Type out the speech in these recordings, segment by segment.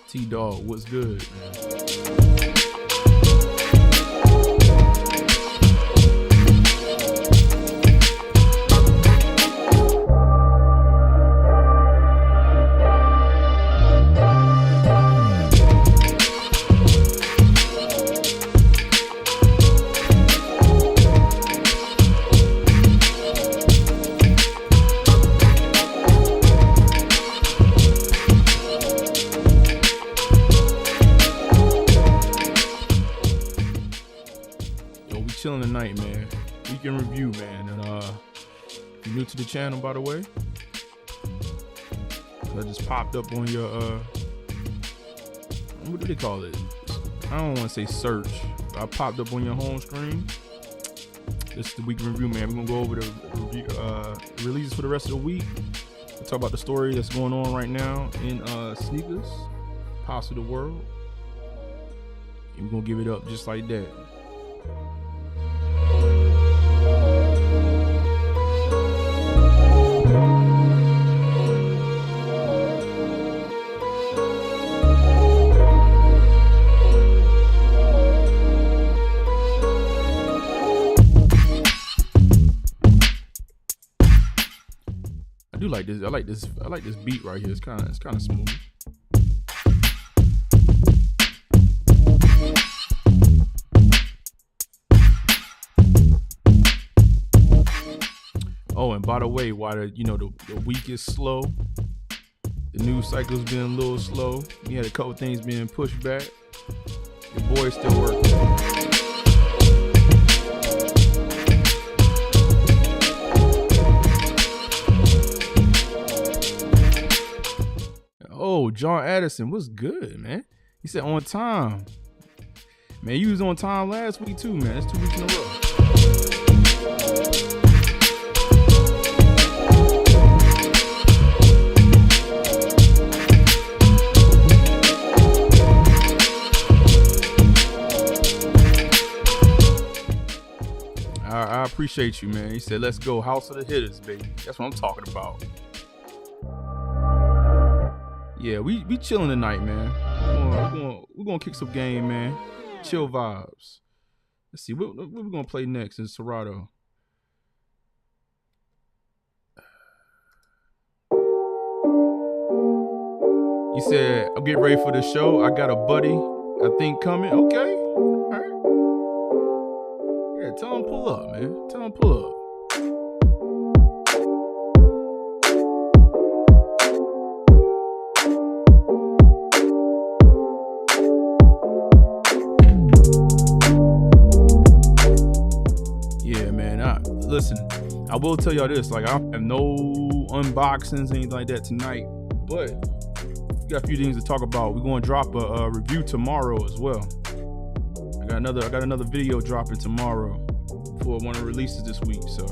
T-Dog, what's good, man? Chilling tonight, man. Weekend review, man. And if you're new to the channel, by the way, I just popped up on your what do they call it? I don't want to say search, but I popped up on your home screen. This is the weekend review, man. We're gonna go over the review, releases for the rest of the week. We'll talk about the story that's going on right now in sneakers, parts of the world. And we're gonna give it up just like that. I do like this. I like this beat right here. It's kind of smooth. Oh, and by the way, while the week is slow, the news cycle's been a little slow. We had a couple things being pushed back. Your boy's still working. Oh, John Addison, what's good, man? He said on time. Man, you was on time last week too, man. It's 2 weeks in a row. I appreciate you, man. He said, let's go. House of the Hittas, baby. That's what I'm talking about. Yeah, we chilling tonight, man. We're gonna kick some game, man. Chill vibes. Let's see what we're gonna play next in Serato. You said I'm getting ready for the show. I got a buddy I think coming. Okay, all right. Yeah, tell him pull up, man. Tell him pull up. Listen, I will tell y'all this, like I have no unboxings, anything like that tonight, but we got a few things to talk about. We're going to drop a review tomorrow as well. I got another video dropping tomorrow for one of the releases this week, so.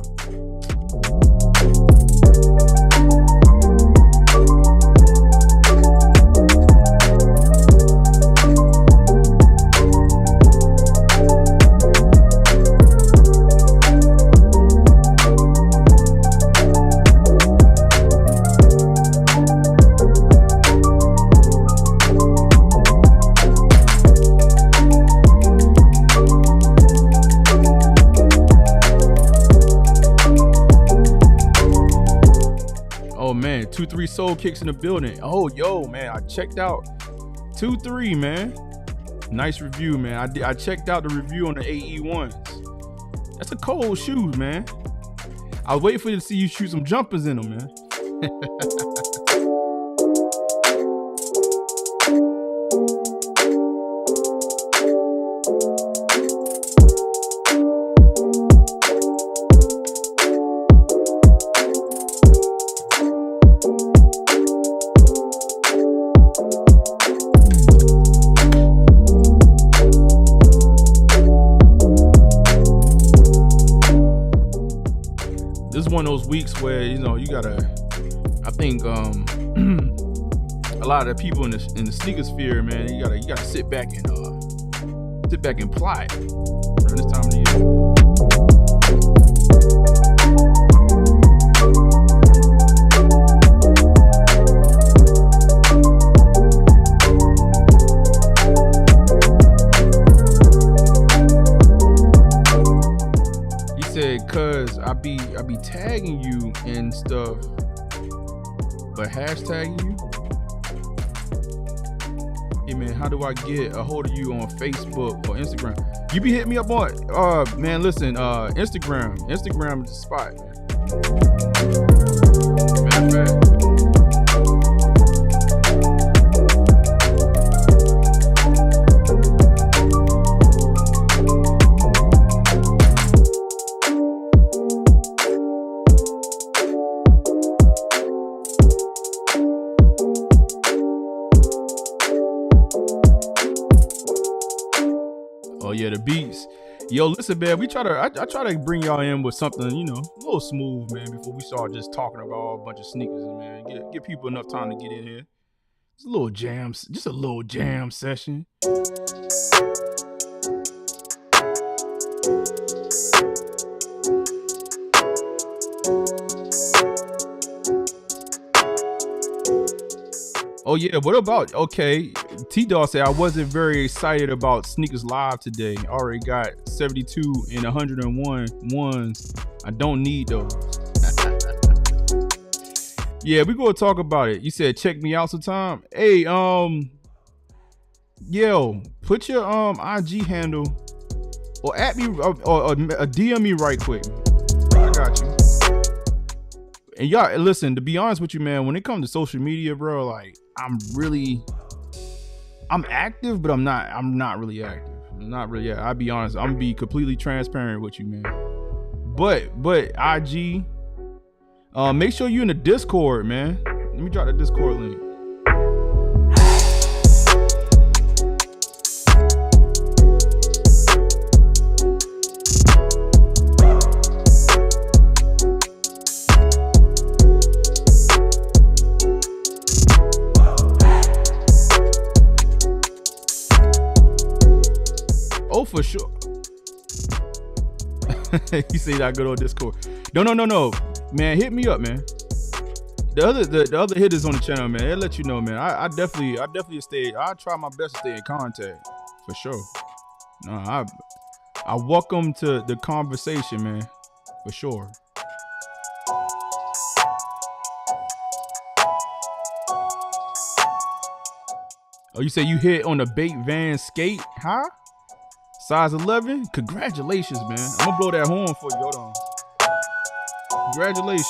Oh man, 2-3 Soul Kicks in the building. Oh yo, man, I checked out 2-3, man. Nice review, man. I checked out the review on the AE1s. That's a cold shoe, man. I was waiting for you to see you shoot some jumpers in them, man. This is one of those weeks where you gotta. I think a lot of the people in the sneaker sphere, man, you gotta sit back and plot around this time of the because I be tagging you and stuff, but hashtagging you. Hey man, how do I get a hold of you on Facebook or Instagram? You be hitting me up on man, listen, Instagram is the spot, man. Matter of fact, oh yeah, the beats. Yo, listen, man. I try to bring y'all in with something, you know, a little smooth, man. Before we start just talking about a bunch of sneakers, man. Give people enough time to get in here. Just a little jam session. Oh yeah, what about, okay, T-Dog said I wasn't very excited about Sneakers Live today. Already got 72 and 101 ones. I don't need those. Yeah, we gonna talk about it. You said check me out sometime. Hey, yo, put your IG handle or at me or DM me right quick. I got you. And y'all, listen, to be honest with you, man, when it comes to social media, bro, like I'm active, but I'm not really active. I'll be honest. I'm gonna be completely transparent with you, man. But IG, make sure you in the Discord, man. Let me drop the Discord link. Oh, for sure. He said I go on Discord. No. Man, hit me up, man. The other hitters on the channel, man, they'll let you know, man. I definitely I try my best to stay in contact. For sure. No, I welcome to the conversation, man. For sure. Oh, you say you hit on the Bait Van skate, huh? Size 11? Congratulations, man. I'm gonna blow that horn for you. Hold on. Congratulations.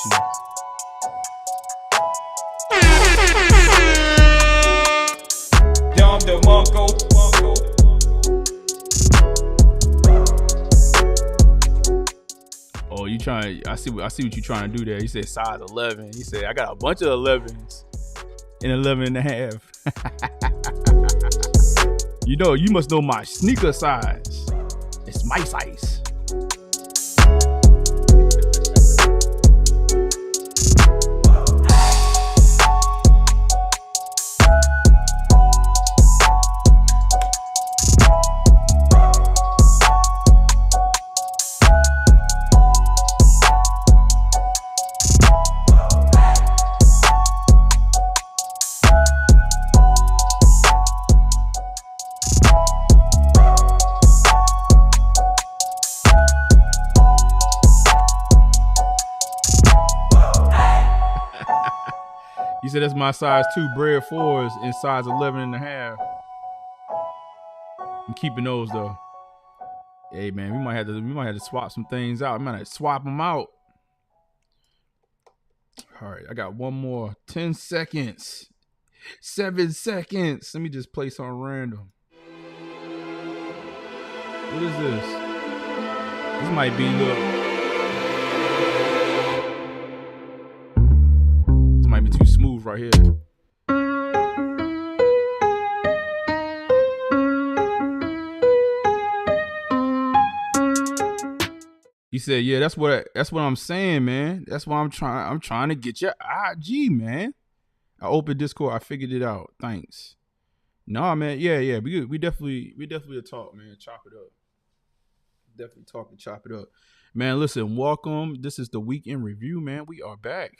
Oh, you trying? I see what you're trying to do there. You said size 11. He said I got a bunch of 11s and 11 and a half. You know, you must know my sneaker size. It's my size. He said that's my size 2 Bred 4s in size 11 and a half. I'm keeping those though. Hey man, we might have to swap some things out. We might have to swap them out. All right, I got one more. 10 seconds. 7 seconds. Let me just play something random. What is this? This might be too smooth right here. He said, "Yeah, that's what I'm saying, man. That's why I'm trying to get your IG, man." I opened Discord. I figured it out. Thanks. Nah, man. Yeah. We definitely a talk, man. Chop it up. Definitely talk and chop it up, man. Listen, welcome. This is the weekend review, man. We are back.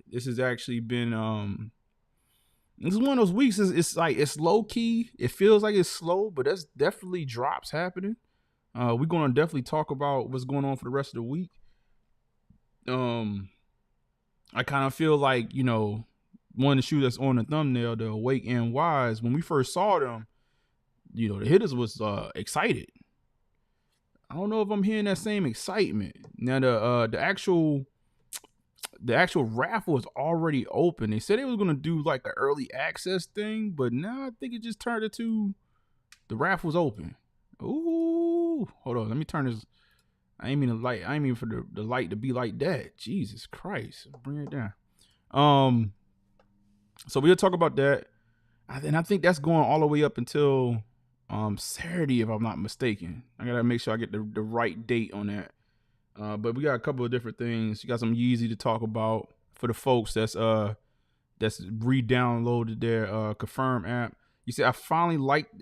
This has actually been this is one of those weeks. It's like it's low key. It feels like it's slow, but there's definitely drops happening. We're gonna definitely talk about what's going on for the rest of the week. I kind of feel like, one of the shoes that's on the thumbnail, the Awake and Wise, when we first saw them, the Hittas was excited. I don't know if I'm hearing that same excitement. Now the actual raffle is already open. They said they was gonna do like an early access thing, but now I think it just turned into the raffle's open. Ooh, hold on, let me turn this. I ain't mean for the light to be like that. Jesus Christ, bring it down. So we'll talk about that, and I think that's going all the way up until Saturday, if I'm not mistaken. I gotta make sure I get the right date on that. But we got a couple of different things. You got some Yeezy to talk about for the folks that's re-downloaded their Confirm app. You say I finally liked.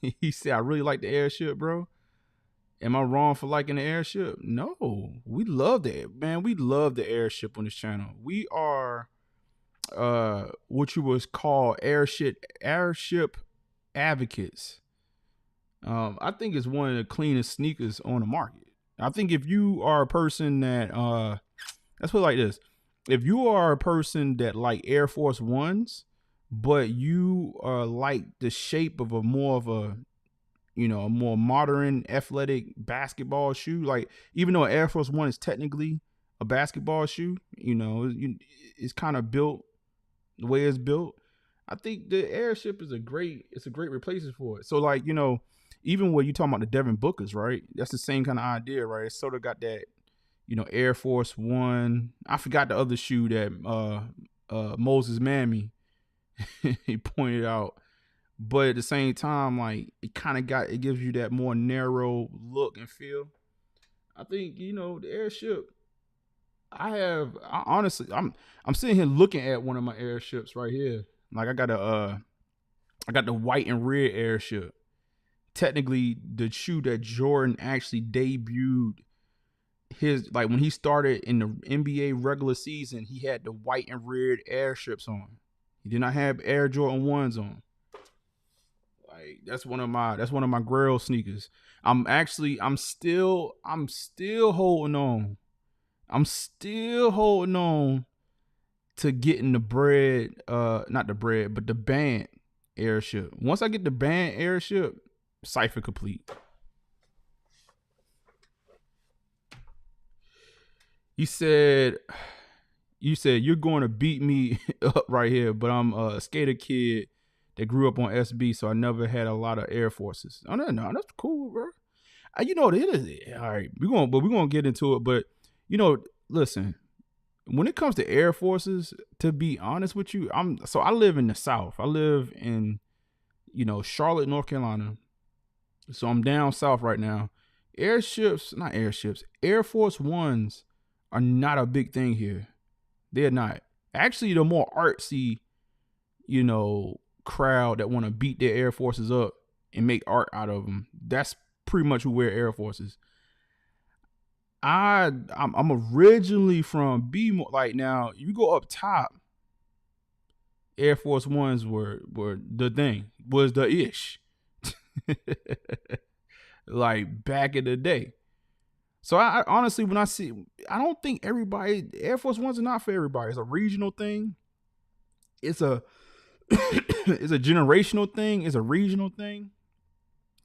He said I really like the airship, bro. Am I wrong for liking the airship? No, we love that, man. We love the airship on this channel. We are what you was call airship advocates. I think it's one of the cleanest sneakers on the market. I think if you are a person that let's put it like this. If you are a person that like Air Force Ones, but you like the shape of a more modern athletic basketball shoe, like even though Air Force One is technically a basketball shoe, it's kind of built the way it's built. I think the airship is a great replacement for it. So like, even when you talking about the Devin Bookers, right? That's the same kind of idea, right? It's sort of got that, Air Force One. I forgot the other shoe that Moses Mammy he pointed out. But at the same time, like it gives you that more narrow look and feel. I think, the airship. Honestly, I'm sitting here looking at one of my airships right here. Like I got the white and red airship. Technically, the shoe that Jordan actually debuted like when he started in the NBA regular season, he had the white and red airships on. He did not have Air Jordan 1s on. Like that's one of my Grail sneakers. I'm still holding on. I'm still holding on to getting not the bread, but the band airship. Once I get the band airship, cipher complete. You said you're going to beat me up right here, but I'm a skater kid that grew up on SB, so I never had a lot of Air Forces. Oh no, that's cool, bro. It is all right. We're gonna get into it, but listen. When it comes to Air Forces, to be honest with you, I live in the South. I live in, Charlotte, North Carolina. So I'm down south right now. Air Force Ones are not a big thing here. They're not. Actually, the more artsy, crowd that want to beat their Air Forces up and make art out of them, that's pretty much who wear Air Forces. I'm originally from B-more. Like now, you go up top, Air Force Ones were the thing, was the ish. Like back in the day. So I honestly, when I don't think everybody, Air Force Ones are not for everybody. It's a regional thing. It's a it's a generational thing. It's a regional thing.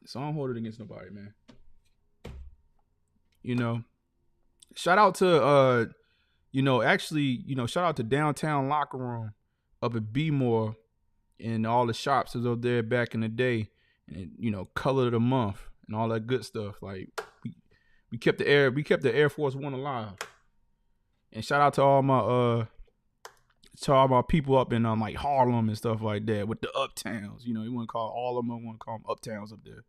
So I don't hold it against nobody, man. Shout out to shout out to Downtown Locker Room up at B-more and all the shops that was up there back in the day, and color of the month and all that good stuff. Like we kept the Air Force One alive. And shout out to all my people up in like Harlem and stuff like that with the uptowns. You want to call all of them, want to call them uptowns up there.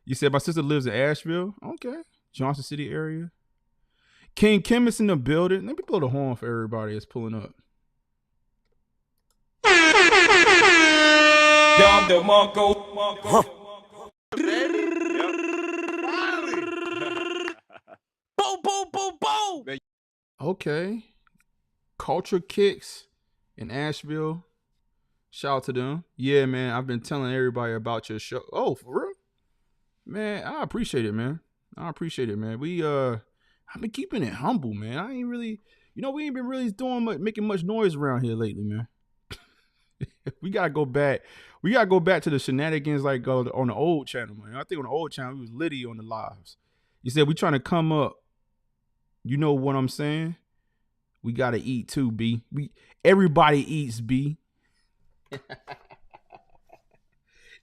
You said my sister lives in Asheville. Okay. Johnson City area. King Kim is in the building. Let me blow the horn for everybody that's pulling up. Okay. Culture Kicks in Asheville. Shout out to them. Yeah, man. I've been telling everybody about your show. Oh, for real? Man, I appreciate it, man. I appreciate it, man. I've been keeping it humble, man. I ain't really, we ain't been really doing much, making much noise around here lately, man. We gotta go back. We gotta go back to the shenanigans like on the old channel, man. I think on the old channel we was litty on the lives. You said we trying to come up. You know what I'm saying? We gotta eat too, B. Everybody eats, B.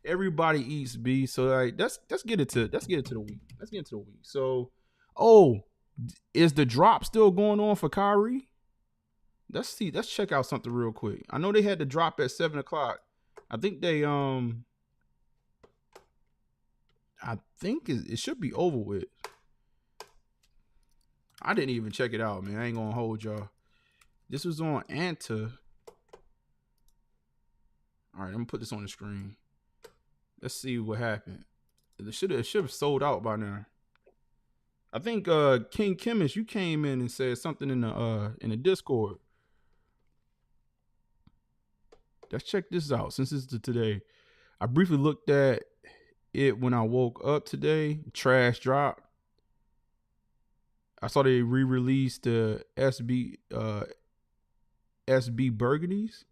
Everybody eats, B. So like let's get into the week. Let's get into the week. So, is the drop still going on for Kyrie? Let's see. Let's check out something real quick. I know they had the drop at 7:00. I think it should be over with. I didn't even check it out, man. I ain't gonna hold y'all. This was on Anta. All right, I'm gonna put this on the screen. Let's see what happened. It should have sold out by now. I think King Chemist, you came in and said something in the Discord. Let's check this out. Since it's today, I briefly looked at it when I woke up today. Trash drop. I saw they re-released the SB Burgundies.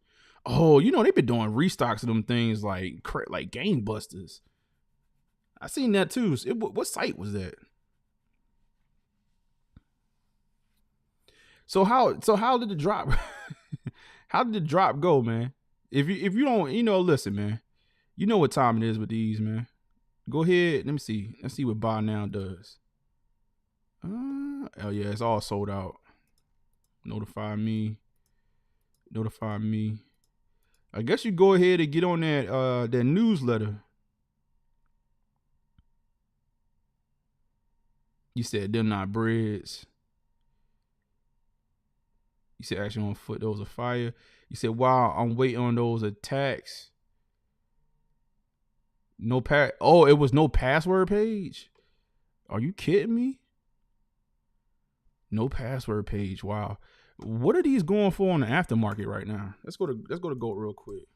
Oh, they've been doing restocks of them things like Game Busters. I seen that too. What site was that? So how did the drop? How did the drop go, man? If you don't, listen, man. You know what time it is with these, man. Go ahead. Let me see. Let's see what buy now does. Oh yeah, it's all sold out. Notify me. I guess you go ahead and get on that newsletter. You said them not breads. You said action on foot, those are fire. You said, wow, I'm waiting on those attacks. It was no password page? Are you kidding me? No password page. Wow. What are these going for on the aftermarket right now? Let's go to GOAT real quick.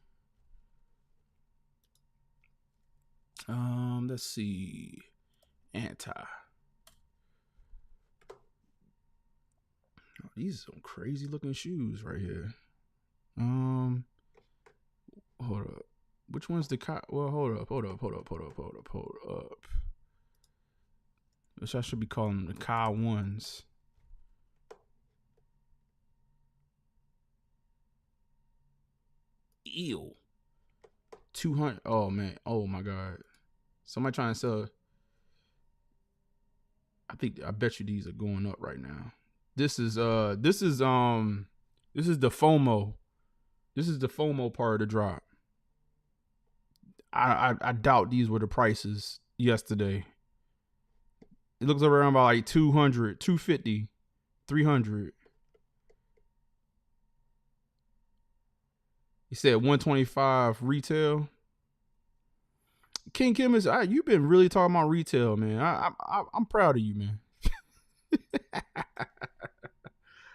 Let's see. Anti. Oh, these are some crazy looking shoes right here. Hold up. Which one's the well, hold up. Which I should be calling them the Kai ones. Ew. 200. Oh man. Oh my God. Somebody trying to sell. I bet you these are going up right now. This is the FOMO. This is the FOMO part of the drop. I doubt these were the prices yesterday. It looks around about like 200, 250, 300. He said 125 retail. King Chemist, you've been really talking about retail, man. I'm proud of you, man.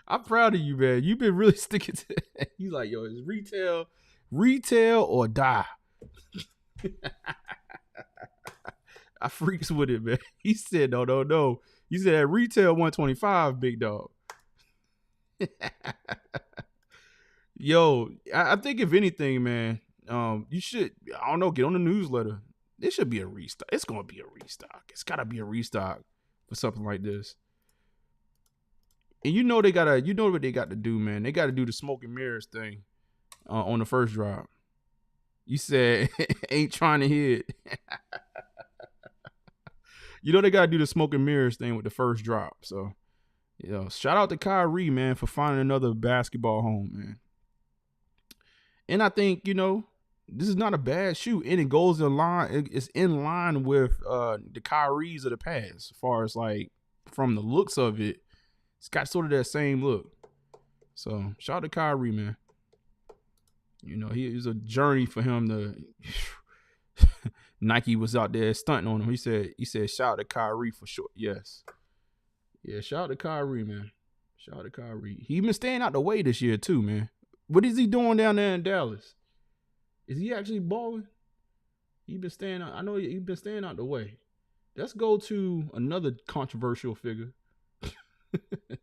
I'm proud of you, man. You've been really sticking to it. You like, yo, it's retail or die. I freaks with it, man. He said, no. He said at retail 125, big dog. Yo, I think if anything, man, you should, I don't know, get on the newsletter. It should be a restock. It's gonna be a restock. It's gotta be a restock for something like this. And you know what they got to do, man. They got to do the smoke and mirrors thing on the first drop. You said ain't trying to hit. You know they got to do the smoke and mirrors thing with the first drop. So, shout out to Kyrie, man, for finding another basketball home, man. And I think, this is not a bad shoe, and it goes in line. It's in line with the Kyries of the past, as far as like from the looks of it. It's got sort of that same look. So shout out to Kyrie, man. It was a journey for him to. Nike was out there stunting on him. He said shout out to Kyrie for sure. Yes. Yeah, shout out to Kyrie, man. Shout out to Kyrie. He been staying out the way this year too, man. What is he doing down there in Dallas? Is he actually balling? He been staying out. I know he been staying out the way. let's go to another controversial figure.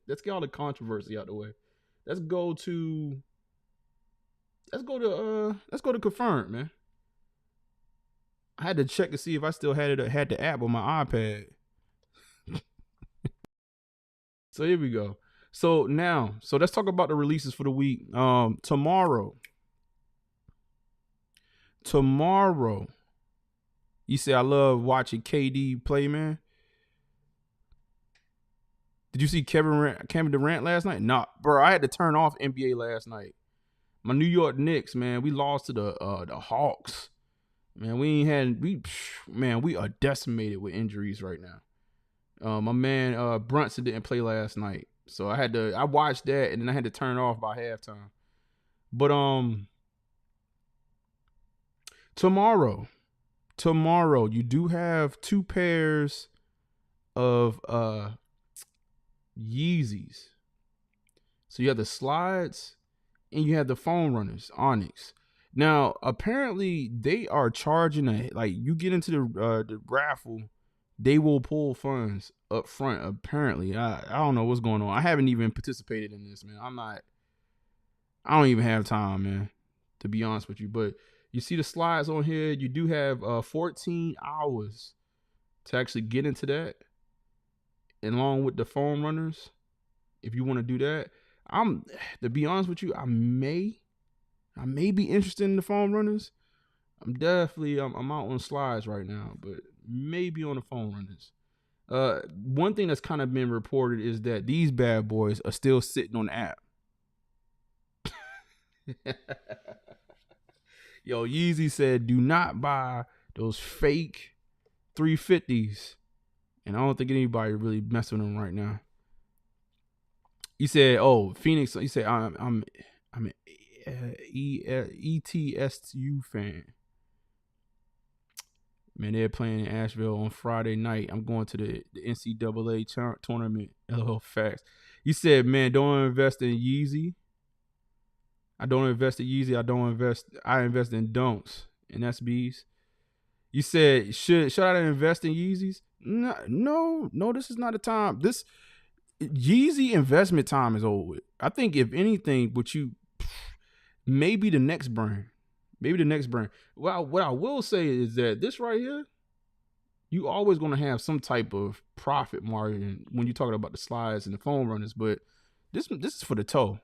Let's get all the controversy out the way. Let's go to Confirmed, man. I had to check to see if I still had the app on my iPad. So here we go. So let's talk about the releases for the week. Tomorrow. You say I love watching KD play, man. Did you see Kevin Durant last night? Nah, bro. I had to turn off NBA last night. My New York Knicks, man. We lost to the Hawks. Man, we are decimated with injuries right now. My man Brunson didn't play last night, so I watched that and then I had to turn it off by halftime. But tomorrow you do have 2 pairs of Yeezys. So you have the slides and you have the foam runners, Onyx. Now, apparently they are charging you get into the raffle, they will pull funds up front. Apparently, I don't know what's going on. I haven't even participated in this, man. I don't even have time, man, to be honest with you. But you see the slides on here. You do have 14 hours to actually get into that, and along with the foam runners, if you want to do that. To be honest with you, I may be interested in the foam runners. I'm out on slides right now, but maybe on the foam runners. One thing that's kind of been reported is that these bad boys are still sitting on the app. Yo, Yeezy said, do not buy those fake 350s. And I don't think anybody really messing with them right now. He said, "Oh, Phoenix." He said, "I'm an ETSU fan." Man, they're playing in Asheville on Friday night. I'm going to the NCAA tournament. LOL facts. He said, "Man, don't invest in Yeezy. I don't invest in Yeezy. I invest in Dunks and SBs." You said, should I invest in Yeezys? No. This is not the time. Yeezy investment time is over with. I think if anything, maybe the next brand. Well, what I will say is that this right here, you always going to have some type of profit margin when you're talking about the slides and the foam runners, but this is for the toe.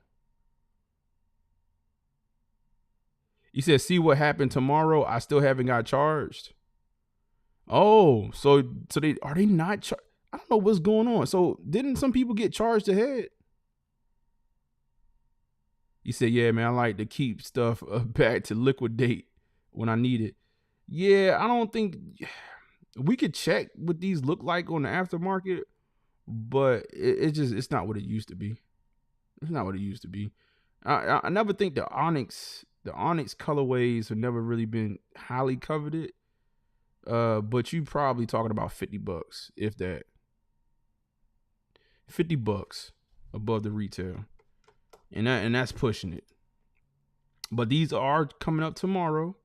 You said, see what happened tomorrow. I still haven't got charged. Oh, so are they not charged? I don't know what's going on. So didn't some people get charged ahead? He said, yeah, man, I like to keep stuff back to liquidate when I need it. Yeah, I don't think we could check what these look like on the aftermarket, but it's not what it used to be. It's not what it used to be. I never think the Onyx colorways have never really been highly coveted. But you probably talking about $50, if that. $50 above the retail, and that's pushing it. But these are coming up tomorrow.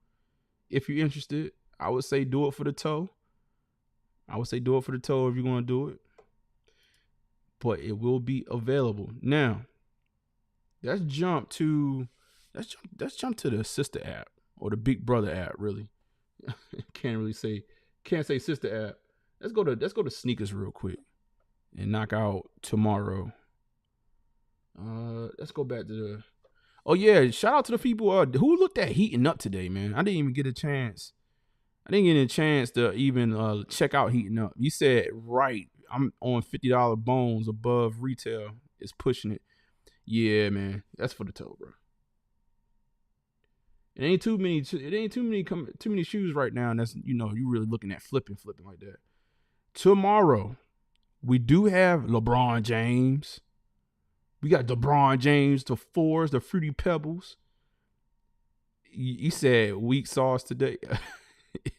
If you're interested, I would say do it for the toe. if you're going to do it. But it will be available. Now, let's jump to the sister app, or the Big Brother app, really. Can't say sister app. Let's go to sneakers real quick and knock out tomorrow. Let's go back to shout out to the people who looked at Heating Up today, man. I didn't get a chance to even check out Heating Up. You said, right, I'm on $50 bones above retail. It's pushing it. Yeah, man, that's for the toe, bro. It ain't too many shoes right now, and that's, you really looking at flipping like that. Tomorrow, we do have LeBron James. We got LeBron James, the 4s, the Fruity Pebbles. You said weak sauce today.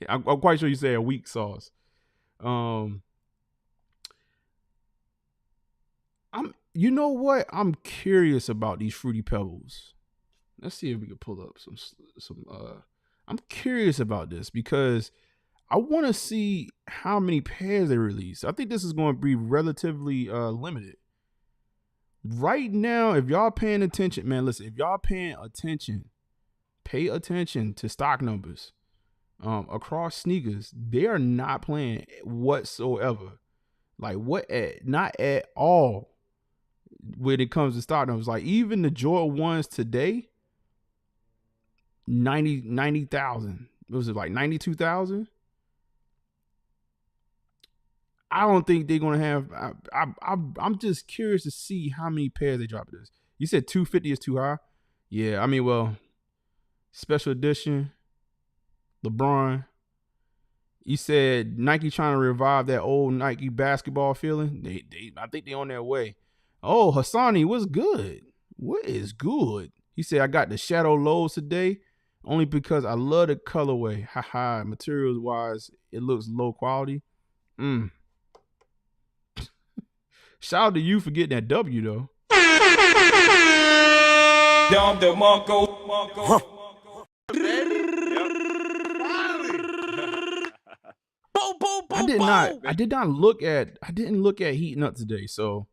I'm quite sure you said weak sauce. You know what? I'm curious about these Fruity Pebbles. Let's see if we can pull up some. I'm curious about this because I want to see how many pairs they release. I think this is going to be relatively limited. Right now, if y'all paying attention, man, listen, if y'all paying attention, pay attention to stock numbers across sneakers. They are not playing whatsoever. Like not at all when it comes to stock numbers. Like even the Jordan 1s today, 90,000. Was it like 92,000? I don't think they're gonna have. I'm just curious to see how many pairs they drop this. You said 250 is too high. Yeah, I mean, well, special edition, LeBron. You said Nike trying to revive that old Nike basketball feeling. I think they on their way. Oh, Hassani, what's good? What is good? He said I got the Shadow Lows today, only because I love the colorway. Haha, materials wise, it looks low quality. Shout out to you for getting that W though. I didn't look at Heating Up today. So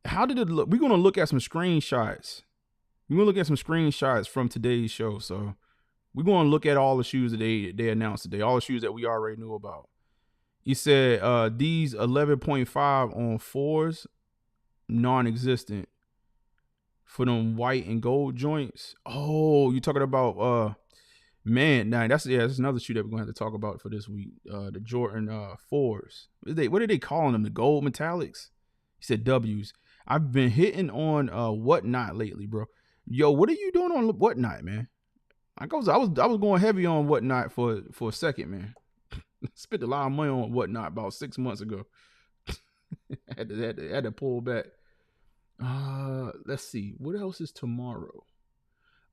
how did it look? We're gonna look at some screenshots. We're gonna look at some screenshots from today's show. So we're gonna look at all the shoes that they announced today, all the shoes that we already knew about. He said these 11.5 on 4s non-existent for them white and gold joints. Oh, you talking about man, nah, that's another shoe that we're gonna have to talk about for this week. The Jordan 4s. What are they calling them? The gold metallics? He said W's. I've been hitting on Whatnot lately, bro. Yo, what are you doing on Whatnot, man? I was going heavy on Whatnot for a second, man. Spent a lot of money on Whatnot about 6 months ago. had to pull back. Let's see. What else is tomorrow?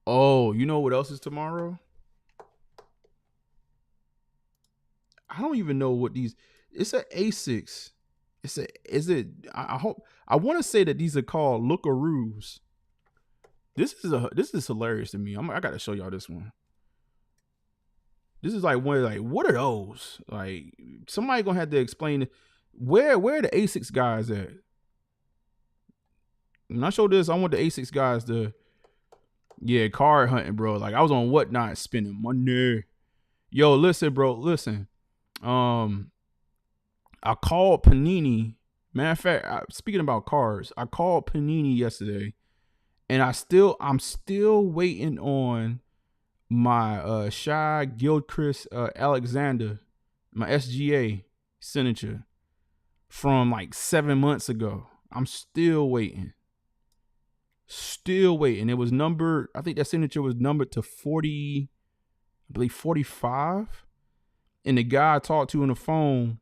Oh, you know what else is tomorrow? I don't even know what these. It's an Asics. I want to say that these are called Lookaroos. This is hilarious to me. I gotta show y'all this one. This is like one like, what are those? Like somebody gonna have to explain it. Where are the Asics guys at? When I show this, I want the Asics guys to card hunting, bro. Like I was on Whatnot spending money. Yo, listen, bro, listen. I called Panini. Matter of fact, speaking about cards, I called Panini yesterday, and I'm still waiting on my Shai Gilchrist Alexander, my SGA signature from like 7 months ago. I'm still waiting. It was numbered. I think that signature was numbered to 40, I believe 45. And the guy I talked to on the phone,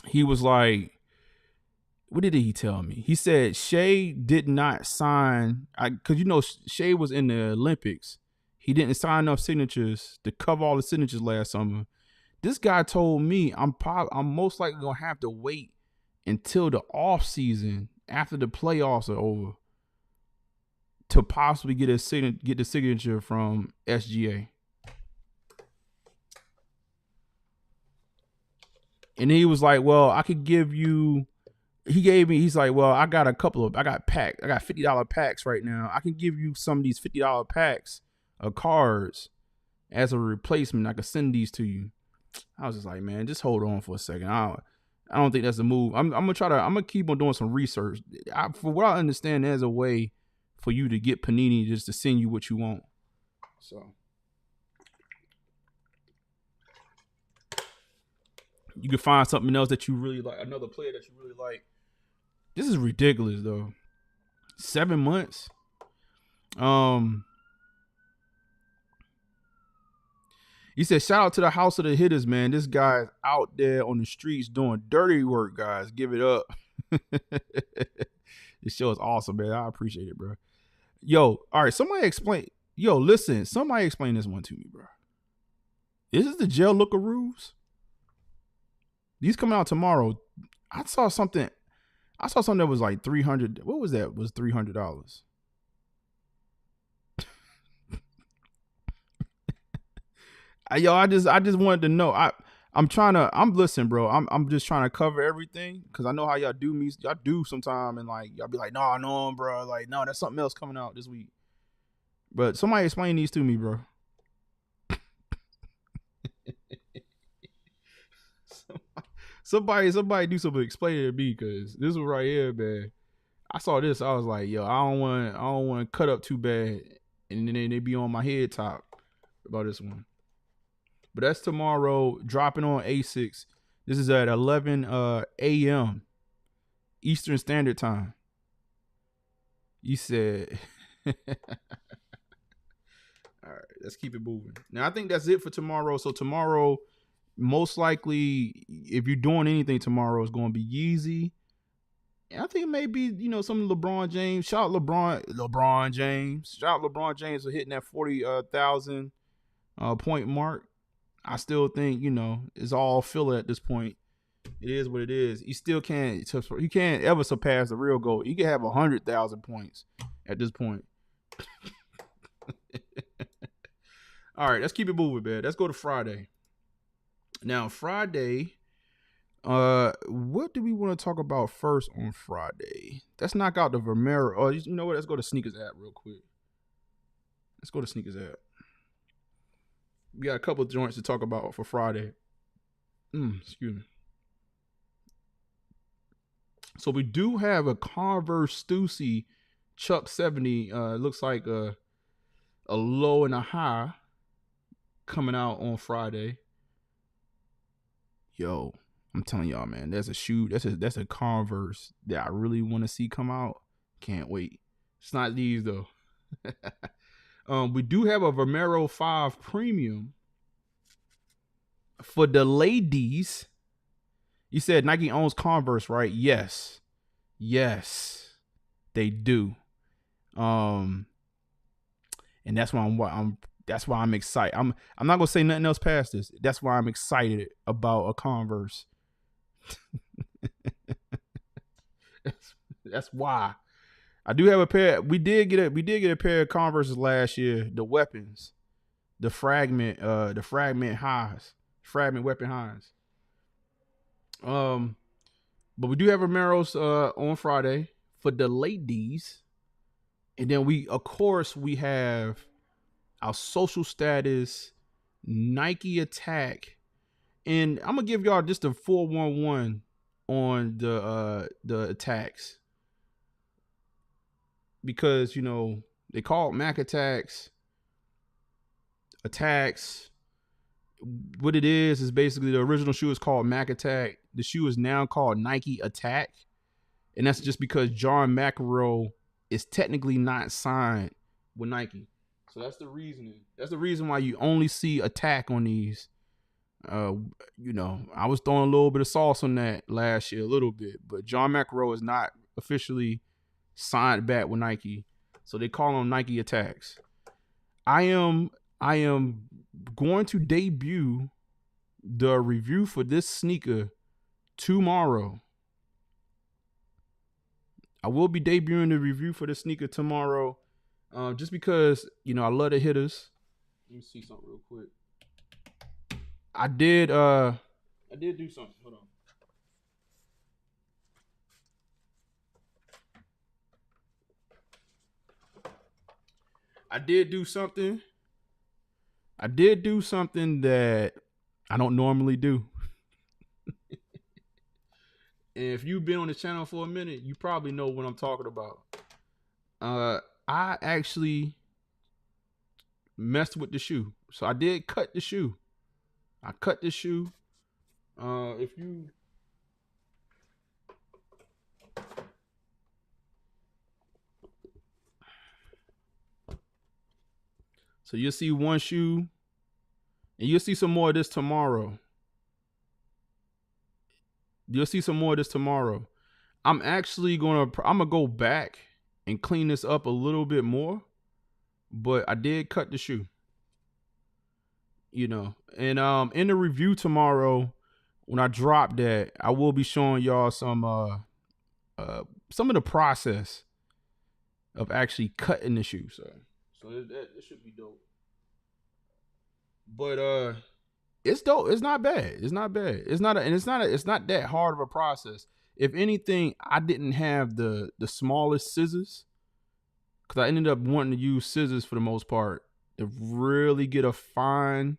he was like, what did he tell me? He said Shea did not sign, because Shea was in the Olympics. He didn't sign enough signatures to cover all the signatures last summer. This guy told me I'm most likely gonna have to wait until the off season after the playoffs are over to possibly get the signature from SGA. And he was like, well, I could give you, he's like, well, I got $50 packs right now. I can give you some of these $50 packs of cards as a replacement. I could send these to you. I was just like, man, just hold on for a second. I don't think that's the move. I'm gonna keep on doing some research. For what I understand, there's a way for you to get Panini just to send you what you want. So you can find something else that you really like, another player that you really like. This is ridiculous though. 7 months. He said, shout out to the House of the Hittas, man. This guy's out there on the streets doing dirty work, guys. Give it up. This show is awesome, man. I appreciate it, bro. Yo, all right, somebody explain this one to me, bro. This is the gel Lookaroos. These coming out tomorrow. I saw something that was like $300. What was that? It was $300. I just wanted to know. listen, bro. I'm just trying to cover everything because I know how y'all do me. Y'all do sometime, and like y'all be like, no, no, bro. Like, no, that's something else coming out this week. But somebody explain these to me, bro. somebody do something, explain it to me, because this one right here, man. I saw this, I was like, yo, I don't want to cut up too bad, and then they be on my head top about this one. But that's tomorrow, dropping on A6. This is at 11 a.m. Eastern Standard Time. You said, all right, let's keep it moving. Now, I think that's it for tomorrow. So tomorrow, most likely, if you're doing anything tomorrow, it's going to be Yeezy. And I think it may be, some LeBron James. Shout out LeBron James. Shout out LeBron James for hitting that 40,000 point mark. I still think, it's all filler at this point. It is what it is. He still can't ever surpass the real goal. He can have 100,000 points at this point. All right, let's keep it moving, man. Let's go to Friday. Now, Friday, what do we want to talk about first on Friday? Let's knock out the Vomero. Oh, you know what? Let's go to Sneakers app real quick. Let's go to Sneakers app. We got a couple of joints to talk about for Friday. Excuse me. So we do have a Converse Stussy Chuck 70. Looks like a low and a high coming out on Friday. Yo, I'm telling y'all, man, there's a shoe. That's a Converse that I really want to see come out. Can't wait. It's not these though. We do have a Vomero 5 Premium for the ladies. You said Nike owns Converse, right? Yes, they do. And that's why I'm excited. I'm not gonna say nothing else past this. That's why I'm excited about a Converse. that's why. I do have a pair. We did get a pair of Converses last year. The weapons, the fragment weapon highs. But we do have Vomeros on Friday for the ladies, and then we have our social status Nike Attack, and I'm gonna give y'all just a 411 on the attacks, because they call it Mac attacks. What it is basically the original shoe is called Mac Attack. The shoe is now called Nike Attack, and that's just because John McEnroe is technically not signed with Nike. So that's the reasoning. That's the reason why you only see Attack on these. I was throwing a little bit of sauce on that last year, a little bit, but John McEnroe is not officially signed back with Nike, so they call them Nike Attacks. I am going to debut the review for this sneaker tomorrow. I will be debuting the review for the sneaker tomorrow, just because I love the Hittas. Let me see something real quick. I did do something. Hold on. I did do something that I don't normally do. And if you've been on the channel for a minute, you probably know what I'm talking about. I actually messed with the shoe. So I did cut the shoe. So you'll see one shoe, and you'll see some more of this tomorrow. I'm actually I'm gonna go back and clean this up a little bit more, but I did cut the shoe. And in the review tomorrow, when I drop that, I will be showing y'all some of the process of actually cutting the shoe. So that should be dope. But It's dope. It's not bad. It's not bad. It's not that hard of a process. If anything, I didn't have the smallest scissors because I ended up wanting to use scissors for the most part to really get a fine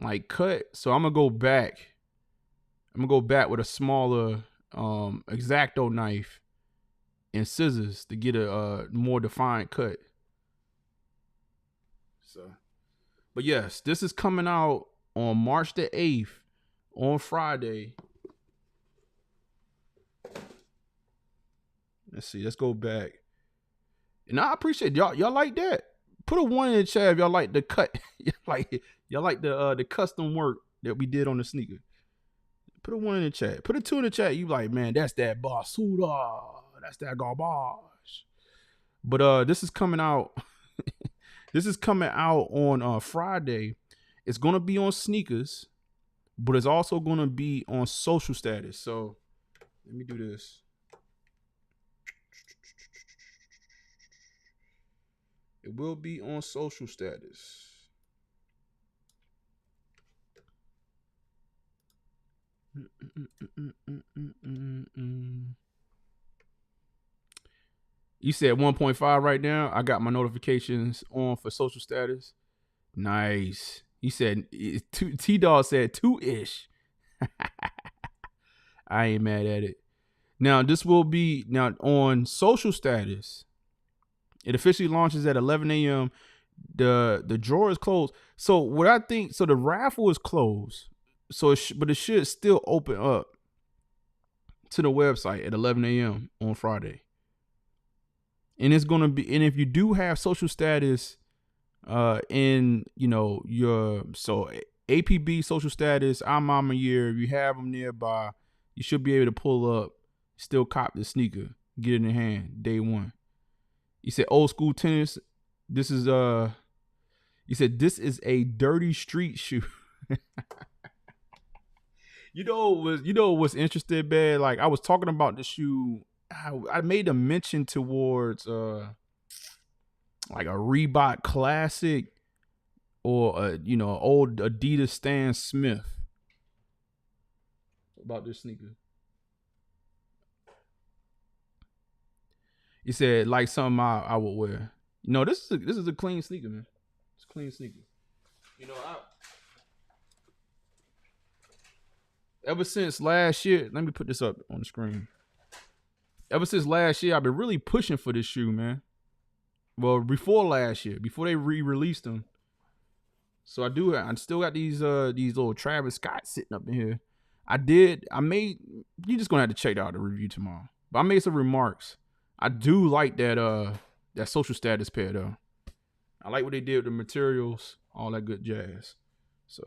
like cut. So I'm gonna go back. I'm gonna go back with a smaller X-Acto knife and scissors to get a more defined cut. So, but yes, this is coming out on March the 8th on Friday. Let's see. Let's go back. And I appreciate y'all. Y'all like that? Put a 1 in the chat if y'all like the cut. y'all like the custom work that we did on the sneaker. Put a 1 in the chat. Put a 2 in the chat. You like, man, that's that basura. That's that garbage. But this is coming out. This is coming out on Friday. It's gonna be on sneakers, but it's also gonna be on social status. So let me do this. It will be on social status. You said 1.5 right now. I got my notifications on for social status. Nice. He said T-Dog said 2-ish. I ain't mad at it. Now this will be now on social status. It officially launches at 11 a.m. The drawer is closed. So what I think, so the raffle is closed. So but it should still open up to the website at 11 a.m. on Friday. And it's gonna be, and if you do have social status in your APB social status, I'm Mama Year, if you have them nearby, you should be able to pull up, still cop the sneaker, get it in hand day one. You said old school tennis. This is you said this is a dirty street shoe. What's interesting, man? Like I was talking about the shoe. I made a mention towards like a Reebok Classic or old Adidas Stan Smith about this sneaker. He said like something I would wear. This is a clean sneaker, man. It's a clean sneaker. Ever since last year, let me put this up on the screen. Ever since last year, I've been really pushing for this shoe, man. Well, before last year, before they re-released them. So I still got these little Travis Scott sitting up in here. You just gonna have to check out the review tomorrow. But I made some remarks. I do like that social status pair though. I like what they did with the materials, all that good jazz. So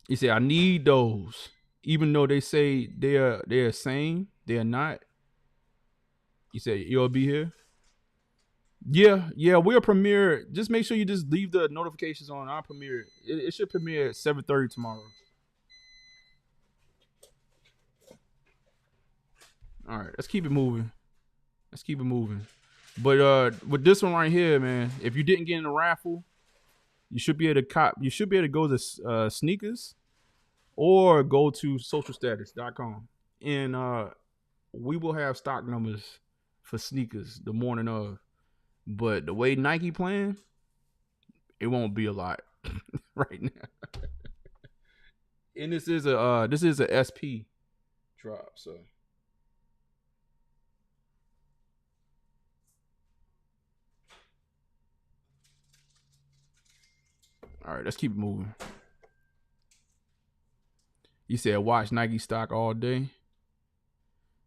he said, I need those. Even though they say they're same, they're not. He said, you'll be here. Yeah, we'll premiere. Just make sure you just leave the notifications on. I'll premiere. It should premiere at 7:30 tomorrow. All right, let's keep it moving. But with this one right here, man, if you didn't get in the raffle, you should be able to go to sneakers or go to socialstatus.com. And we will have stock numbers for sneakers the morning of. But the way Nike playing, it won't be a lot right now. And this is a SP drop, so. All right, let's keep it moving. You said watch Nike stock all day.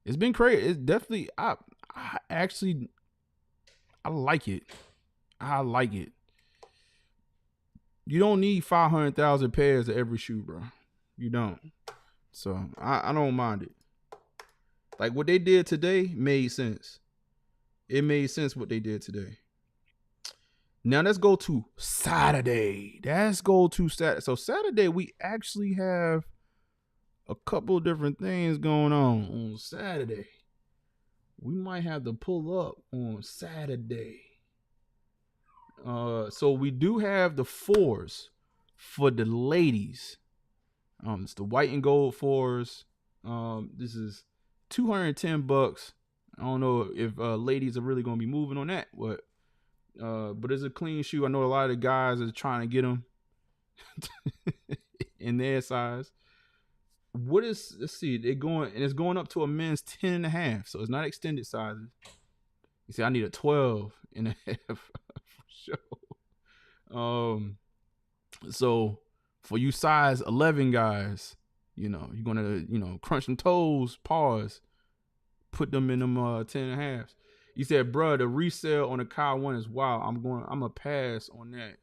It's been crazy. It's definitely I like it. I like it. You don't need 500,000 pairs of every shoe, bro. You don't. So I don't mind it. Like what they did today made sense. It made sense what they did today. Now let's go to Saturday. So Saturday we actually have a couple of different things going on Saturday. We might have to pull up on Saturday. So we do have the fours for the ladies. It's the white and gold fours. This is $210. I don't know if ladies are really gonna be moving on that, but it's a clean shoe. I know a lot of the guys are trying to get them in their size. What is, let's see, it's going up to a men's 10 and a half, so it's not extended sizes. You see, I need a 12 and a half for sure. So for you size 11 guys, you're gonna crunch some toes, pause, put them in them 10 and a halves. You said, bruh, the resale on the Kyle 1 is wild. I'm gonna pass on that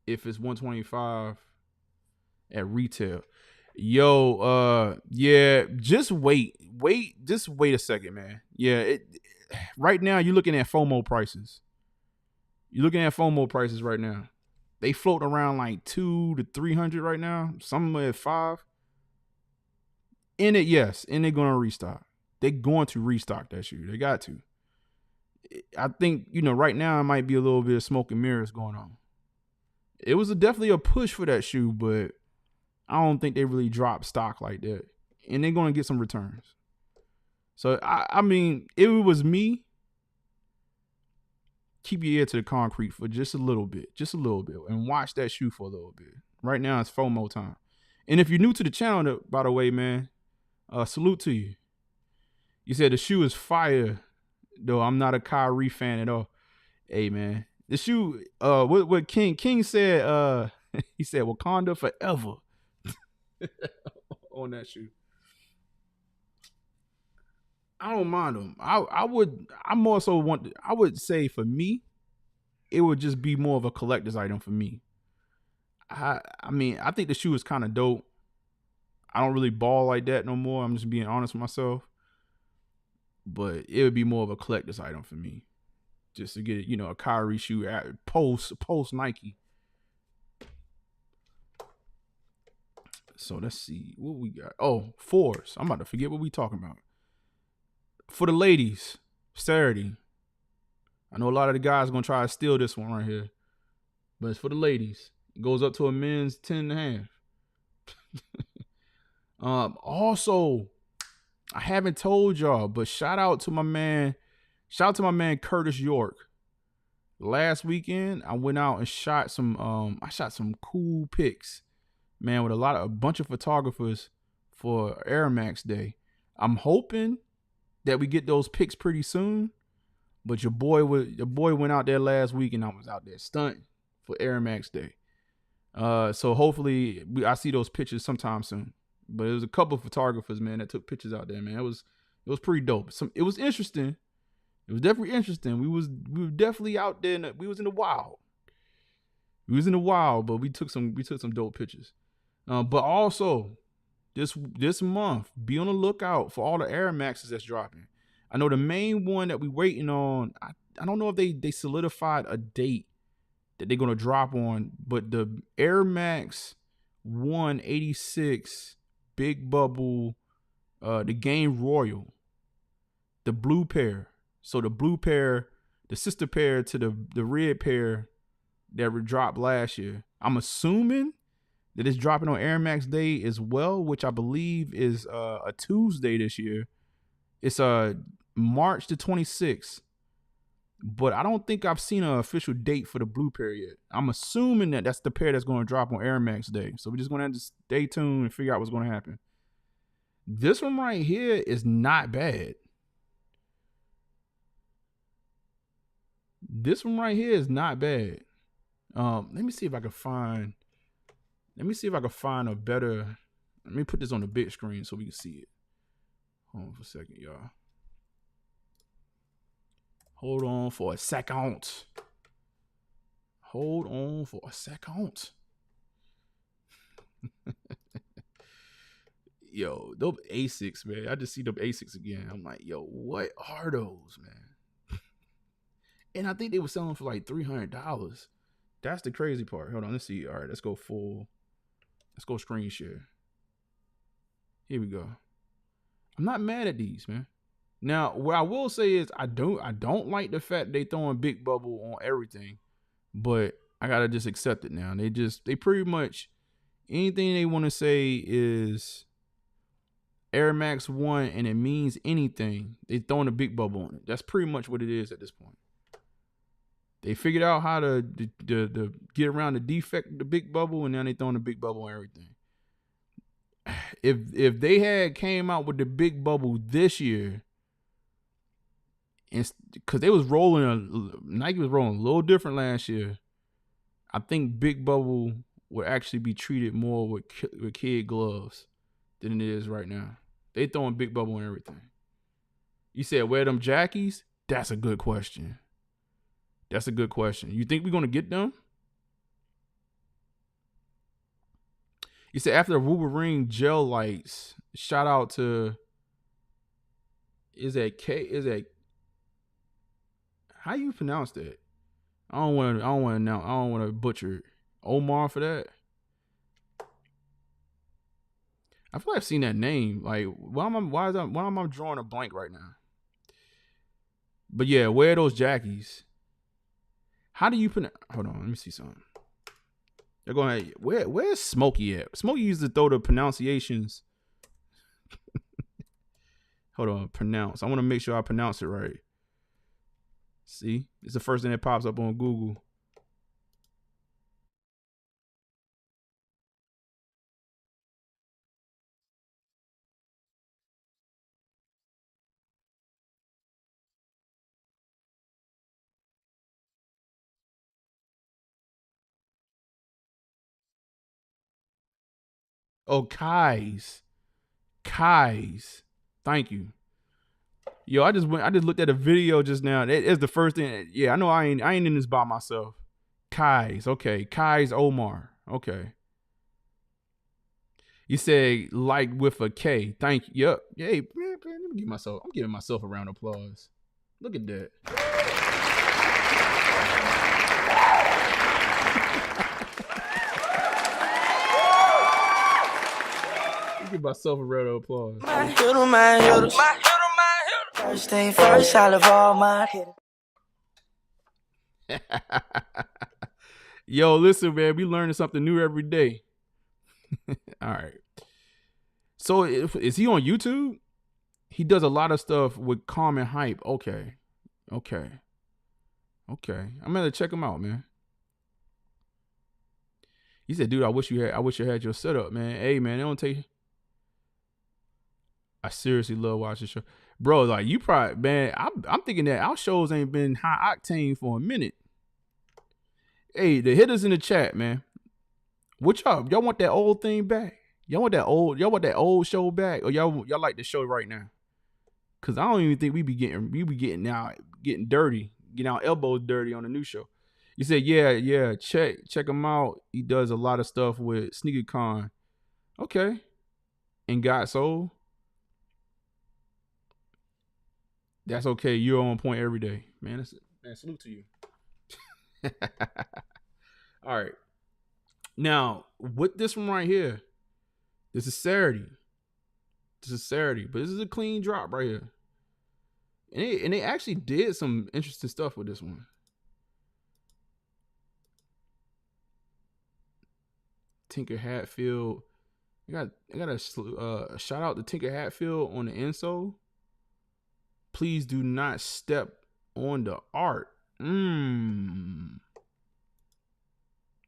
if it's 125 at retail. Yo, yeah, just wait a second, man. Yeah, right now you're looking at FOMO prices. Right now. They float around like 200 to 300 right now. Some at 5. And they're gonna restock. They're going to restock that shoe. They got to. I think, right now it might be a little bit of smoke and mirrors going on. It was definitely a push for that shoe, but I don't think they really dropped stock like that. And they're going to get some returns. So, I mean, if it was me, keep your ear to the concrete for just a little bit, and watch that shoe for a little bit. Right now, it's FOMO time. And if you're new to the channel, by the way, man, salute to you. You said the shoe is fire, though I'm not a Kyrie fan at all. Hey, man, the shoe, what King said, he said Wakanda forever on that shoe. I don't mind them. I would say for me, it would just be more of a collector's item for me. I mean, I think the shoe is kind of dope. I don't really ball like that no more. I'm just being honest with myself. But it would be more of a collector's item for me. Just to get, a Kyrie shoe at post Nike. So let's see what we got. Oh, fours. I'm about to forget what we talking about. For the ladies, Saturday. I know a lot of the guys are going to try to steal this one right here. But it's for the ladies. It goes up to a men's 10 and a half. Also, I haven't told y'all, but shout out to my man Curtis York. Last weekend, I went out and shot some cool pics, man, with a bunch of photographers for Air Max Day. I'm hoping that we get those pics pretty soon. But your boy went out there last week, and I was out there stunting for Air Max Day. So hopefully I see those pictures sometime soon. But there was a couple of photographers, man, that took pictures out there, man. It was pretty dope. It was interesting. It was definitely interesting. We were definitely out there. We was in the wild. But we took some dope pictures. But also this month, be on the lookout for all the Air Maxes that's dropping. I know the main one that we waiting on, I don't know if they solidified a date that they're going to drop on, but the Air Max 186 Big Bubble, the Game Royal, the blue pair. So the blue pair, the sister pair to the red pair that were dropped last year. I'm assuming that it's dropping on Air Max Day as well, which I believe is a Tuesday this year. It's March the 26th, but I don't think I've seen an official date for the blue pair yet. I'm assuming that that's the pair that's going to drop on Air Max Day. So we're just going to have to stay tuned and figure out what's going to happen. This one right here is not bad. Let me see if I can find a better. Let me put this on the big screen so we can see it. Hold on for a second, y'all. Hold on for a second. Yo, those Asics, man. I just see them Asics again. I'm like, yo, what are those, man? And I think they were selling for like $300. That's the crazy part. Hold on, let's see. All right, let's go screen share. Here we go. I'm not mad at these, man. Now, what I will say is I don't like the fact they throwing Big Bubble on everything, but I gotta just accept it now. They pretty much anything they want to say is Air Max 1 and it means anything, they throwing a Big Bubble on it. That's pretty much what it is at this point. They figured out how to get around the defect of the Big Bubble, and now they throwing the Big Bubble on everything. If they had came out with the Big Bubble this year, because they was Nike was rolling a little different last year, I think Big Bubble would actually be treated more with kid gloves than it is right now. They throwing Big Bubble on everything. You said wear them jackies? That's a good question. That's a good question. You think we're gonna get them? You said after the Wolverine gel lights. Shout out to is that how you pronounce that? I don't want to butcher it. Omar for that. I feel like I've seen that name. Like, why am I drawing a blank right now? But yeah, wear those jackies. How do you pronounce? Hold on, let me see something. They're going. Where's Smokey at? Smokey used to throw the pronunciations. Hold on, pronounce. I want to make sure I pronounce it right. See, it's the first thing that pops up on Google. Oh, Kai's. Thank you. Yo, I just looked at a video just now. It's the first thing. Yeah, I know I ain't in this by myself. Kai's, okay. Kai's Omar. Okay. You say like with a K. Thank you. Yep. Hey, man, I'm giving myself a round of applause. Look at that. Give myself a round of applause. First thing first, I love all my hitters. Yo, listen, man, we learning something new every day. All right. So is he on YouTube? He does a lot of stuff with Calm and Hype. Okay. I'm gonna check him out, man. He said, dude, I wish you had your setup, man. Hey, man, they don't take. I seriously love watching the show. Bro, like you probably, man, I'm thinking that our shows ain't been high octane for a minute. Hey, the hitters in the chat, man. What y'all want that old thing back? Y'all want that old show back? Or y'all like the show right now? Cause I don't even think we be getting dirty, getting our elbows dirty on the new show. You said, yeah, check him out. He does a lot of stuff with SneakerCon. Okay. And Got Soul. That's okay. You're on point every day. Man, salute to you. All right. Now, with this one right here, this is Saturday. But this is a clean drop right here. And they actually did some interesting stuff with this one. Tinker Hatfield. I got a shout out to Tinker Hatfield on the insole. Please do not step on the art.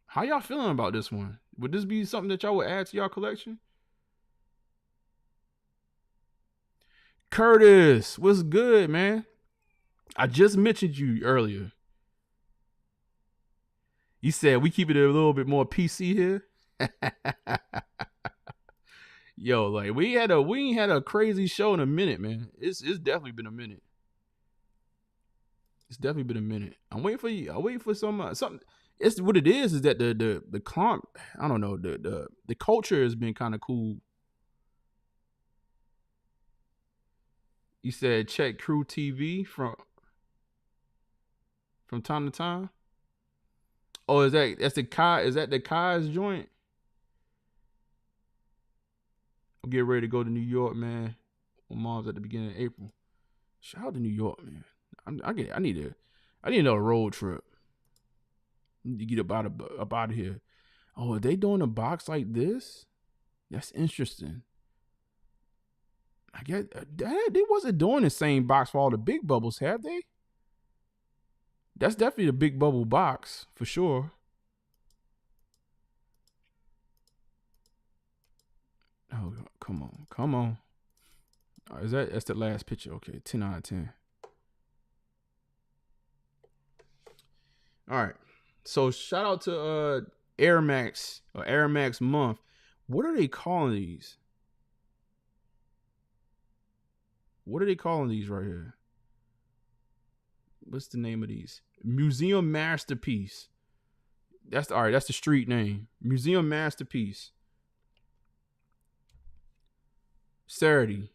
How y'all feeling about this one? Would this be something that y'all would add to y'all collection? Curtis, what's good, man? I just mentioned you earlier. You said we keep it a little bit more PC here. Yo, like we ain't had a crazy show in a minute, man. It's definitely been a minute. I'm waiting for you. I'm waiting for something. It's what it is that the clump. I don't know, the culture has been kind of cool. You said check Crew TV from time to time. Oh, that's the Kai? Is that the Kai's joint? I'm getting ready to go to New York, man. My mom's at the beginning of April. Shout out to New York, man. I need another road trip. Need to get up out of here. Oh, are they doing a box like this? That's interesting. I guess they wasn't doing the same box for all the big bubbles, have they? That's definitely the big bubble box for sure. Oh, come on. That's the last picture? Okay, 10 out of 10. All right. So shout out to Air Max or Air Max month. What are they calling these? What are they calling these right here? What's the name of these? Museum Masterpiece. That's the street name. Museum Masterpiece. Saturday.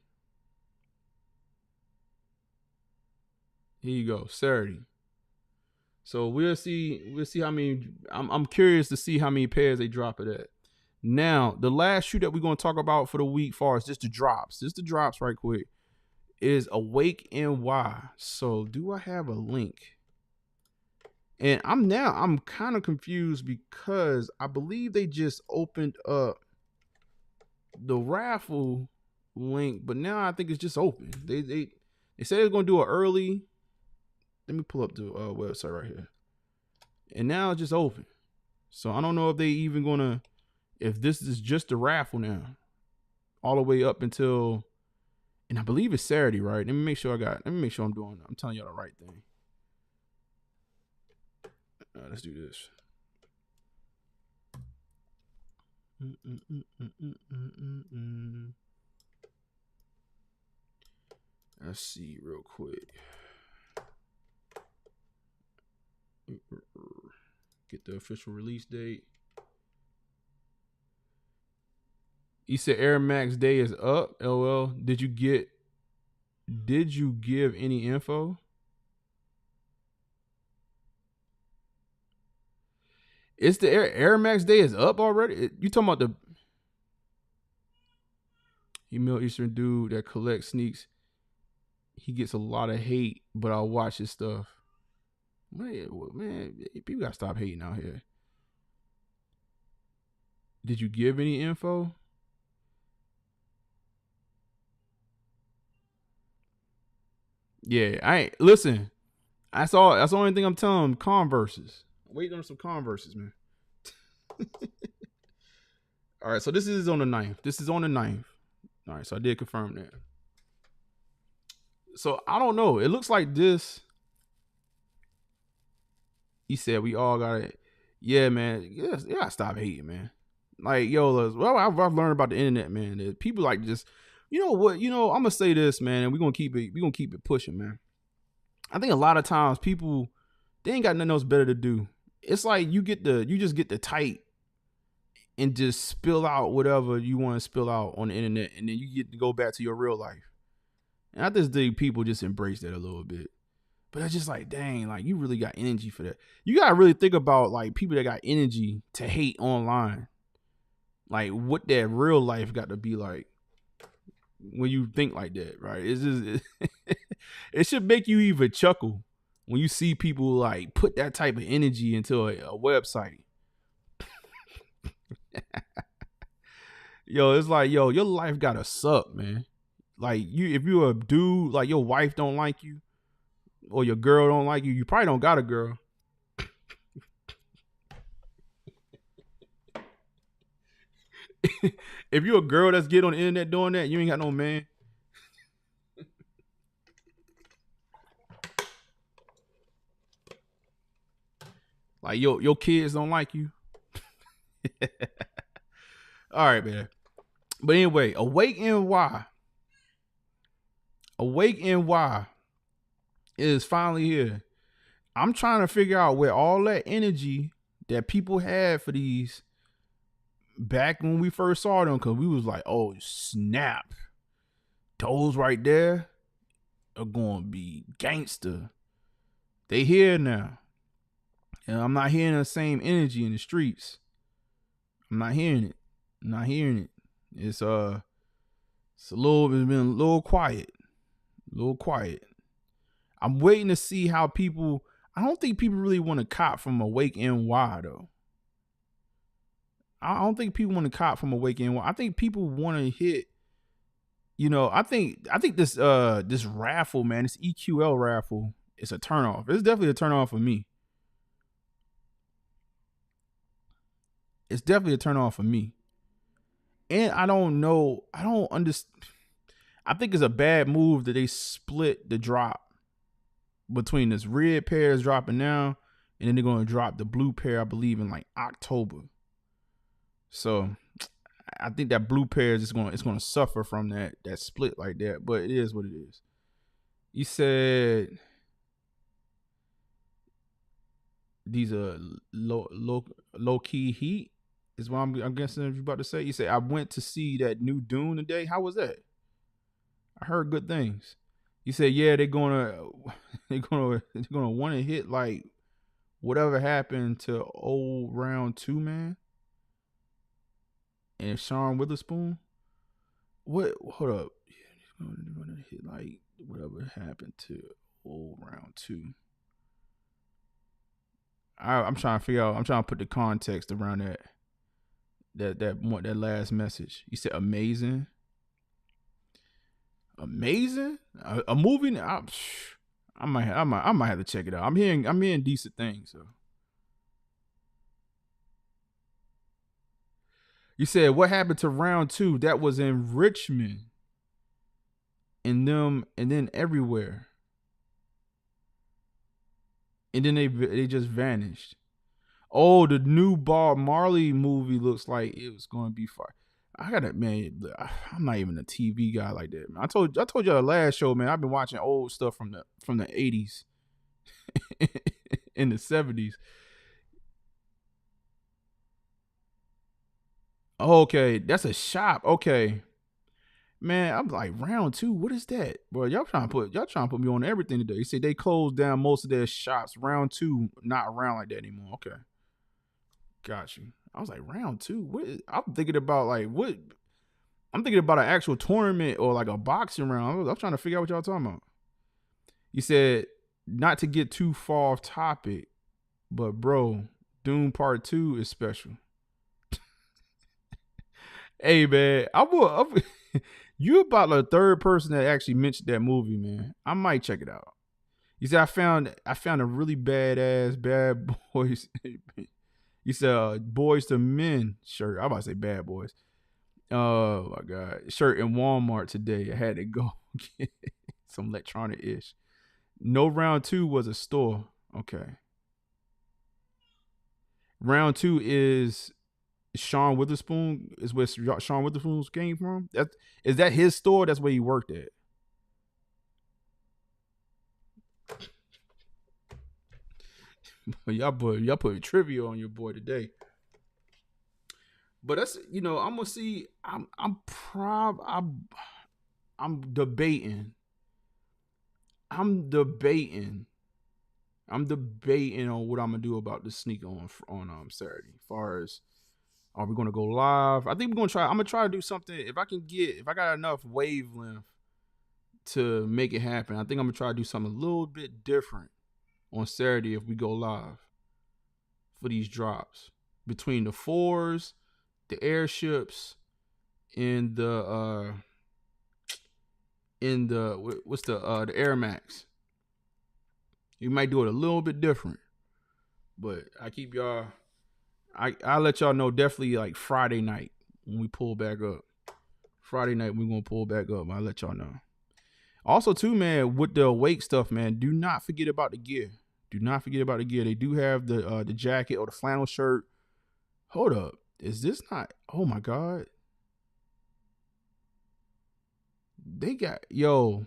Here you go. Saturday. So we'll see how many. I'm curious to see how many pairs they drop it at. Now, the last shoe that we're gonna talk about for the week, far as just the drops. Just the drops right quick. Is Awake NY. So do I have a link? And I'm kind of confused because I believe they just opened up the raffle link, but now I think it's just open. They said they're gonna do it early. Let me pull up the website right here. And now it's just open. So I don't know if they even gonna, if this is just a raffle now, all the way up until, and I believe it's Saturday, right? Let me make sure I'm telling y'all the right thing. Let's do this. Let's see real quick. Get the official release date. He said Air Max Day is up. LOL. Did you give any info? It's the Air Max Day is up already. You talking about the Middle Eastern dude that collects sneaks? He gets a lot of hate, but I'll watch his stuff. Man, people gotta stop hating out here. Did you give any info? Yeah, I ain't listen. That's the only thing I'm telling them. Converses. Waiting on some Converses, man. All right, so this is on the 9th. All right, so I did confirm that. So I don't know. It looks like this. He said we all got it. Yeah, man. Yes, yeah, stop hating, man. Like, yo, well, I've learned about the internet, man. That people like just, you know what? I'm gonna say this, man, and we're gonna keep it pushing, man. I think a lot of times people, they ain't got nothing else better to do. It's like you just get the tight and just spill out whatever you want to spill out on the internet, and then you get to go back to your real life. And I just think people just embrace that a little bit. But it's just like, dang, like you really got energy for that. You gotta really think about like people that got energy to hate online. Like what that real life got to be like when you think like that, right? It's just it should make you even chuckle when you see people like put that type of energy into a website. Yo, it's like, yo, your life gotta suck, man. Like if you're a dude, like your wife don't like you, or your girl don't like you, you probably don't got a girl. If you're a girl that's get on the internet doing that, you ain't got no man. Like your kids don't like you. All right, man. But anyway, Awake NY is finally here. I'm trying to figure out where all that energy that people had for these back when we first saw them, because we was like, oh snap, those right there are going to be gangster. They here now. And I'm not hearing the same energy in the streets. I'm not hearing it. It's been a little quiet. I'm waiting to see how people. I don't think people really want to cop from Awake NY though. I don't think people want to cop from Awake NY. I think people want to hit. I think this raffle, man, this EQL raffle, it's a turnoff. It's definitely a turnoff for me. It's definitely a turnoff for me. And I don't know. I don't understand. I think it's a bad move that they split the drop between this red pair that's dropping now, and then they're going to drop the blue pair, I believe, in like October. So I think that blue pair is going to suffer from that split like that, but it is what it is. You said these are low key heat is what I'm guessing you're about to say. You say I went to see that new Dune today. How was that? I heard good things. You said yeah, they're gonna want to hit like whatever happened to old round 2, man. And Sean Witherspoon. What? Hold up. Yeah, they're gonna hit like whatever happened to old round 2. I'm trying to figure out. I'm trying to put the context around that last message. You said amazing. Amazing. A movie. I might have to check it out. I'm hearing decent things. So. You said what happened to round 2? That was in Richmond. And then everywhere. And then they just vanished. Oh, the new Bob Marley movie looks like it was going to be fire. Man, I'm not even a TV guy like that, man. I told y'all the last show, man. I've been watching old stuff from the 80s in the 70s. Okay, that's a shop. Okay. Man, I'm like round 2. What is that? Bro, y'all trying to put me on everything today. You say they closed down most of their shops. Round 2, not around like that anymore. Okay. Got you. I was like, round 2? What I'm thinking about like what? I'm thinking about an actual tournament or like a boxing round. I'm trying to figure out what y'all talking about. You said not to get too far off topic, but bro, Doom Part 2 is special. Hey man, you about the third person that actually mentioned that movie, man. I might check it out. You said I found a really badass Bad Boys. You said Boys to Men shirt. I'm about to say Bad Boys. Oh my god, shirt in Walmart today. I had to go get some electronic ish. No, round 2 was a store. Okay. Round 2 is Sean Witherspoon. Is where Sean Witherspoon came from. Is that his store? That's where he worked at. Y'all put trivia on your boy today. But that's I'm gonna see. I'm debating. I'm debating on what I'm gonna do about this sneaker on Saturday. As far as are we gonna go live? I think we're gonna try. I'm gonna try to do something. If I got enough wavelength to make it happen, I think I'm gonna try to do something a little bit different on Saturday if we go live for these drops between the 4s, the airships, and the Air Max. You might do it a little bit different, but I'll let y'all know definitely like Friday night when we pull back up. Friday night we're gonna pull back up. I'll let y'all know. Also, too, man, with the Awake stuff, man, do not forget about the gear. Do not forget about the gear. They do have the jacket or the flannel shirt. Hold up. Is this not? Oh my God. They got yo.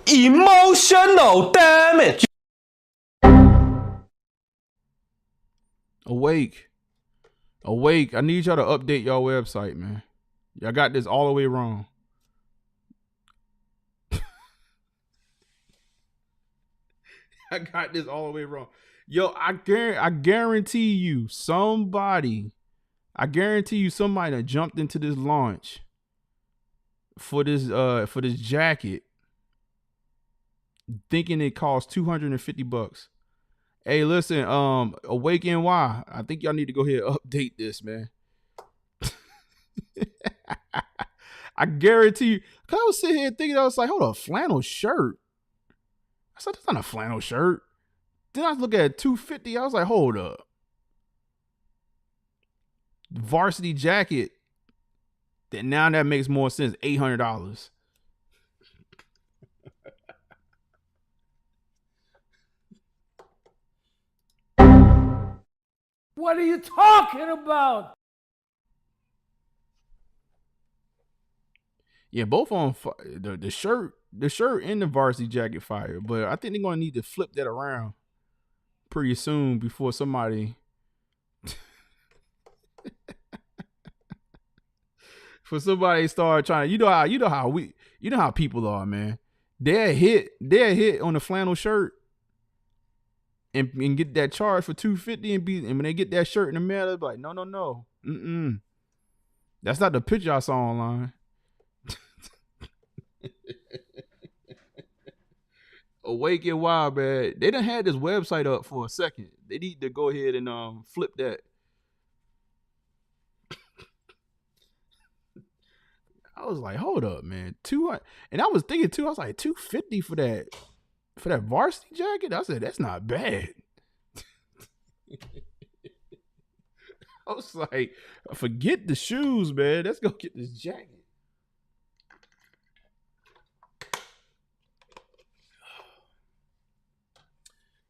Emotional damage. Awake. I need y'all to update y'all website, man. Y'all got this all the way wrong. I got this all the way wrong. Yo, I guarantee you somebody I guarantee you somebody that jumped into this launch for this jacket thinking it costs $250. Hey, listen, Awake NY, I think y'all need to go ahead and update this, man. I guarantee you, cause I was sitting here thinking, I was like, hold on, flannel shirt. I said, that's not a flannel shirt. Then I look at $250. I was like, hold up. Varsity jacket. Then now that makes more sense. $800. What are you talking about? Yeah, both on the shirt and the varsity jacket fire. But I think they're gonna need to flip that around pretty soon before somebody start trying. You know how people are, man. They'll hit on the flannel shirt and get that charge for $250 and when they get that shirt in the mail, they're like, no. That's not the picture I saw online. Awake and Wild, man. They done had this website up for a second. They need to go ahead and flip that. I was like, hold up, man. 200, and I was thinking too, I was like, $250 for that varsity jacket? I said, that's not bad. I was like, forget the shoes, man. Let's go get this jacket.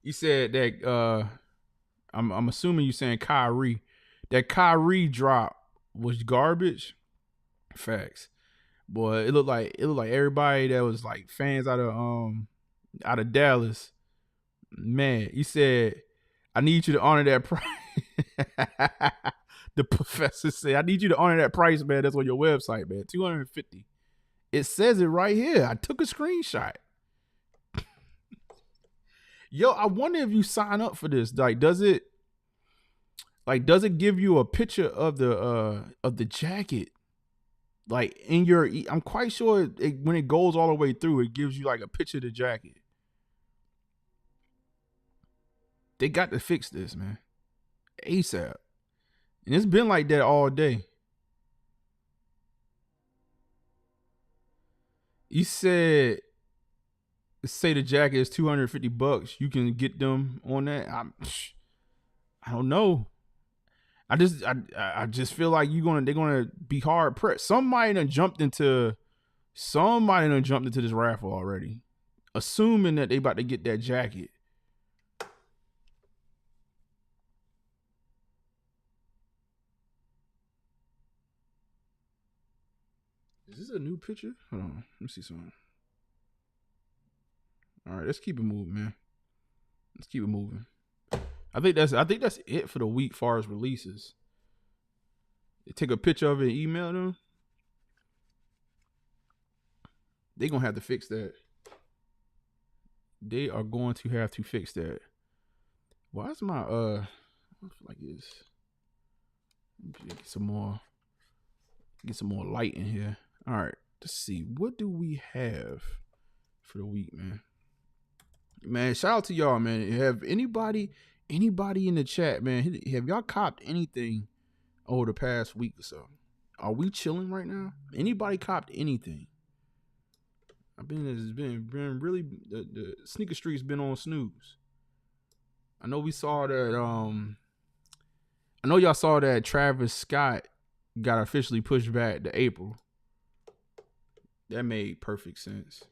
You said that I'm assuming you saying Kyrie. That Kyrie drop was garbage. Facts. Boy, it looked like everybody that was like fans out of Dallas. Man, he said, I need you to honor that price. The professor said, I need you to honor that price, man. That's on your website, man. $250. It says it right here. I took a screenshot. Yo, I wonder if you sign up for this. Like, does it give you a picture of the jacket? Like in your, I'm quite sure when it goes all the way through, it gives you like a picture of the jacket. They got to fix this, man. ASAP. And it's been like that all day. You said, say the jacket is $250. You can get them on that. I don't know. I just feel like they're gonna be hard pressed. Somebody done jumped into this raffle already, assuming that they about to get that jacket. Is this a new picture? Hold on, let me see something. All right, let's keep it moving, man. Let's keep it moving. I think that's it for the week, far as releases. They take a picture of it and email them. They gonna have to fix that. They are going to have to fix that. Why is my I feel like this? Get some more light in here. All right, let's see. What do we have for the week, man? Man, shout out to y'all, man. Have anybody in the chat, man, have y'all copped anything over the past week or so? Are we chilling right now? Anybody copped anything? It's been really, the sneaker street's been on snooze. I know we saw that I know y'all saw that Travis Scott got officially pushed back to April. That made perfect sense.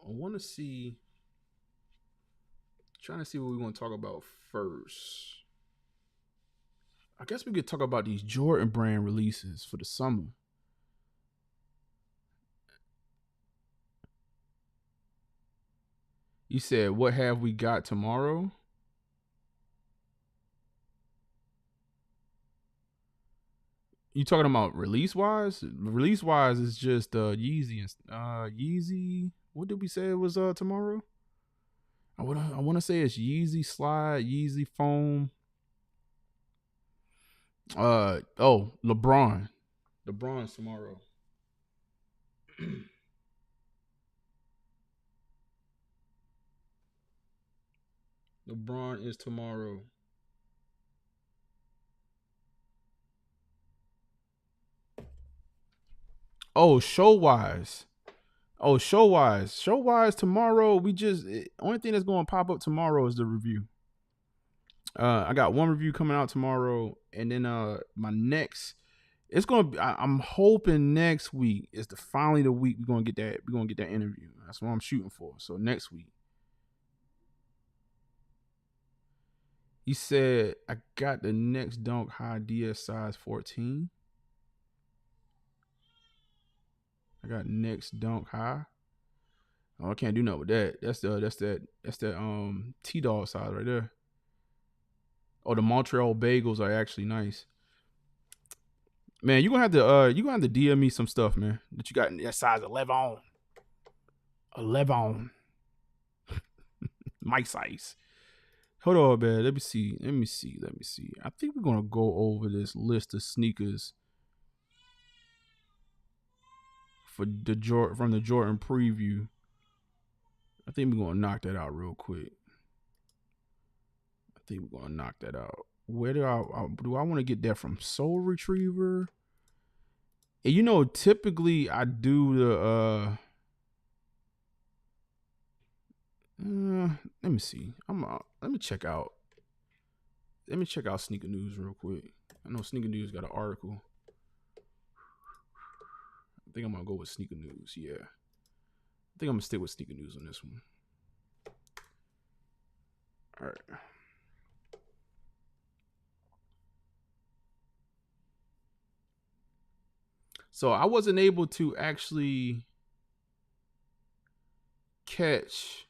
I want to see, trying to see what we want to talk about first. I guess we could talk about these Jordan brand releases for the summer. You said, what have we got tomorrow? You talking about release wise? Release wise is just Yeezy and Yeezy. What did we say it was tomorrow? I want to say it's Yeezy Slide, Yeezy Foam. LeBron. LeBron's tomorrow. LeBron is tomorrow. Oh, show wise tomorrow. Only thing that's going to pop up tomorrow is the review. I got one review coming out tomorrow, and then my next. It's gonna be. I'm hoping next week is finally the week we're gonna get that. We're gonna get that interview. That's what I'm shooting for. So next week. He said, I got the next Dunk High DS size 14. I got next Dunk High. Oh, I can't do nothing with that. That's that T-Dog size right there. Oh, the Montreal bagels are actually nice. Man, you're gonna have to DM me some stuff, man, that you got in that size 11 on. 11 on. My size. Hold on, man. Let me see. I think we're gonna go over this list of sneakers for from the Jordan preview. I think we're gonna knock that out real quick. Where do I want to get that from? Soul Retriever. And typically I do the let me see. Let me check out Sneaker News real quick. I know Sneaker News got an article. I think I'm gonna go with Sneaker News. Yeah, I think I'm gonna stick with Sneaker News on this one. All right. So I wasn't able to actually catch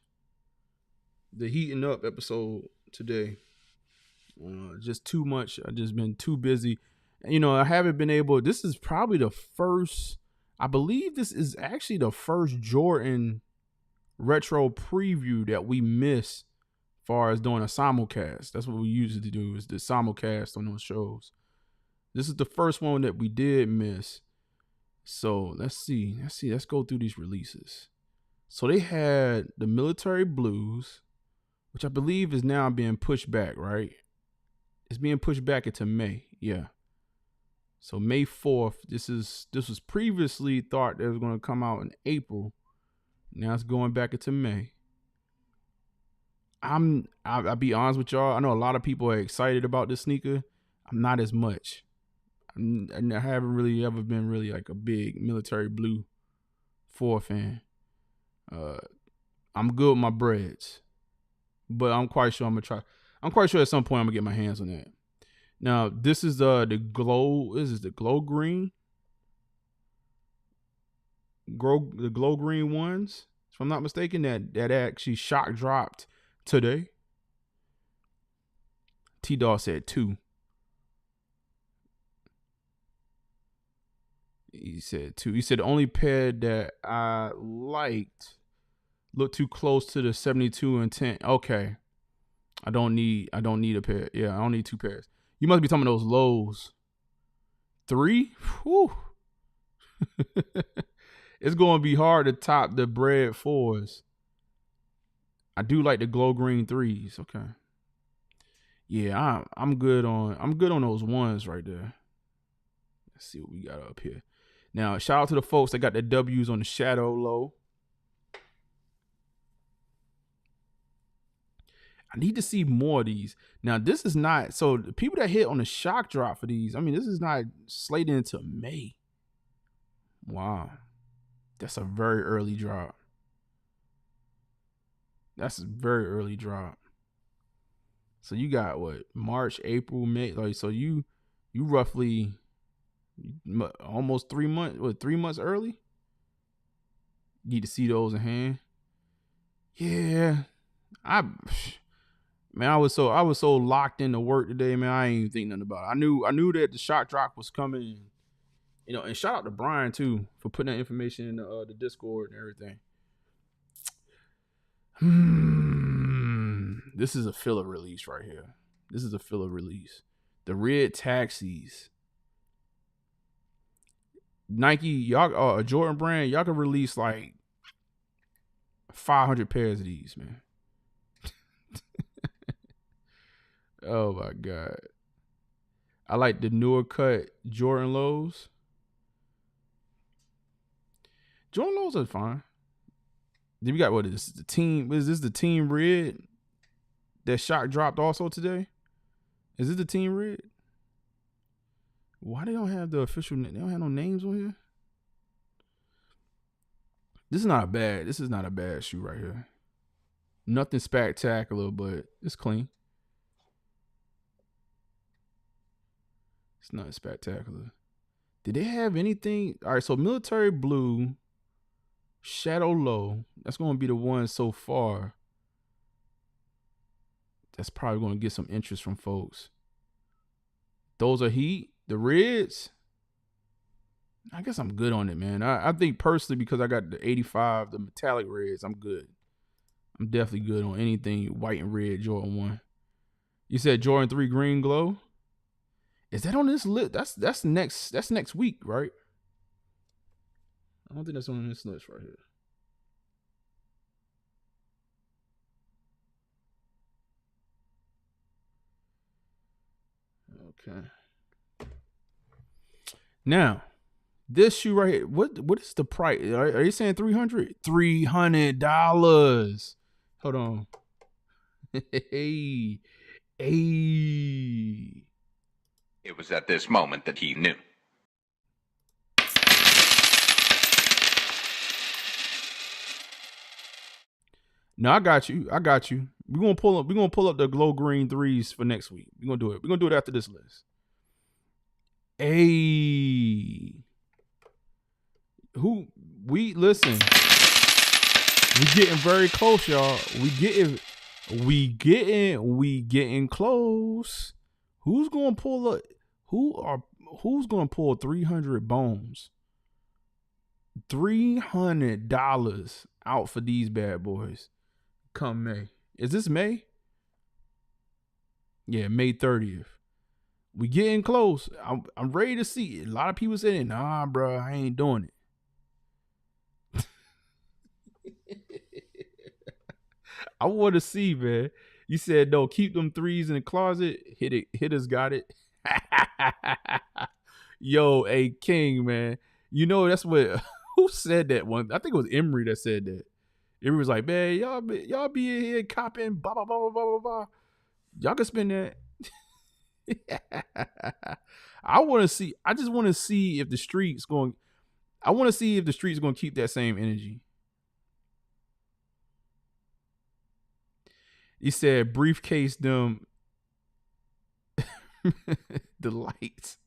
the Heating Up episode today. Just too much. I've just been too busy. I haven't been able. This is probably the first. I believe this is actually the first Jordan retro preview that we missed as far as doing a simulcast. That's what we usually do, is the simulcast on those shows. This is the first one that we did miss. So let's see. Let's go through these releases. So they had the Military Blues, which I believe is now being pushed back, right? It's being pushed back into May. Yeah. So May 4th. This was previously thought that it was going to come out in April. Now it's going back into May. I'll be honest with y'all. I know a lot of people are excited about this sneaker. I'm not as much. I haven't really ever been really like a big Military Blue 4 fan. I'm good with my breads, but I'm quite sure I'm gonna try. I'm quite sure at some point I'm gonna get my hands on that. Now this is the glow. This is the glow green. The glow green ones. If I'm not mistaken, that actually shock dropped today. T-Dog said 2. He said 2. He said the only pair that I liked looked too close to the 72 and 10. Okay. I don't need a pair. Yeah, I don't need 2 pairs. You must be talking about those lows. 3? Whew. It's going to be hard to top the bread 4s. I do like the glow green 3s. Okay. Yeah, I'm good on those ones right there. Let's see what we got up here. Now, shout out to the folks that got their W's on the Shadow Low. I need to see more of these. Now, this is not, so the people that hit on the shock drop for these, I mean, this is not slated into May. Wow. That's a very early drop. So you got what? March, April, May. Like, so you roughly almost 3 months, 3 months early? Need to see those in hand. Yeah. I was so locked into work today, man. I ain't even think nothing about it. I knew that the shock drop was coming. And shout out to Brian too for putting that information in the Discord and everything. This is a filler release right here. This is a filler release. The red taxis. Nike, y'all, Jordan brand, y'all can release like 500 pairs of these, man. Oh my God. I like the newer cut Jordan lows. Jordan lows are fine. Then we got what is this, the team? Is this the team red that Shock dropped also today? Is this the team red? Why they don't have the official? They don't have no names on here. This is not a bad shoe right here. Nothing spectacular, but it's clean. It's not spectacular. Did they have anything? All right, so military blue, shadow low. That's going to be the one so far. That's probably going to get some interest from folks. Those are heat. The reds, I guess I'm good on it, man. I think personally, because I got the 85, the metallic reds, I'm good. I'm definitely good on anything white and red Jordan 1. You said Jordan 3 green glow? Is that on this list? That's next week, right? I don't think that's on this list right here. Okay. Now, this shoe right here, what is the price? Are you saying $300? $300. Hold on. Hey. It was at this moment that he knew. No, I got you. We're gonna pull up the glow green 3s for next week. We're gonna do it after this list. Hey. Listen. We getting very close, y'all. We getting close. Who's gonna pull 300 bones? $300 out for these bad boys come May. Is this May? Yeah, May 30th. We getting close. I'm ready to see it. A lot of people saying, nah, bro, I ain't doing it. I want to see, man. You said no, keep them 3s in the closet. Hittas got it. Yo, hey King, man. You know that's what who said that one? I think it was Emery that said that. Emery was like, man, y'all be in here copping, blah blah blah blah blah blah. Y'all can spend that. I just want to see if the streets going to keep that same energy. He said briefcase them the lights.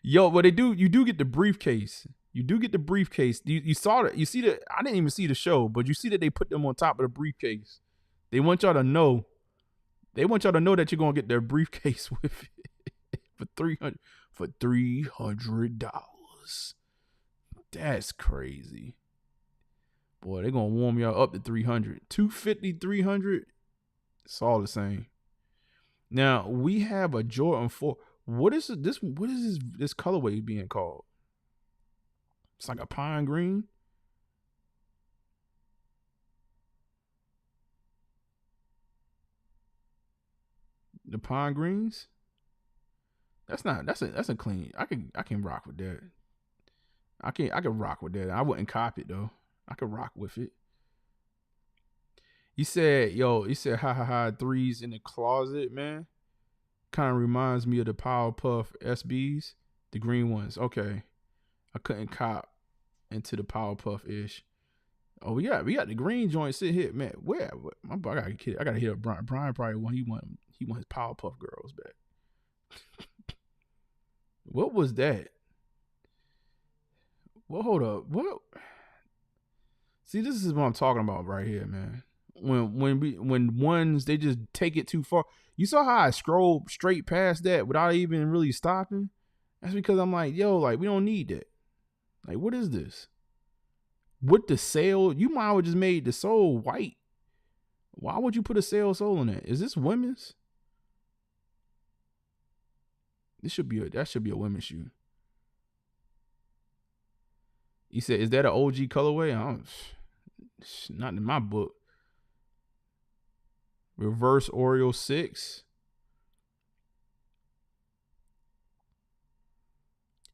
Yo, but you do get the briefcase. You do get the briefcase. You saw that. You see that. I didn't even see the show, but you see that they put them on top of the briefcase. They want y'all to know. They want y'all to know that you're gonna get their briefcase with it for $300. That's crazy. Boy, they're gonna warm y'all up to 300. 250, 300. It's all the same. Now we have a Jordan 4. What is this colorway being called? It's like a pine green. The pine greens. That's a clean. I can rock with that. I can rock with that. I wouldn't cop it though. I could rock with it. He said, ha ha ha, 3s in the closet, man. Kind of reminds me of the Powerpuff SBs, the green ones. Okay. I couldn't cop into the Powerpuff-ish. Oh, we got the green joint sit here, man. Where? I gotta hit up Brian. Brian probably he want his Powerpuff girls back. What was that? Well, hold up. What? See, this is what I'm talking about right here, man. When ones they just take it too far. You saw how I scrolled straight past that without even really stopping? That's because I'm like, yo, like we don't need that. Like, what is this? With the sale, you might have just made the sole white. Why would you put a sale sole on that? Is this women's? That should be a women's shoe. He said, "Is that an OG colorway?" Not in my book. Reverse Oreo 6.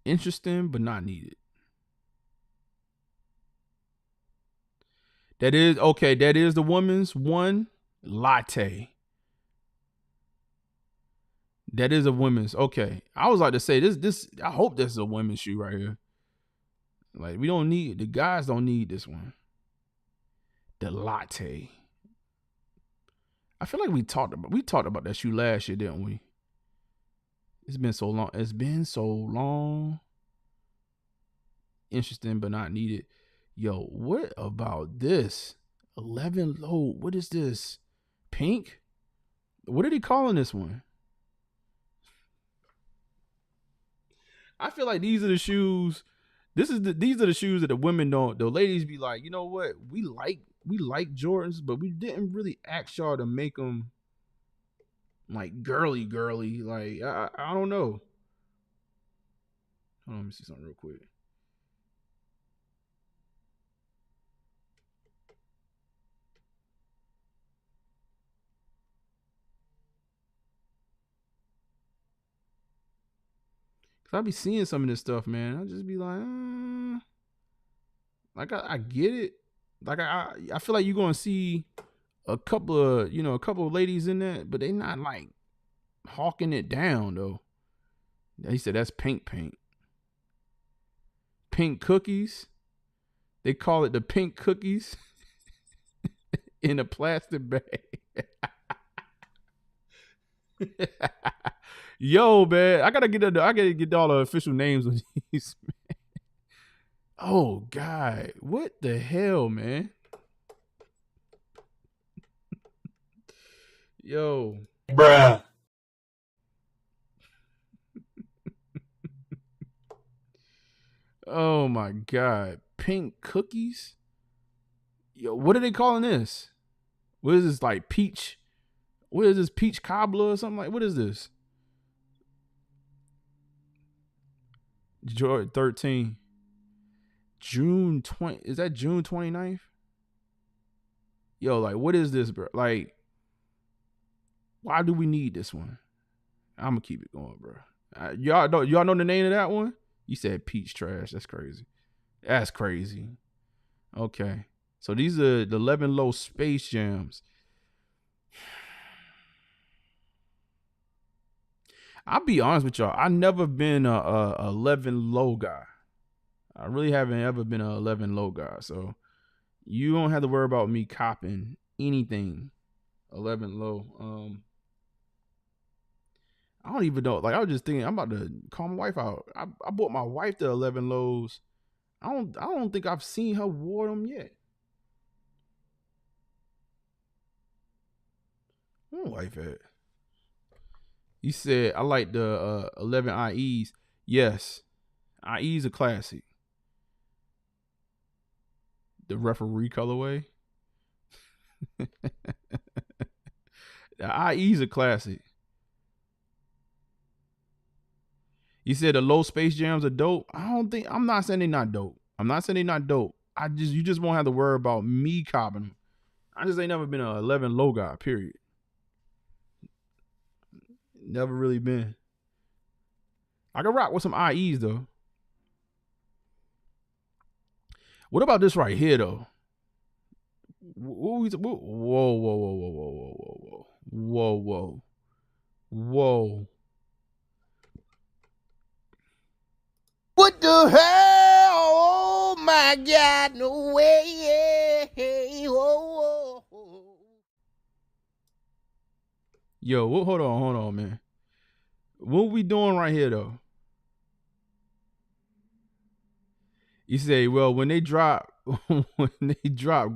Interesting, but not needed. That is okay. That is the woman's one latte. That is a women's. Okay, I was like to say this. I hope this is a women's shoe right here. Like we don't need the guys don't need this one. The latte. I feel like we talked about that shoe last year, didn't we? It's been so long. It's been so long. Interesting, but not needed. Yo, what about this? 11 low. What is this? Pink? What are they calling this one? I feel like these are the shoes. These are the shoes that the women don't. The ladies be like, you know what? We like Jordans, but we didn't really ask y'all to make them like girly. Like I don't know. Hold on, let me see something real quick. Cause I be seeing some of this stuff, man. I just be like, I get it. Like I feel like you're gonna see a couple of ladies in that, but they not like hawking it down though. He said that's pink paint. Pink cookies. They call it the pink cookies in a plastic bag. Yo, man, I gotta get all the official names of these. Man. Oh God, what the hell, man? Yo, Bruh. Oh my God, pink cookies. Yo, what are they calling this? What is this, like peach? What is this, peach cobbler or something like? What is this? Jordan 13. June 20. Is that June 29th? Yo, like, what is this, bro? Like, why do we need this one? I'm gonna keep it going, bro. Y'all know the name of that one? You said peach trash. That's crazy. That's crazy. Okay. So these are the 11 low Space Jams. I'll be honest with y'all. I never been a 11 low guy. I really haven't ever been a 11 low guy. So you don't have to worry about me copping anything 11 low. I don't even know. Like I was just thinking, I'm about to call my wife out. I bought my wife the 11 lows. I don't think I've seen her wear them yet. Where my wife at? He said, I like the 11 IEs. Yes. IE's a classic. The referee colorway. The IE's a classic. He said the low Space Jams are dope. I'm not saying they're not dope. You just won't have to worry about me copping them. I just ain't never been an 11 low guy, period. Never really been. I can rock with some IEs though. What about this right here though? Whoa. What the hell? Oh my God, no way. Whoa. Yo, hold on, man. What we doing right here though? You say, well, when they drop,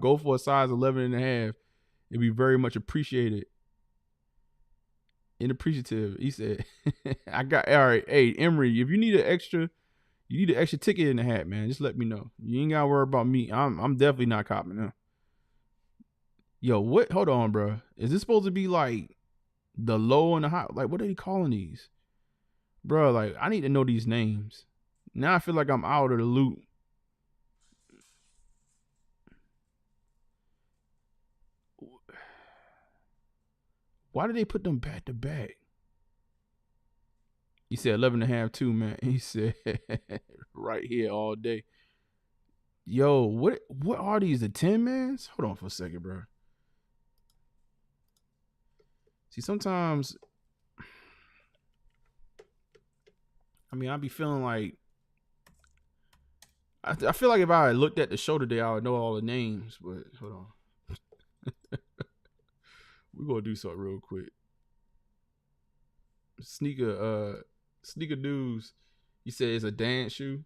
go for a size 11 and a half. It'd be very much appreciated and appreciative. He said, all right. Hey, Emery, if you need an extra ticket in the hat, man, just let me know. You ain't gotta worry about me. I'm definitely not copping now. Yo, what? Hold on, bro. Is this supposed to be like the low and the high? Like, what are they calling these, bro? Like, I need to know these names. Now I feel like I'm out of the loop. Why did they put them back to back? He said 11 and a half too, man. He said right here all day. Yo, what are these? The 10 mans? Hold on for a second, bro. See, sometimes, I mean, I be feeling like, I feel like if I had looked at the show today, I would know all the names, but hold on. We're going to do something real quick. Sneaker news. You said it's a dance shoe.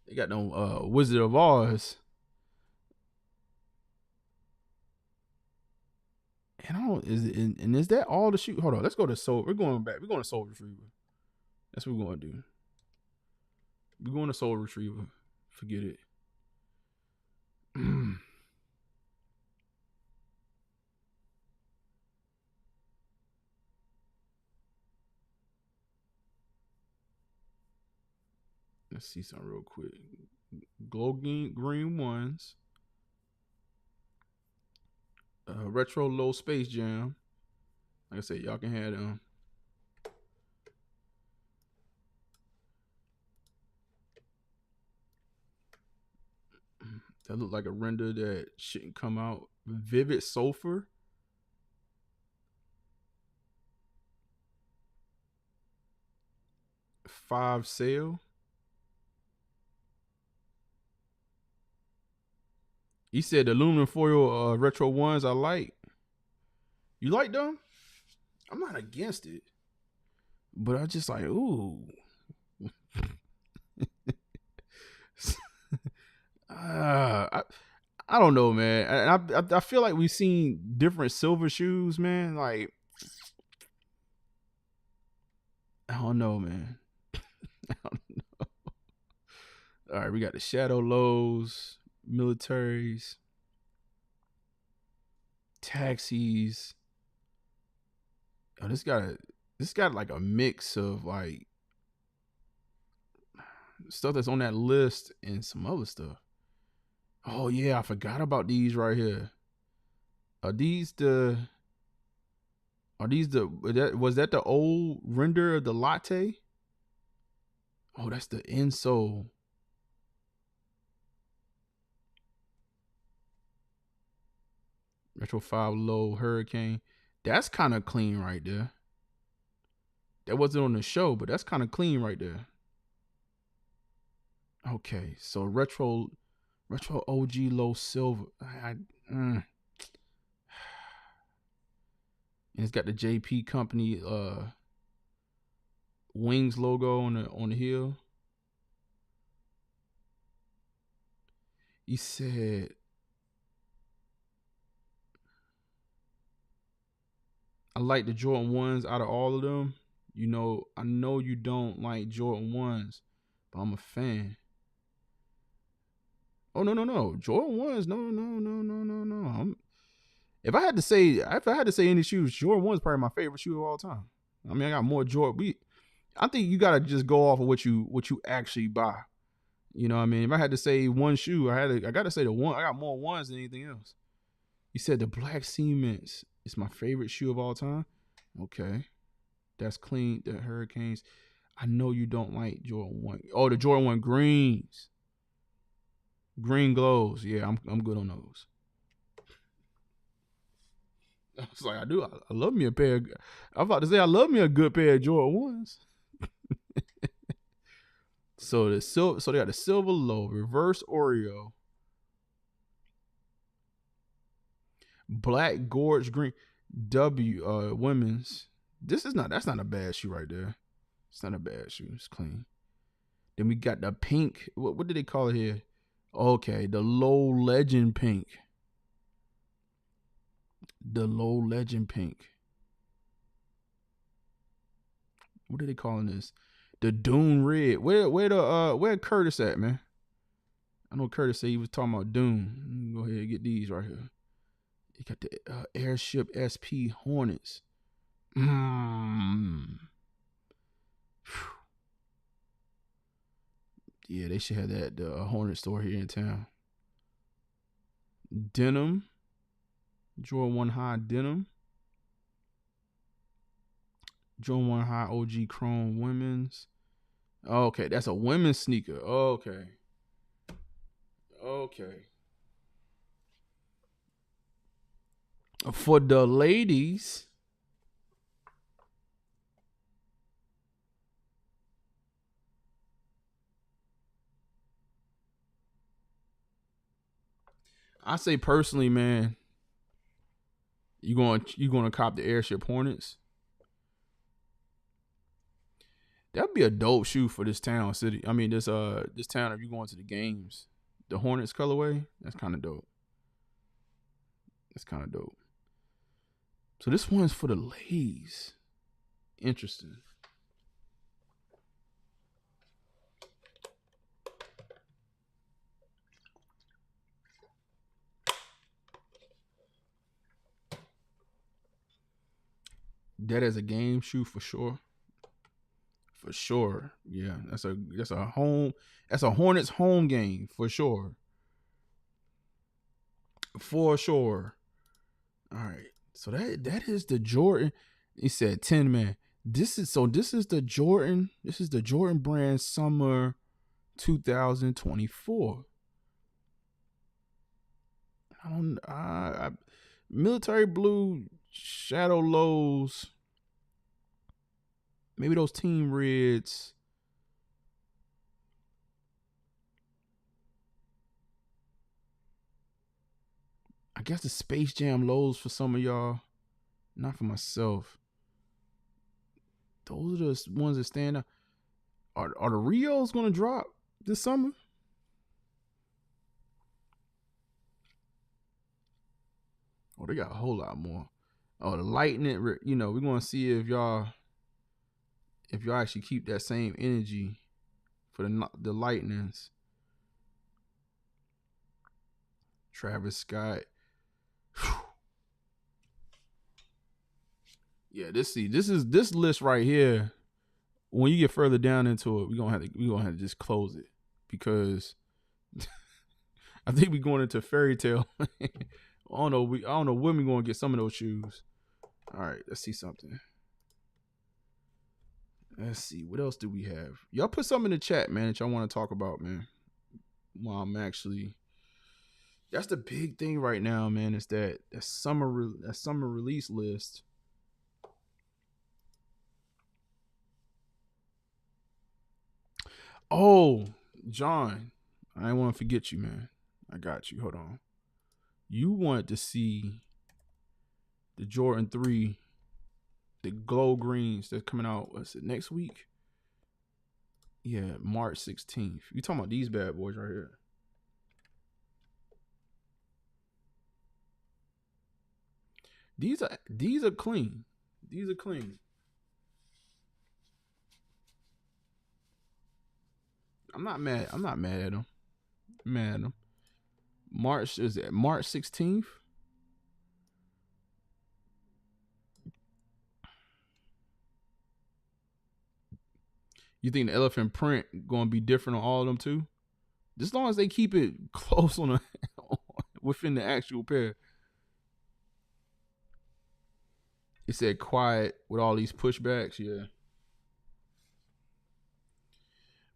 They got no Wizard of Oz. And I don't, is that all the shoe? Hold on, let's go to Soul. We're going back. We're going to Soul Retriever. That's what we're going to do. We're going to Soul Retriever. Forget it. Let's see something real quick. Glow green ones. Retro low Space Jam. Like I said, y'all can have them. That look like a render that shouldn't come out. Vivid Sulfur. $5 sale. He said the aluminum foil retro ones I like. You like them? I'm not against it. But I just like, ooh. I don't know, man. I feel like we've seen different silver shoes, man. Like, I don't know, man. I don't know. All right, we got the Shadow Lows, militaries, taxis. Oh, this got like a mix of like stuff that's on that list and some other stuff. Oh yeah, I forgot about these right here. Was that the old render of the latte? Oh, that's the insole. Retro 5 low Hurricane. That's kind of clean right there. That wasn't on the show, but that's kind of clean right there. Okay, so retro OG low silver. And it's got the JP Company wings logo on the heel. He said, I like the Jordan 1s out of all of them. You know, I know you don't like Jordan 1s, but I'm a fan. Oh, no. Jordan 1s, no. If I had to say any shoes, Jordan 1 is probably my favorite shoe of all time. I mean, I got more Jordan. I think you gotta just go off of what you actually buy. You know what I mean? If I had to say one shoe, I gotta say the one. I got more ones than anything else. You said the black cements is my favorite shoe of all time. Okay. That's clean. The Hurricanes. I know you don't like Jordan 1. Oh, the Jordan 1 greens. Green glows. Yeah, I'm good on those. I was like, I love me a pair. I'm about to say I love me a good pair of Jordan 1s. So they got the silver low, reverse Oreo, black gorge green women's. That's not a bad shoe right there. It's not a bad shoe. It's clean. Then we got the pink. What did they call it here? Okay, the low legend pink. The low legend pink. What are they calling this? The Dune red. Where Curtis at, man? I know Curtis said he was talking about Doom. Go ahead and get these right here. You got the Airship SP Hornets. Yeah, they should have that the Hornet store here in town. Denim. Jordan 1 High Denim. Jordan 1 High OG Chrome Women's. Okay, that's a women's sneaker. Okay. For the ladies, I say personally, man, you gonna cop the Airship Hornets. That'd be a dope shoe for this town, city. I mean, this town. If you going to the games, the Hornets colorway, that's kind of dope. So this one's for the ladies. Interesting. That is a game shoe for sure. For sure. Yeah, that's a Hornets home game for sure. For sure. All right. So that is the Jordan. He said 10 man. This is the Jordan. This is the Jordan brand summer 2024. Military blue shadow lows. Maybe those team reds. I guess the Space Jam lows for some of y'all. Not for myself. Those are the ones that stand out. Are the Rios gonna drop this summer? Oh, they got a whole lot more. Oh, the Lightning. We're gonna see if y'all actually keep that same energy for the Lightnings. Travis Scott. Whew. Yeah, this list right here. When you get further down into it, we're gonna have to just close it because I think we're going into fairy tale. I don't know when we're gonna get some of those shoes. All right, let's see something. Let's see, what else do we have? Y'all put something in the chat, man, that y'all want to talk about, man. While I'm actually, that's the big thing right now, man. Is that summer release list. Oh, John, I didn't want to forget you, man. I got you. Hold on. You want to see the Jordan 3, the glow greens that's coming out, what's it, next week? Yeah, March 16th. You talking about these bad boys right here. These are clean. These are clean. I'm not mad at them. March 16th? You think the elephant print going to be different on all of them too? As long as they keep it close on within the actual pair. It said quiet with all these pushbacks, yeah.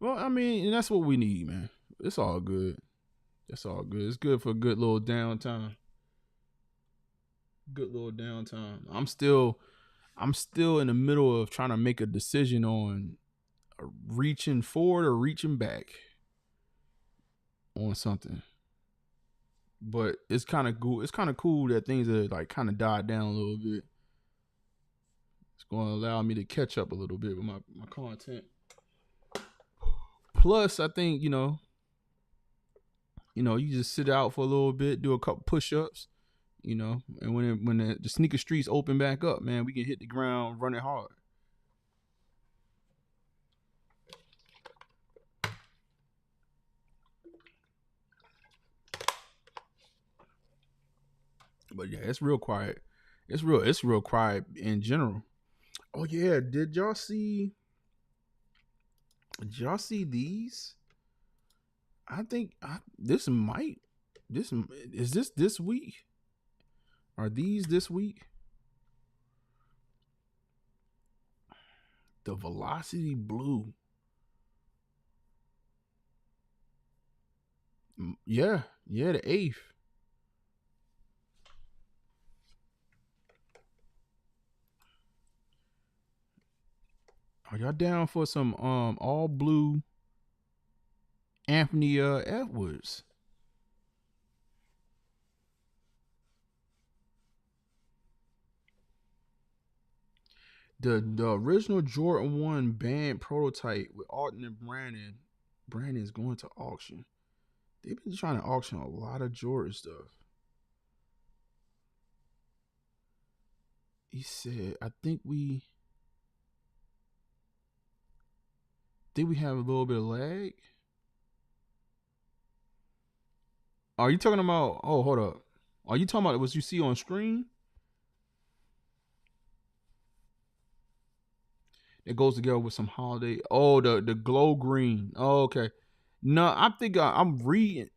Well, I mean, and that's what we need, man. It's all good. It's all good. It's good for a good little downtime. I'm still in the middle of trying to make a decision on reaching forward or reaching back on something. But it's kind of cool. It's kind of cool that things are like kind of died down a little bit. It's going to allow me to catch up a little bit with my content. Plus, I think, you just sit out for a little bit, do a couple push-ups, and when the sneaker streets open back up, man, we can hit the ground running hard. But yeah, it's real quiet. It's real quiet in general. Oh yeah, did y'all see these? I think this is this week? Are these this week? The Velocity Blue. Yeah, the 8th. Are y'all down for some all blue Anthony Edwards? The original Jordan 1 band prototype with Alton and Brandon is going to auction. They've been trying to auction a lot of Jordan stuff. He said, I think we have a little bit of lag. Are you talking about, oh, hold up. Are you talking about what you see on screen? It goes together with some holiday. Oh, the glow green. Oh, okay. No, I think I'm reading.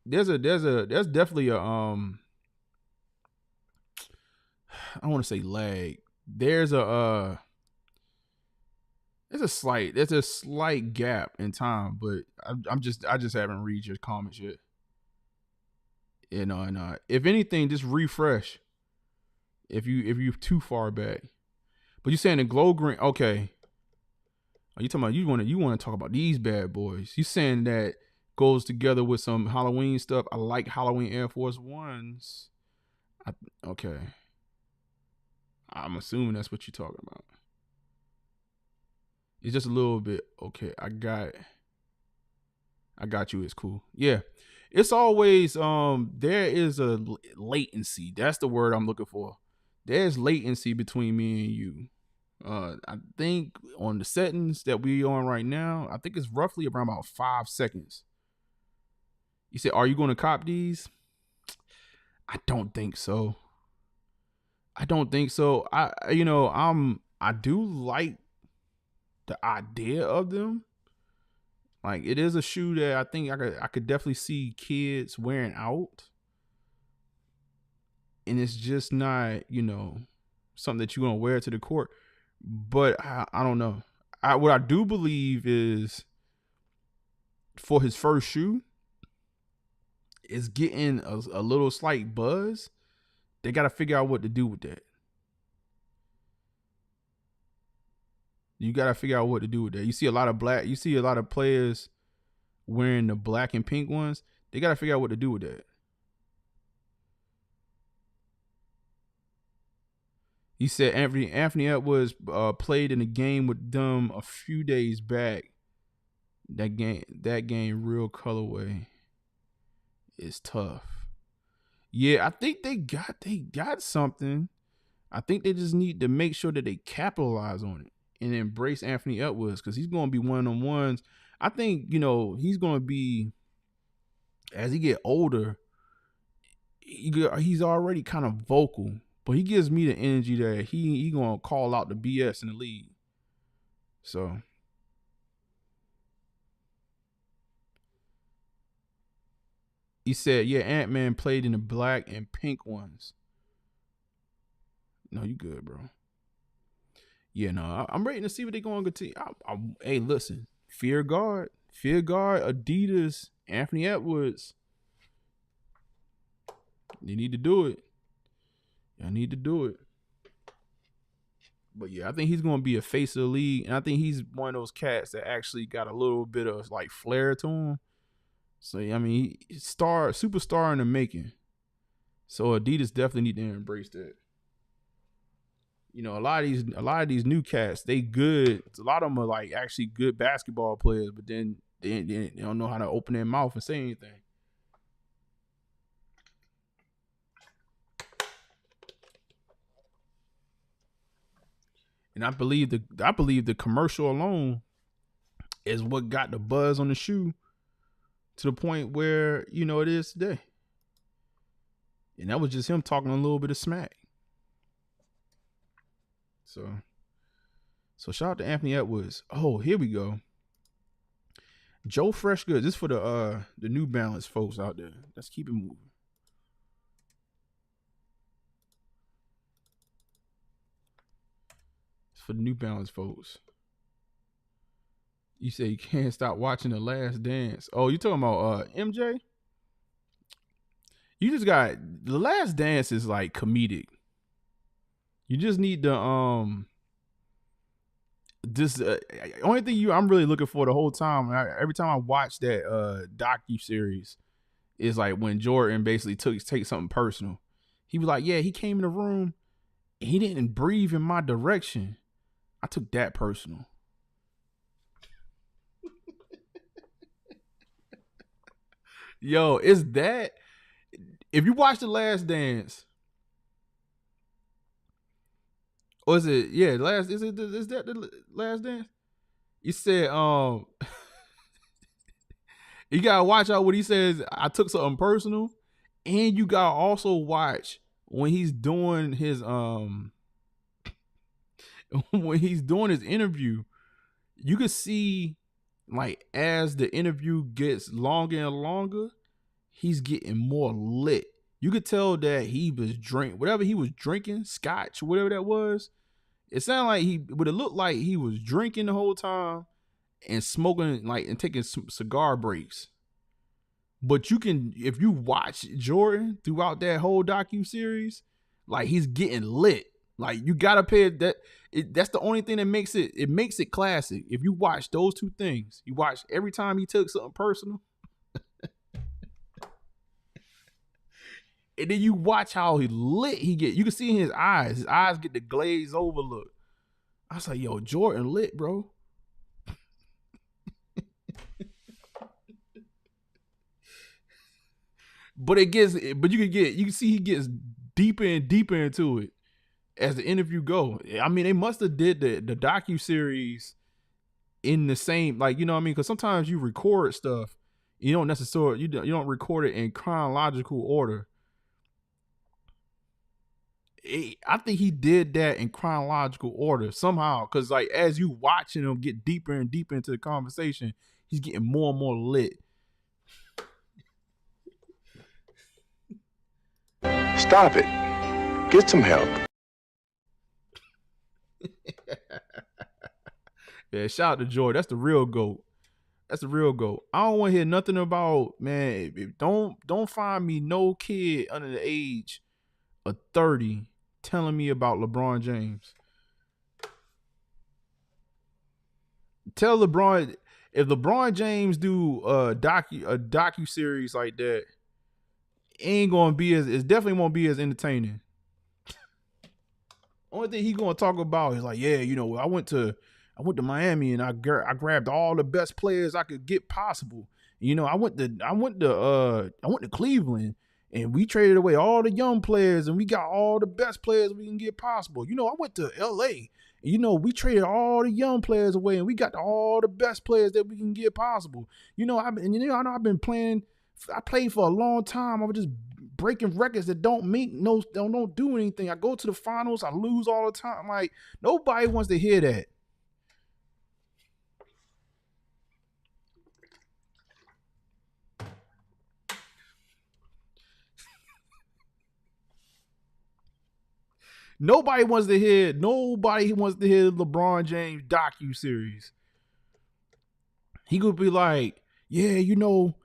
There's definitely a I don't want to say lag. There's a slight gap in time, but I just haven't read your comments yet. You know, and if anything, just refresh. If you're too far back. But you saying the glow green? Okay. Are you talking about you want to talk about these bad boys? You saying that goes together with some Halloween stuff? I like Halloween Air Force Ones. Okay. I'm assuming that's what you're talking about. It's just a little bit. Okay, I got you. It's cool. Yeah. It's always there is a latency. That's the word I'm looking for. There's latency between me and you. I think on the settings that we on right now, I think it's roughly around about 5 seconds. You said, are you going to cop these? I don't think so. I do like the idea of them. Like, it is a shoe that I think I could definitely see kids wearing out. And it's just not, something that you're going to wear to the court. But I don't know. What I do believe is for his first shoe, is getting a little slight buzz. They got to figure out what to do with that. You got to figure out what to do with that. You see a lot of players wearing the black and pink ones. They got to figure out what to do with that. He said Anthony Edwards played in a game with them a few days back. That game, real colorway, is tough. Yeah, I think they got something. I think they just need to make sure that they capitalize on it and embrace Anthony Edwards, because he's going to be one of them ones. I think he's going to be, as he get older, he's already kind of vocal. But he gives me the energy that he gonna call out the BS in the league. So he said, yeah, Ant-Man played in the black and pink ones. No, you good, bro. Yeah, no, I'm ready to see what they're going to continue. Hey, listen, Fear God, Adidas, Anthony Edwards. They need to do it. I need to do it. But yeah, I think he's going to be a face of the league. And I think he's one of those cats that actually got a little bit of like flair to him. So, I mean, superstar in the making. So Adidas definitely need to embrace that. A lot of these new cats, they good. A lot of them are like actually good basketball players, but then they don't know how to open their mouth and say anything. And I believe the commercial alone is what got the buzz on the shoe to the point where it is today. And that was just him talking a little bit of smack. So shout out to Anthony Edwards. Oh, here we go. Joe Freshgood. This is for the New Balance folks out there. Let's keep it moving. It's for the New Balance folks. You say you can't stop watching The Last Dance. Oh, you talking about MJ? You just got The Last Dance is like comedic. You just need the only thing I'm really looking for the whole time. Every time I watch that docu series is like when Jordan basically takes something personal. He was like, yeah, he came in the room and he didn't breathe in my direction. I took that personal. Yo, is that if you watch The Last Dance, or is it is that The Last Dance? You said you gotta watch out what he says. I took something personal, and you gotta also watch when he's doing his interview. You can see like as the interview gets longer and longer, he's getting more lit. You could tell that he was whatever he was drinking, scotch, whatever that was. It sounded like it looked like he was drinking the whole time and smoking and taking some cigar breaks. But you can, if you watch Jordan throughout that whole docu-series, like he's getting lit. Like you gotta pay that. That's the only thing that makes it classic. If you watch those two things, you watch every time he took something personal, and then you watch how he lit he get. You can see in his eyes. His eyes get the glazed over look. I was like, yo, Jordan lit, bro. But you can see he gets deeper and deeper into it as the interview go. I mean, they must have did the docu-series in the same, like, you know what I mean? Because sometimes you record stuff, you don't necessarily, you don't record it in chronological order. I think he did that in chronological order somehow, because like as you watching him get deeper and deeper into the conversation, he's getting more and more lit. Stop it. Get some help. Yeah, shout out to Joy. That's the real GOAT. That's the real GOAT. I don't want to hear nothing about, man, don't find me no kid under the age of 30 telling me about LeBron James. Tell LeBron, if LeBron James do a docu series like that, it definitely won't be as entertaining. Only thing he gonna talk about is like, yeah, you know, I went to Miami and I grabbed all the best players I could get possible. You know, I went to Cleveland and we traded away all the young players and we got all the best players we can get possible. You know, I went to LA and, you know, we traded all the young players away and we got all the best players that we can get possible. You know, I know I played for a long time. I was just breaking records that don't do anything. I go to the finals, I lose all the time. Like, nobody wants to hear that. Nobody wants to hear LeBron James docu-series. He could be like, yeah, you know,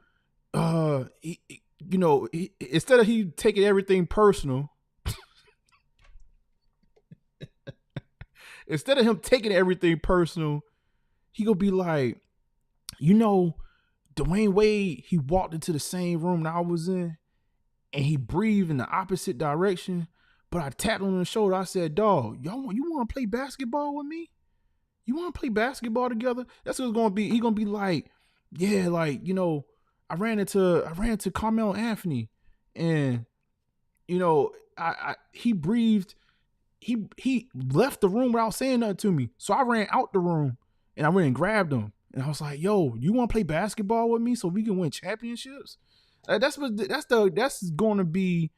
instead of he taking everything personal, instead of him taking everything personal, he gonna be like, you know, Dwayne Wade, he walked into the same room that I was in and he breathed in the opposite direction. But I tapped him on the shoulder. I said, dog, you want to play basketball with me? You want to play basketball together? That's what it's going to be. He going to be like, yeah, like, you know, I ran into Carmelo Anthony and, you know, he breathed. He left the room without saying nothing to me. So I ran out the room and I went and grabbed him. And I was like, yo, you want to play basketball with me so we can win championships? That's going to be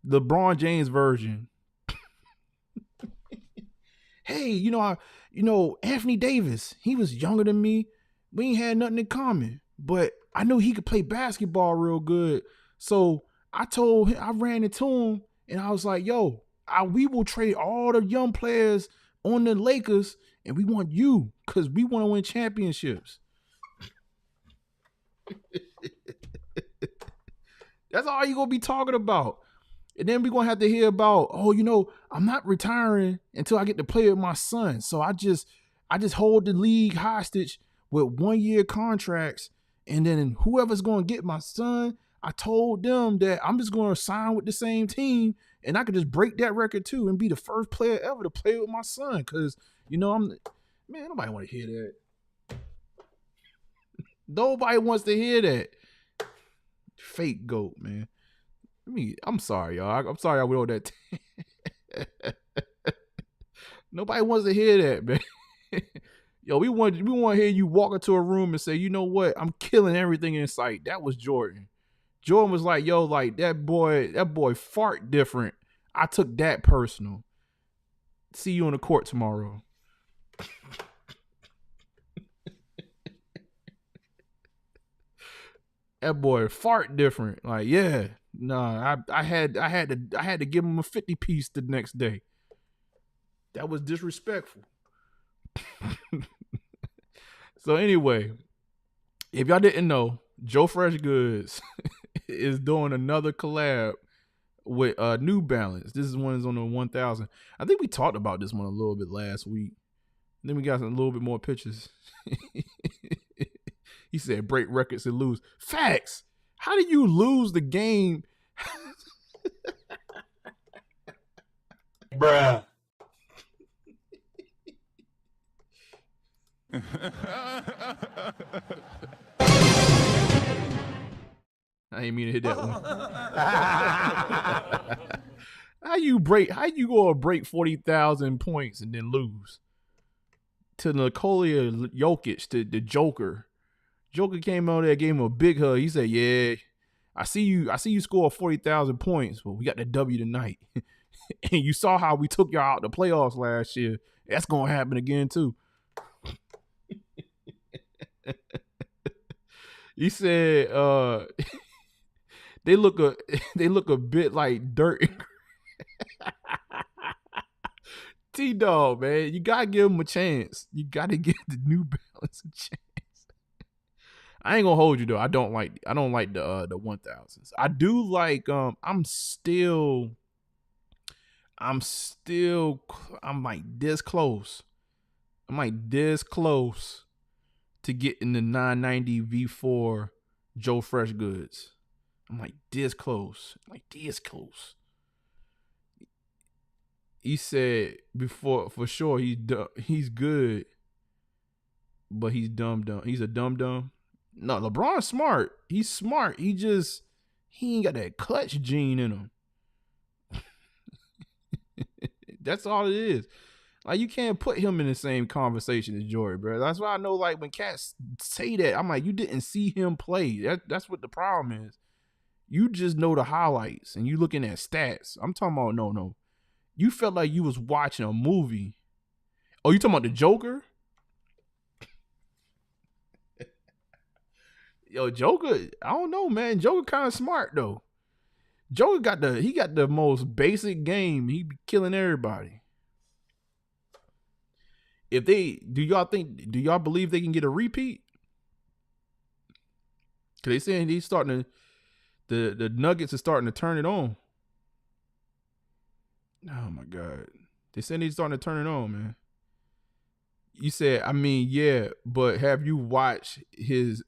LeBron James version. Hey, Anthony Davis, he was younger than me. We ain't had nothing in common, but I knew he could play basketball real good. So I ran into him and I was like, yo, we will trade all the young players on the Lakers and we want you because we want to win championships. That's all you going to be talking about. And then we're going to have to hear about, I'm not retiring until I get to play with my son. So I just hold the league hostage with 1-year contracts. And then whoever's going to get my son, I told them that I'm just going to sign with the same team and I could just break that record too and be the first player ever to play with my son. Because, nobody want to hear that. Nobody wants to hear that. Fake GOAT, man. I'm sorry, y'all. I'm sorry I went on that. Nobody wants to hear that, man. Yo, we want to hear you walk into a room and say, you know what? I'm killing everything in sight. That was Jordan. Jordan was like, yo, like that boy fart different. I took that personal. See you on the court tomorrow. That boy fart different. Like, yeah. Nah, I had to give him a 50 piece the next day. That was disrespectful. So anyway, if y'all didn't know, Joe Fresh Goods is doing another collab with New Balance. This is one is on the 1000. I think we talked about this one a little bit last week. Then we got a little bit more pictures. He said break records and lose. Facts. How do you lose the game? Bruh. I ain't mean to hit that one. How you go break 40,000 points and then lose to Nikola Jokic, the Joker? Joker came out there, gave him a big hug. He said, "Yeah, I see you score 40,000 points, but we got the W tonight." And you saw how we took y'all out the playoffs last year. That's gonna happen again too. He said, they look a bit like dirt. T-Dog, man, you gotta give him a chance. You gotta give the New Balance a chance. I ain't gonna hold you though. I don't like the 1000s. I do like I'm like this close. I'm like this close to getting the 990 V4 Joe Fresh Goods. I'm like this close. He said before for sure he's good, but he's dumb. He's a dumb. No, LeBron's smart. He's smart. He ain't got that clutch gene in him. That's all it is. Like, you can't put him in the same conversation as Jordan, bro. That's why I know, like, when cats say that, I'm like, you didn't see him play. That's what the problem is. You just know the highlights and you looking at stats. I'm talking about no. You felt like you was watching a movie. Oh, you talking about the Joker? Yo, Joker, I don't know, man. Joker kind of smart though. Joker got the most basic game. He be killing everybody. Do y'all believe they can get a repeat? Cause they saying he's starting to, the Nuggets are starting to turn it on. Oh my God. They saying he's starting to turn it on, man. You said, I mean, yeah, but have you watched his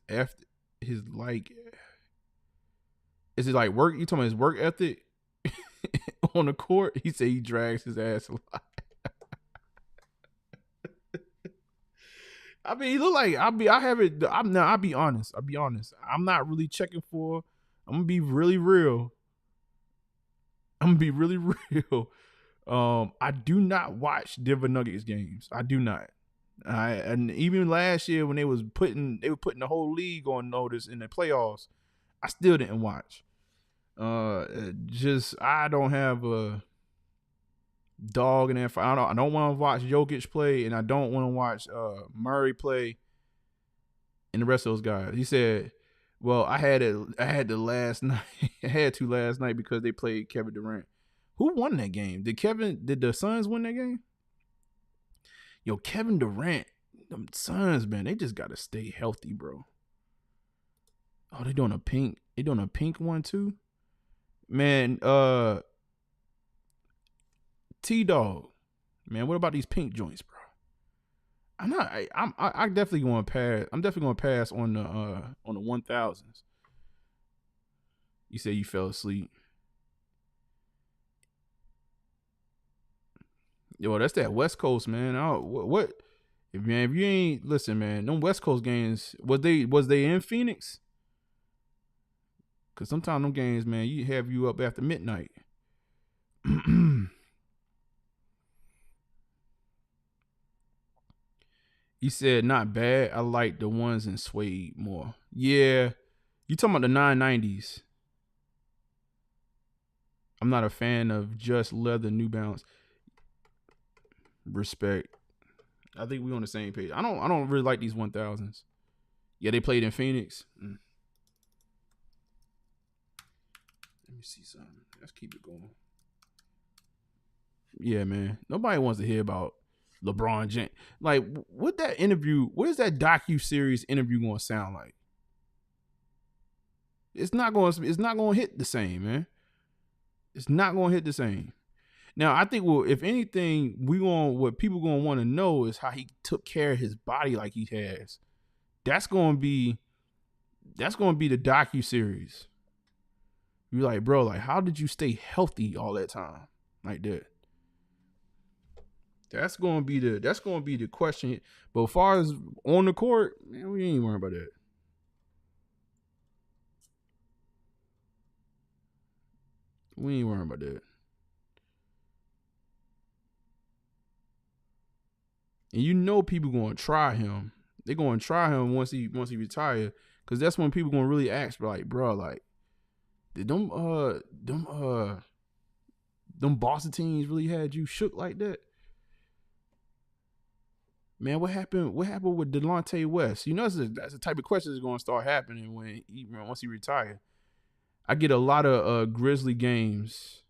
like, is it like work? You talking about his work ethic on the court? He said he drags his ass a lot. I mean, he look like I'll be honest. I'm not really checking for. I'm gonna be really real. I do not watch Denver Nuggets games. I do not. And even last year when they were putting the whole league on notice in the playoffs, I still didn't watch. Just I don't have a dog in that fight. I don't want to watch Jokic play, and I don't want to watch Murray play, and the rest of those guys. He said, "Well, I had the last night. I had to last night because they played Kevin Durant. Who won that game? Did the Suns win that game? Yo, Kevin Durant, them Suns, man, they just gotta stay healthy, bro. Oh, they doing a pink. They doing a pink one too, man. T-Dog, man, what about these pink joints, bro? I definitely going to pass. I'm definitely going to pass on the 1000s. You say you fell asleep. Yo, that's that West Coast, man. What if you ain't listen, man, them West Coast games, was they in Phoenix? Cause sometimes them games, man, you have you up after midnight. He said, not bad. I like the ones in suede more. Yeah. You talking about the 990s. I'm not a fan of just leather New Balance. Respect. I think we on the same page. I don't really like these 1000s. Yeah, they played in Phoenix. Let me see something. Let's keep it going. Yeah, man. Nobody wants to hear about LeBron James. Like, what is that docu-series interview going to sound like? It's not going to hit the same, man. It's not going to hit the same. Now, I think, well, if anything, what people going to want to know is how he took care of his body like he has. That's going to be the docu-series. You're like, bro, like, how did you stay healthy all that time like that? That's gonna be the question. But as far as on the court, man, we ain't worrying about that. We ain't worrying about that. And you know people gonna try him. They're gonna try him once he retire. Cause that's when people gonna really ask, like, bro, like, did them Boston teams really had you shook like that? Man, what happened with Delonte West? You know, that's the type of question that's going to start happening once he retires. I get a lot of Grizzly games.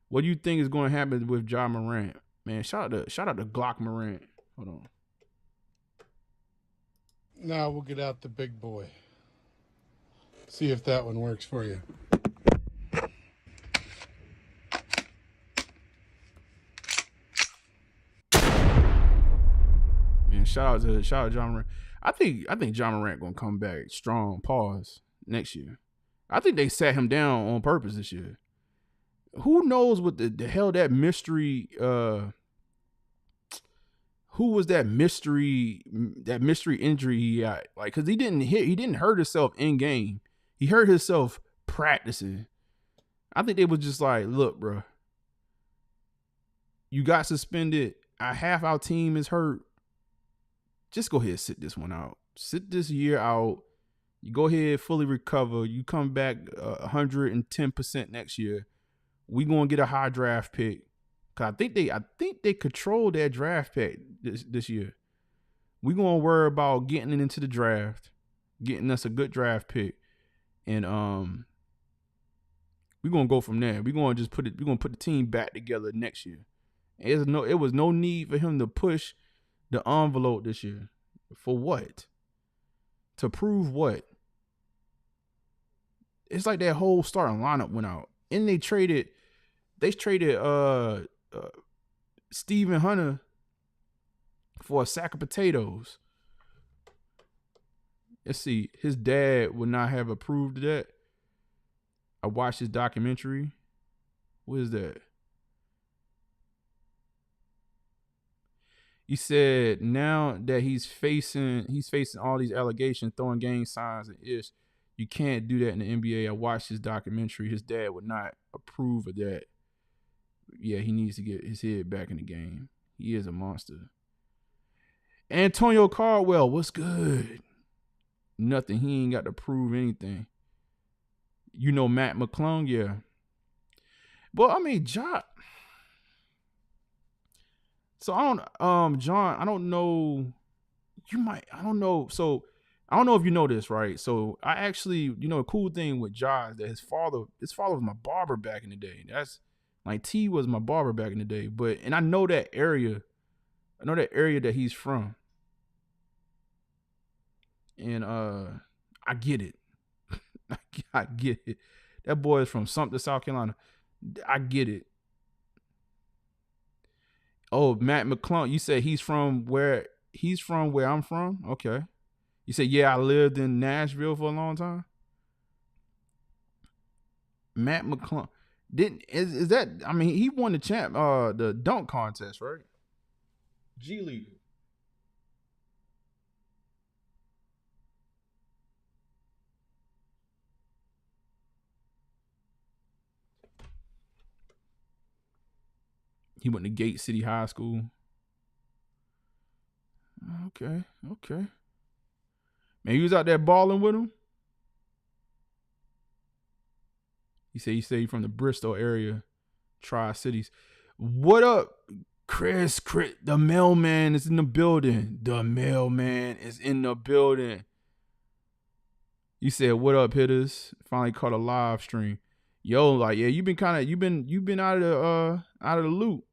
What do you think is going to happen with Ja Morant? Man, shout out to Glock Morant. Hold on. Now we'll get out the big boy. See if that one works for you. Shout out to John Morant. I think John Morant gonna come back strong. Pause next year. I think they sat him down on purpose this year. Who knows what the hell that mystery? Who was that mystery injury he got? Like, cause he didn't hurt himself in game. He hurt himself practicing. I think they was just like, look, bro, you got suspended. Half our team is hurt. Just go ahead and sit this one out. Sit this year out. You go ahead, fully recover. You come back 110% next year. We gonna get a high draft pick. Cause I think they control that draft pick this year. We gonna worry about getting it into the draft, getting us a good draft pick, and we gonna go from there. We gonna put the team back together next year. It was no need for him to push the envelope this year. For what? To prove what? It's like that whole starting lineup went out. And they traded Steven Hunter for a sack of potatoes. Let's see. His dad would not have approved of that. I watched his documentary. What is that? He said now that he's facing all these allegations, throwing gang signs and ish. You can't do that in the NBA. I watched his documentary. His dad would not approve of that. Yeah, he needs to get his head back in the game. He is a monster. Antonio Caldwell, what's good? Nothing. He ain't got to prove anything. You know Matt McClung, yeah. Well, I mean, John. So I don't, John. I don't know. You might. I don't know. So I don't know if you know this, right? So I actually, a cool thing with John is that his father was my barber back in the day. That's like T was my barber back in the day. And I know that area. I know that area that he's from. And I get it. I get it. That boy is from Sumter, South Carolina. I get it. Oh, Matt McClung, you said he's from where I'm from? Okay. You said, yeah, I lived in Nashville for a long time. Matt McClung. Is that, I mean, he won the dunk contest, right? G League. He went to Gate City High School. Okay. Man, you was out there balling with him? He said you from the Bristol area, Tri-Cities. What up, Chris? The mailman is in the building. You said, what up, Hittas? Finally caught a live stream. Yo, like, yeah, you've been out of the loop.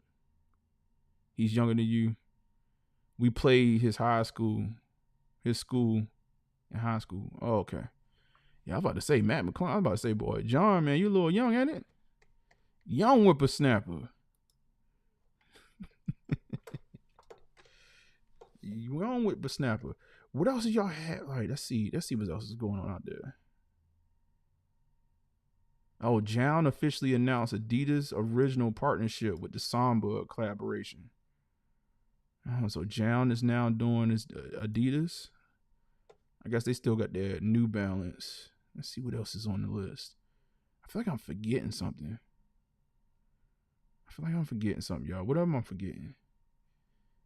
He's younger than you. We played his school in high school. Oh, okay. Yeah, I was about to say Matt McClung. I was about to say, boy, John, man, you a little young, ain't it? Young whippersnapper. Young whippersnapper. What else did y'all have? All right, let's see what else is going on out there. Oh, John officially announced Adidas' original partnership with the Samba collaboration. Oh, so John is now doing his Adidas. I guess they still got their New Balance. Let's see what else is on the list. I feel like I'm forgetting something. Y'all. What am I forgetting?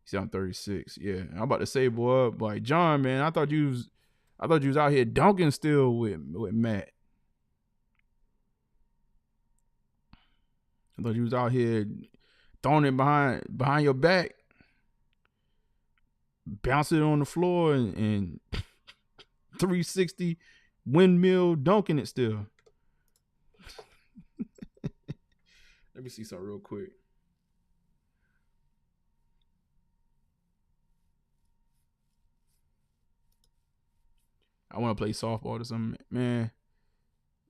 See, I'm 36. Yeah, I'm about to say, boy, like John, man, I thought you was out here dunking still with Matt. I thought you was out here throwing it behind your back, bouncing it on the floor and 360 windmill dunking it still. Let me see something real quick. I want to play softball or something. Man,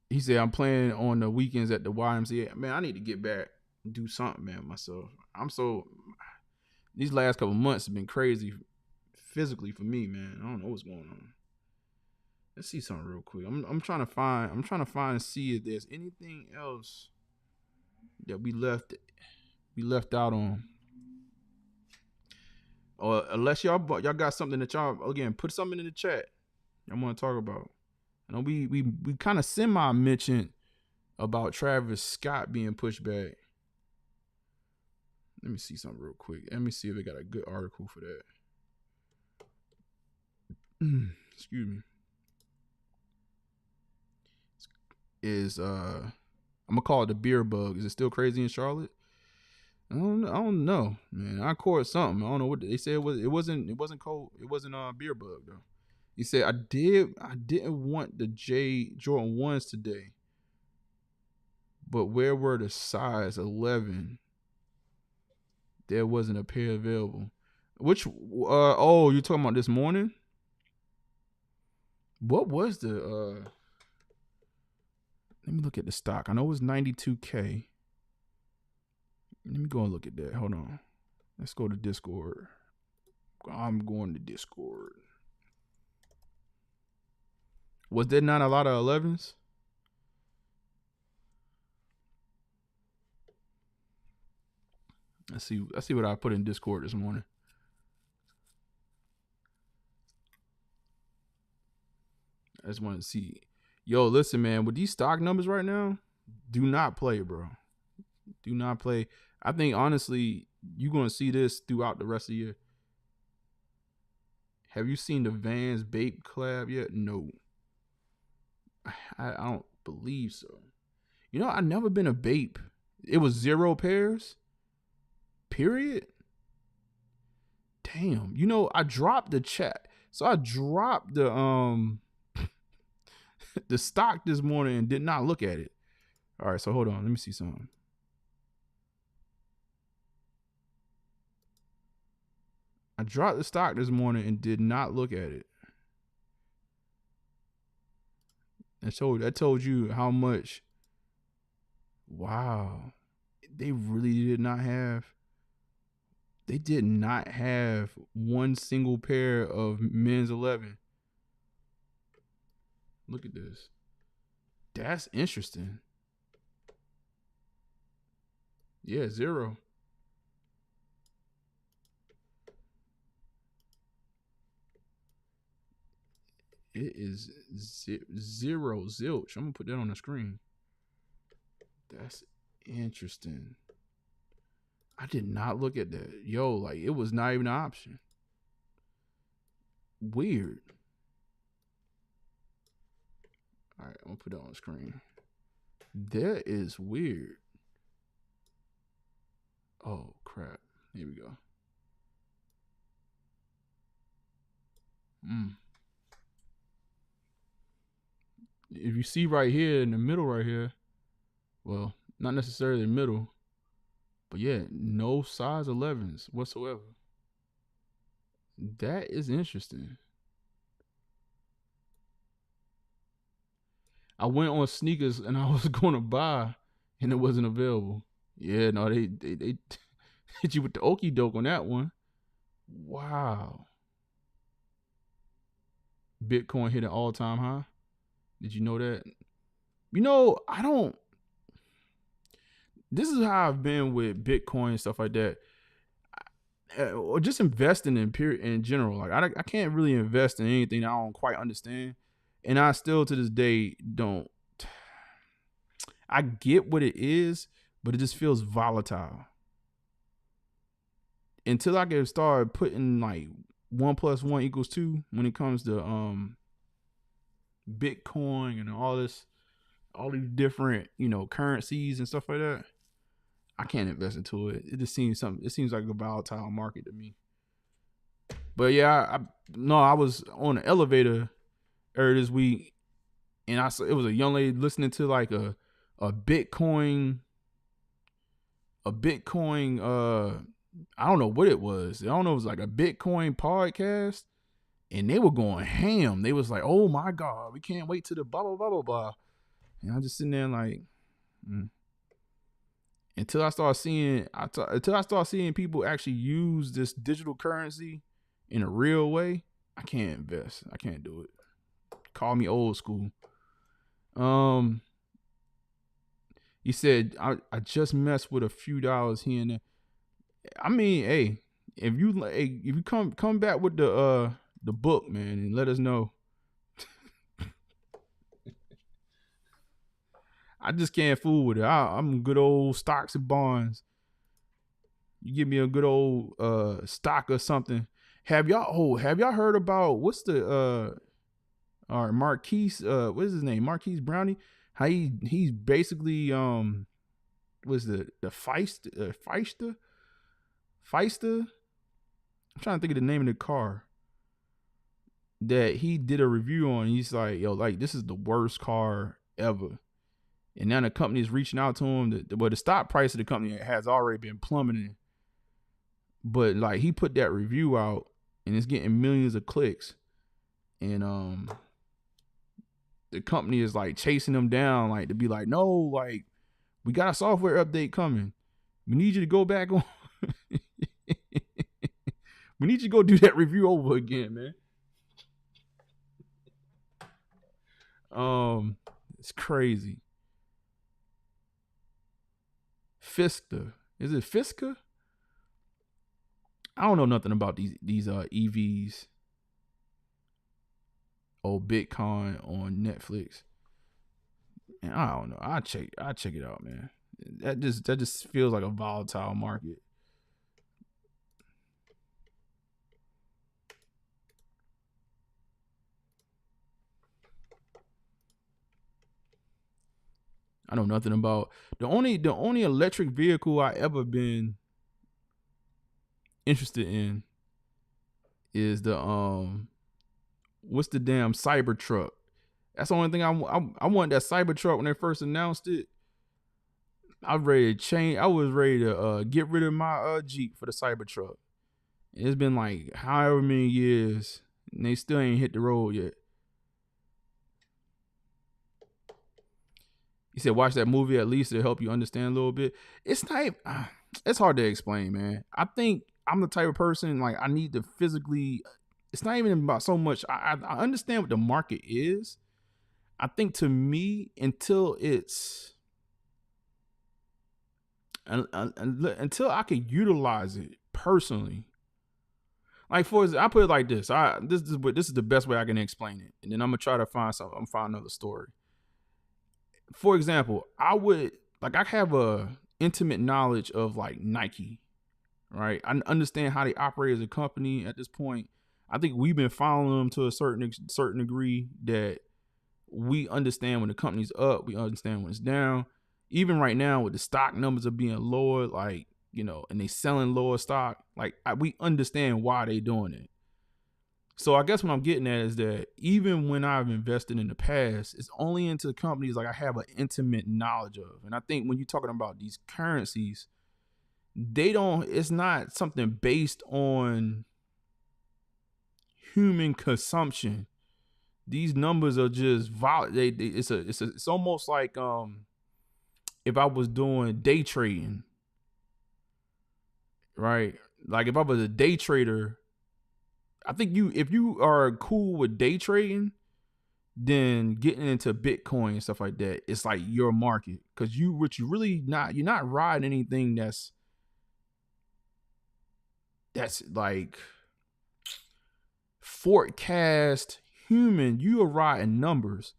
he said, I'm playing on the weekends at the YMCA. Man, I need to get back and do something, man, myself. These last couple months have been crazy physically for me, man. I don't know what's going on. Let's see something real quick. I'm trying to find and see if there's anything else that we left out on. Or unless y'all got something that y'all, again, put something in the chat I want to talk about. I know we kind of semi-mentioned about Travis Scott being pushed back. Let me see something real quick. Let me see if they got a good article for that. Excuse me. I'm gonna call it the beer bug. Is it still crazy in Charlotte? I don't know, man. I caught something. I don't know what they said. It wasn't cold. It wasn't beer bug though. He said I didn't want the Jordan 1s today, but where were the size 11? There wasn't a pair available. Which you're talking about this morning? What was the let me look at the stock. I know it was 92K. Let me go and look at that. Hold on. Let's go to Discord. I'm going to Discord. Was there not a lot of 11s? Let's see what I put in Discord this morning. I just want to see. Yo, listen, man, with these stock numbers right now, do not play, bro. Do not play. I think, honestly, you're going to see this throughout the rest of the year. Have you seen the Vans Vape collab yet? No. I don't believe so. You know, I never been a Bape. It was 0 pairs. Period. Damn. You know, I dropped the chat. So I dropped the the stock this morning and did not look at it. All right, so hold on. Let me see something. I dropped the stock this morning and did not look at it. That told you how much. Wow. They really did not have. They did not have one single pair of men's 11. Look at this. That's interesting. Yeah, 0. It is 0 zilch. I'm gonna put that on the screen. That's interesting. I did not look at that. Yo, like it was not even an option. Weird. All right, I'm gonna put that on the screen. That is weird. Oh crap. Here we go. If you see right here in the middle right here, well, not necessarily the middle, but yeah, no size 11s whatsoever. That is interesting. I went on sneakers and I was going to buy and it wasn't available. Yeah, no, they hit you with the okie doke on that one. Wow. Bitcoin hit an all-time high. Did you know that? You know, this is how I've been with Bitcoin and stuff like that. Or just investing in general. Like I can't really invest in anything I don't quite understand. And I still to this day don't. I get what it is, but it just feels volatile. Until I can start putting like 1 + 1 = 2 when it comes to Bitcoin and all these different, currencies and stuff like that, I can't invest into it. It just seems like a volatile market to me. But yeah, I was on an elevator earlier this week, and I saw it was a young lady listening to like a Bitcoin. I don't know what it was. I don't know. It was like a Bitcoin podcast, and they were going ham. They was like, "Oh my God, we can't wait to the blah blah blah blah blah." And I'm just sitting there like, until I start seeing people actually use this digital currency in a real way, I can't invest. I can't do it. Call me old school. He said I just messed with a few dollars here and there. I mean, hey, if you come back with the book, man, and let us know. I just can't fool with it. I'm good old stocks and bonds. You give me a good old stock or something. Have y'all heard about what's the Marquise, what is his name? Marquise Brownie. How he's basically was the Feister? I'm trying to think of the name of the car that he did a review on. He's like, yo, like this is the worst car ever. And now the company is reaching out to him. The stock price of the company has already been plummeting. But like he put that review out and it's getting millions of clicks. And the company is like chasing them down, like to be like, no, like we got a software update coming. We need you to go back on. We need you to go do that review over again, man. It's crazy. Fisker. Is it Fisker? I don't know nothing about these EVs. Oh, Bitcoin on Netflix. And I don't know. I check it out, man. That just feels like a volatile market. I know nothing about the only electric vehicle I ever been interested in is the what's the damn Cybertruck. That's the only thing I want, that Cybertruck when they first announced it. I was ready to change. I was ready to get rid of my Jeep for the Cybertruck. It's been like however many years and they still ain't hit the road yet. He said, watch that movie at least to help you understand a little bit. It's not, it's hard to explain, man. I think I'm the type of person, like, I need to physically, it's not even about so much. I understand what the market is. I think to me, until until I can utilize it personally. Like, for example, I put it like this. This is the best way I can explain it. And then I'm going to try to find another story. For example, I have a intimate knowledge of like Nike, right? I understand how they operate as a company at this point. I think we've been following them to a certain degree that we understand when the company's up, we understand when it's down. Even right now with the stock numbers are being lower, like, you know, and they selling lower stock, like we understand why they doing it. So I guess what I'm getting at is that even when I've invested in the past, it's only into companies like I have an intimate knowledge of. And I think when you're talking about these currencies, it's not something based on human consumption. These numbers are just it's almost like if I was doing day trading, right? Like if I was a day trader, I think if you are cool with day trading, then getting into Bitcoin and stuff like that, it's like your market. Cause you're not riding anything that's like forecast human. You are riding numbers.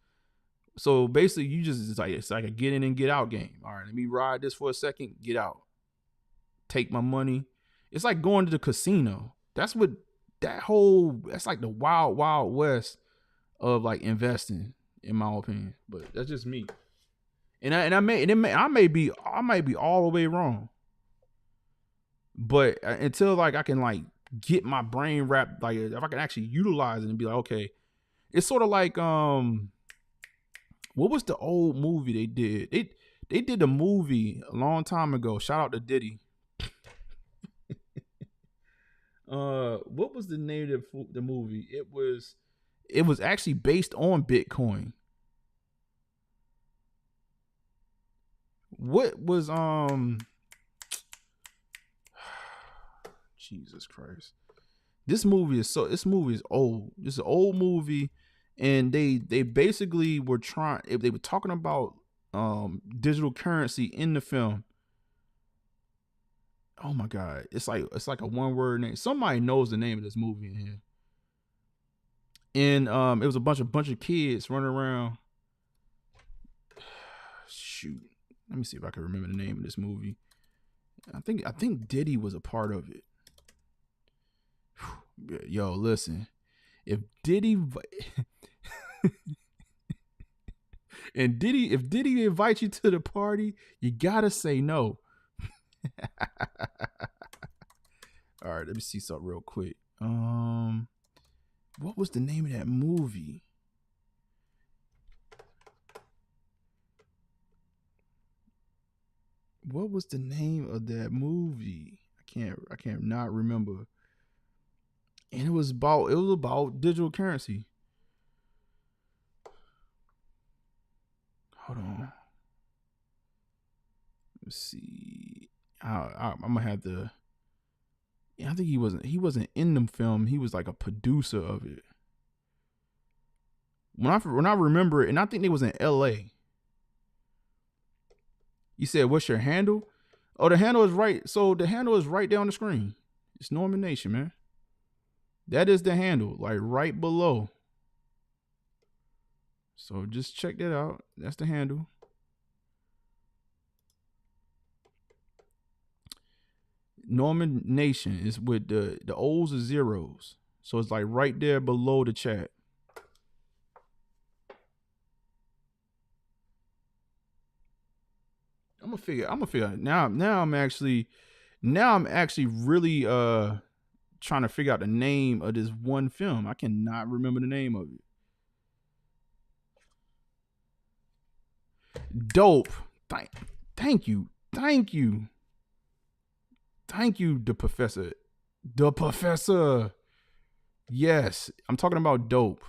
So basically it's like a get in and get out game. All right, let me ride this for a second, get out. Take my money. It's like going to the casino. That's like the wild, wild west of like investing, in my opinion. But that's just me. I may be all the way wrong. But until like I can like get my brain wrapped, like if I can actually utilize it and be like, okay, it's sort of like what was the old movie they did? They did a movie a long time ago. Shout out to Diddy. What was the name of the movie? It was actually based on Bitcoin. What was Jesus Christ. This movie is old. This is an old movie, and they basically were they were talking about digital currency in the film. Oh my God. It's like a one word name. Somebody knows the name of this movie in here. And it was a bunch of kids running around. Shoot. Let me see if I can remember the name of this movie. I think Diddy was a part of it. Yo, listen. If Diddy if Diddy invites you to the party, you gotta say no. All right, let me see something real quick. What was the name of that movie? What was the name of that movie? I can't not remember. And it was about digital currency. Hold on. Let's see. I'm gonna have to. Yeah, I think he wasn't in the film. He was like a producer of it. When I remember it, and I think they was in L.A. You said, what's your handle? Oh, the handle is right. So the handle is right there on the screen. It's Norman Nation, man. That is the handle, like right below. So just check that out. That's the handle. Norman Nation is with the O's and zeros. So it's like right there below the chat. I'm gonna figure now. Now I'm actually really trying to figure out the name of this one film. I cannot remember the name of it. Dope. Thank you. The professor. Yes, I'm talking about Dope.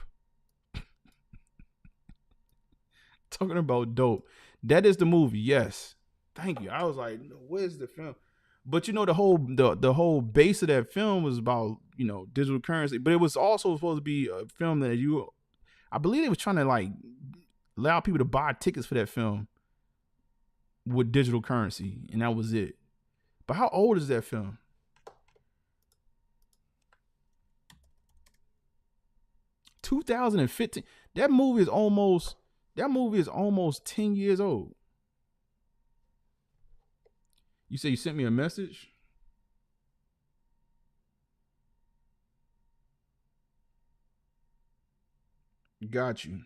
Talking about Dope. That is the movie. Yes. Thank you. I was like, where's the film? But you know, the whole base of that film was about, you know, digital currency. But it was also supposed to be a film that I believe they was trying to like allow people to buy tickets for that film with digital currency, and that was it. But how old is that film? (2015). That movie is almost 10 years old. You say you sent me a message? Got you.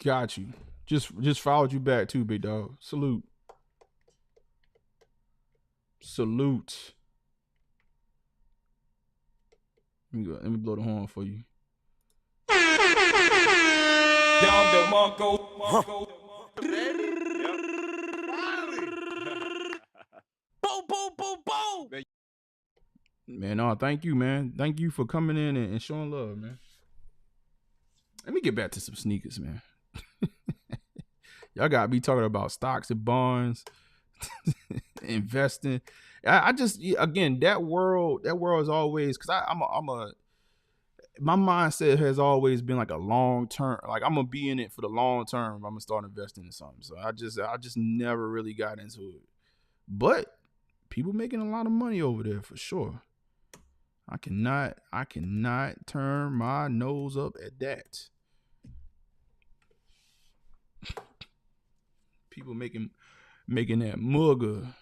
Got you. Just followed you back too, big dog. Salute. Let me blow the horn for you. Man, no, thank you, man. Thank you for coming in and showing love, man. Let me get back to some sneakers, man. Y'all got me talking about stocks and bonds, investing. I just, again, that world is always, because my mindset has always been like a long term. Like, I'm gonna be in it for the long term. I'm gonna start investing in something. So I just never really got into it. But people making a lot of money over there for sure. I cannot turn my nose up at that. People making that mugga.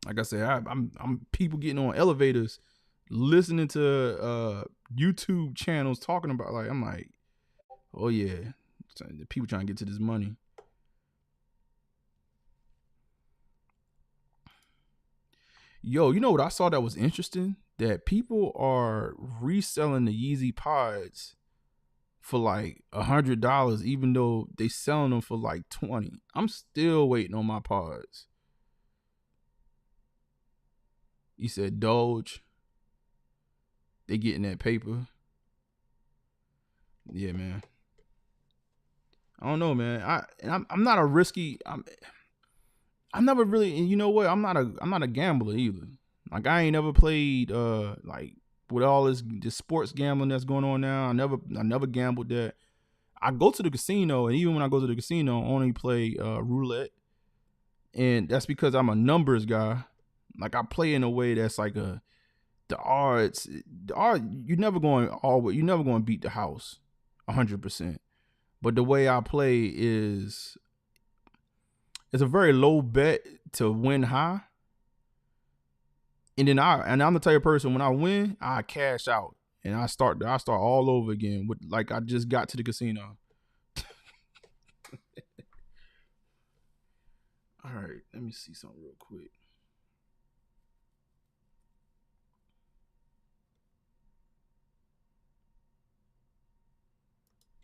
Like I said, I'm people getting on elevators, listening to YouTube channels talking about, like, I'm like, oh yeah, the people trying to get to this money. Yo, you know what I saw that was interesting? That people are reselling the Yeezy Pods for like $100, even though they selling them for like $20. I'm still waiting on my Pods. You said Doge. They getting that paper. Yeah, man. I don't know, man. I'm not a risky. I'm never really, and you know what? I'm not a gambler either. Like, I ain't never played like with all this sports gambling that's going on now. I never gambled that. I go to the casino, and even when I go to the casino, I only play roulette, and that's because I'm a numbers guy. Like, I play in a way that's like the odds. You're never going to beat the house 100%. But the way I play is, it's a very low bet to win high. And then I'm the type of person, when I win, I cash out and I start all over again with, like, I just got to the casino. All right, let me see something real quick.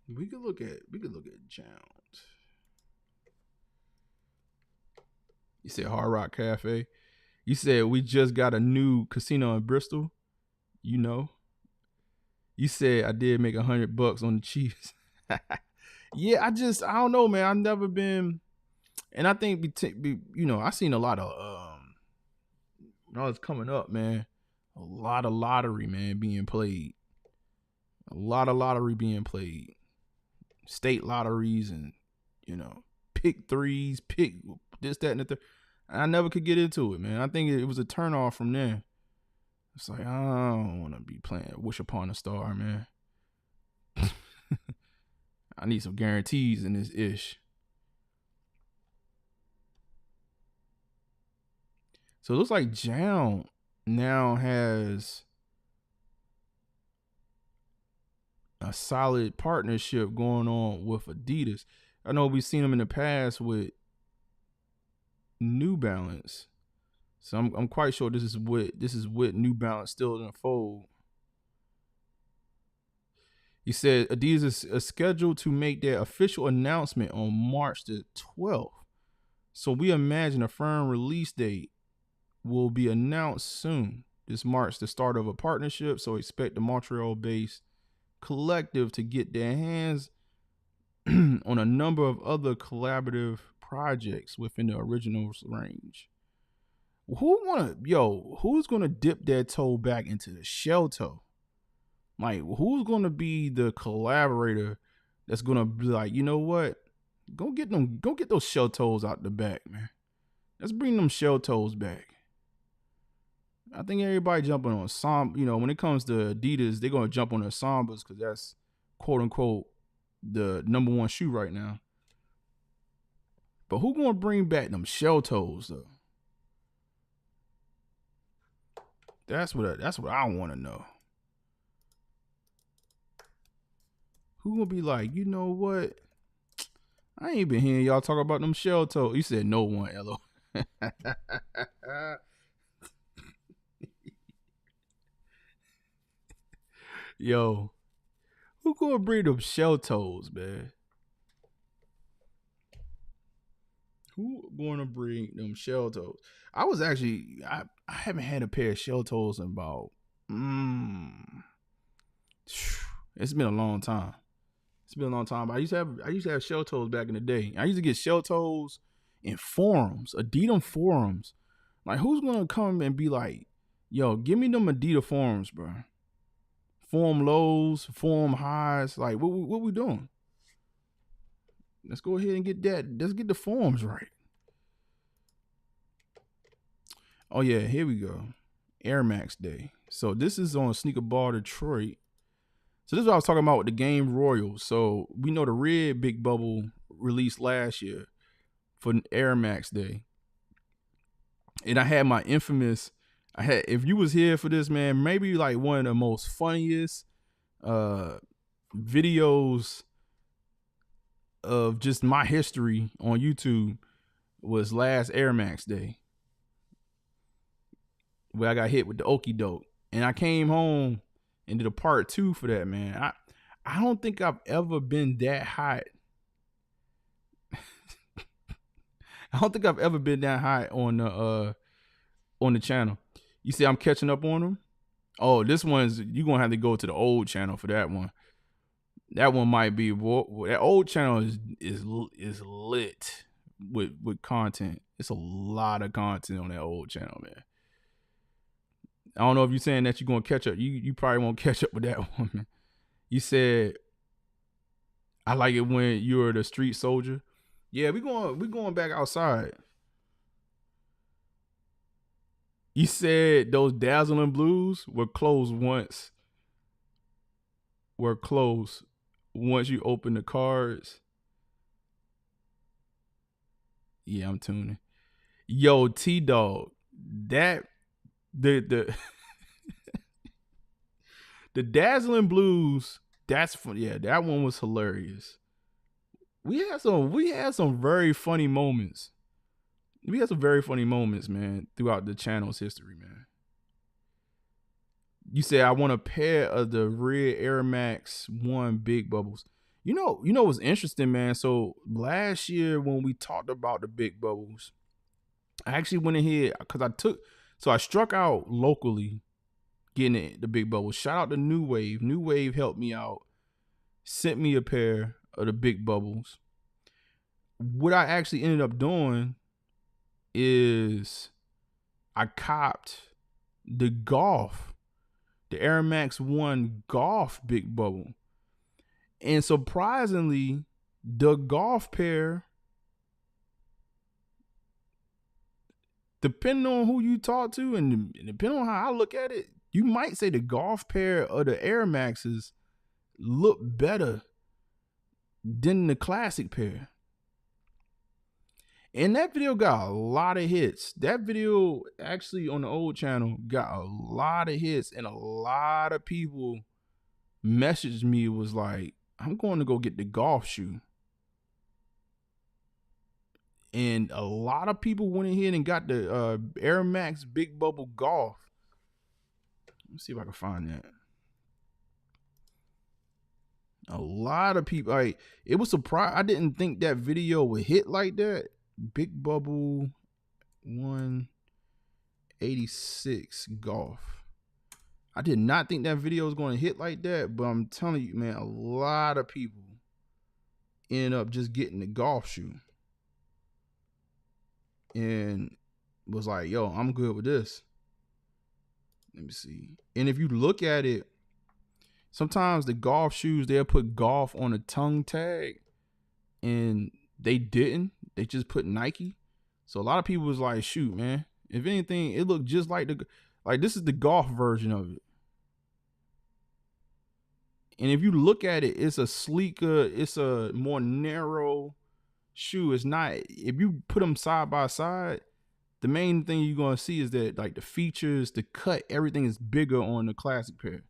We could look at Jones. You said Hard Rock Cafe. You said we just got a new casino in Bristol. You know. You said I did make $100 on the Chiefs. Yeah, I don't know, man. I've never been, and I think I seen a lot of when I was coming up, man. A lot of lottery, man, being played. A lot of lottery being played. State lotteries and, pick threes, pick this, that, and the third. I never could get into it, man. I think it was a turnoff from there. It's like, I don't want to be playing Wish Upon a Star, man. I need some guarantees in this ish. So it looks like Jam now has a solid partnership going on with Adidas. I know we've seen them in the past with New Balance. So I'm quite sure this is with New Balance still in the fold. He said Adidas is scheduled to make their official announcement on March the 12th. So we imagine a firm release date will be announced soon. This marks the start of a partnership, so expect the Montreal-based collective to get their hands on a number of other collaborative projects within the originals range. Who's gonna dip their toe back into the shell toe? Like, who's gonna be the collaborator that's gonna be like, you know what? Go get those shell toes out the back, man. Let's bring them shell toes back. I think everybody jumping on Samba. You know, when it comes to Adidas, they're gonna jump on their Sambas because that's quote unquote the number one shoe right now. But who gonna bring back them shell toes though? That's what I want to know. Who gonna be like, you know what? I ain't been hearing y'all talk about them shell toes. You said no one, Elo. Yo, who gonna bring them shell toes, man? Who gonna bring them shell toes? I haven't had a pair of shell toes in about it's been a long time. It's been a long time. I used to have shell toes back in the day. I used to get shell toes in forums, Adidas forums. Like, who's gonna come and be like, yo, give me them Adidas forums, bro? Forum lows, forum highs. Like, what we doing? Let's go ahead and get that. Let's get the forms right. Oh yeah, here we go. Air Max Day. So this is on Sneaker Ball Detroit. So this is what I was talking about with the Game Royals. So we know the red Big Bubble released last year for Air Max Day. And I had my infamous, if you was here for this, man, maybe like one of the most funniest videos of just my history on YouTube was last Air Max Day, where I got hit with the okie doke. And I came home and did a part 2 for that, man. I don't think I've ever been that hot. I don't think I've ever been that hot on the channel. You see I'm catching up on them? Oh, this one's, you're gonna have to go to the old channel for that one. That one might be, that old channel is lit with content. It's a lot of content on that old channel, man. I don't know if you're saying that you're gonna catch up. You probably won't catch up with that one, man. You said, I like it when you're the street soldier. Yeah, we going back outside. You said those dazzling blues were closed once you open the cards. Yeah, I'm tuning. Yo, T-Dog, that the the dazzling blues, that's fun. Yeah, that one was hilarious. We had some very funny moments. We had some very funny moments, man, throughout the channel's history, man. You say I want a pair of the red Air Max 1 Big Bubbles. You know what's interesting, man? So last year when we talked about the Big Bubbles, I actually went ahead because I struck out locally getting the Big Bubbles. Shout out to New Wave. New Wave helped me out, sent me a pair of the Big Bubbles. What I actually ended up doing is I copped the Air Max 1 Golf Big Bubble. And surprisingly, the golf pair, depending on who you talk to and depending on how I look at it, you might say the golf pair of the Air Maxes look better than the classic pair. And that video got a lot of hits. That video actually on the old channel got a lot of hits, and a lot of people messaged me, was like, I'm going to go get the golf shoe. And a lot of people went ahead and got the Air Max Big Bubble Golf. Let's see if I can find that. A lot of people, like, it was surprised. I didn't think that video would hit like that. Big Bubble 186 Golf. I did not think that video was going to hit like that, but I'm telling you, man, a lot of people end up just getting the golf shoe and was like, yo, I'm good with this. Let me see. And if you look at it, sometimes the golf shoes, they'll put golf on a tongue tag, and they didn't. They just put Nike. So a lot of people was like, shoot, man, if anything, it looked just like this is the golf version of it. And if you look at it, it's a sleeker, it's a more narrow shoe. It's not, if you put them side by side, the main thing you're going to see is that, like, the features, the cut, everything is bigger on the classic pair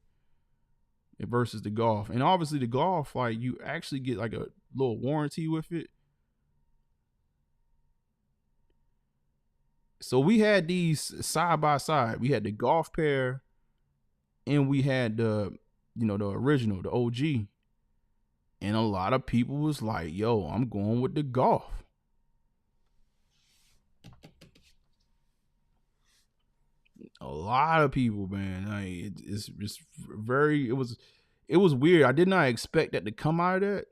versus the golf. And obviously the golf, like, you actually get like a little warranty with it. So we had these side by side. We had the golf pair, and we had the, you know, the original, the OG. And a lot of people was like, yo, I'm going with the golf. A lot of people, man. Like, it's just very, it was weird. I did not expect that to come out of that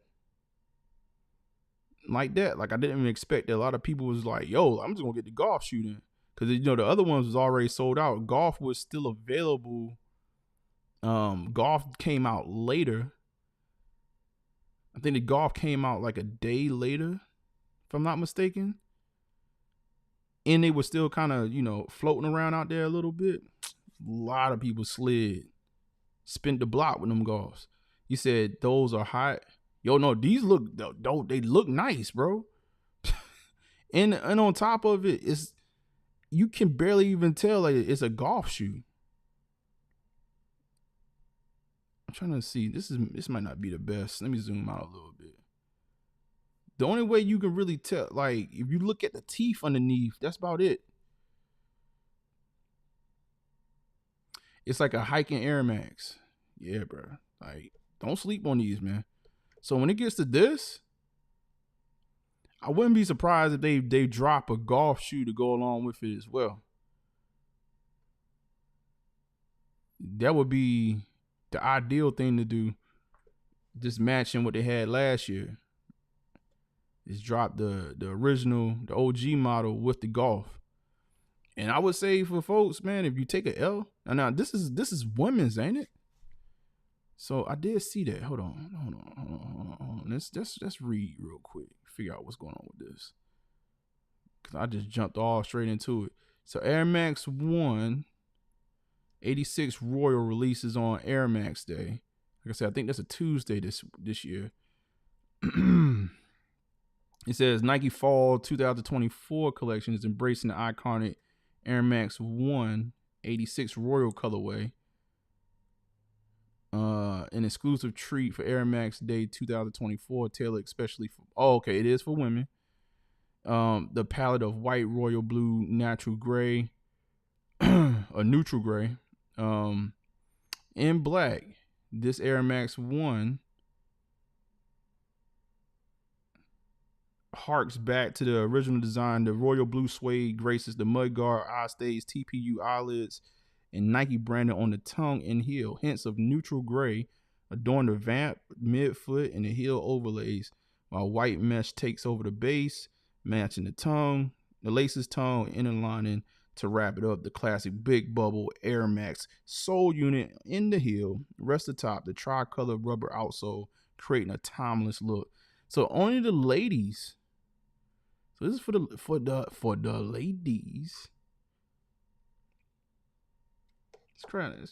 like that. Like, I didn't even expect that. A lot of people was like, yo, I'm just gonna get the golf shoe then. Because, you know, the other ones was already sold out. Golf was still available. Golf came out later. I think the golf came out like a day later, if I'm not mistaken. And they were still kind of, you know, floating around out there a little bit. A lot of people spent the block with them golfs. You said those are hot. Yo, no, these look, they look nice, bro. and on top of it, you can barely even tell, like, it's a golf shoe. I'm trying to see. This might not be the best. Let me zoom out a little bit. The only way you can really tell, like, if you look at the teeth underneath, that's about it. It's like a hiking Air Max. Yeah, bro. Like, don't sleep on these, man. So when it gets to this, I wouldn't be surprised if they drop a golf shoe to go along with it as well. That would be the ideal thing to do. Just matching what they had last year. Is drop the original, the OG model with the golf. And I would say for folks, man, if you take a L, and now this is women's, ain't it? So I did see that. Hold on. Let's read real quick. Figure out what's going on with this. Cause I just jumped all straight into it. So Air Max 1 86 Royal releases on Air Max Day. Like I said, I think that's a Tuesday this year. It says Nike Fall 2024 collection is embracing the iconic Air Max 1 86 Royal colorway. An exclusive treat for Air Max Day 2024, tailored especially for, okay, it is for women. The palette of white, royal blue, natural gray, a neutral gray, and black. This Air Max 1 harks back to the original design. The royal blue suede graces the mudguard, eye stays, TPU eyelids, and Nike branded on the tongue and heel. Hints of neutral gray adorn the vamp, midfoot, and the heel overlays, while white mesh takes over the base, matching the tongue, the laces, tongue, inner lining to wrap it up. The classic Big Bubble Air Max sole unit in the heel, rest atop the tricolor rubber outsole, creating a timeless look. So only the ladies. So this is for the ladies. It's crazy.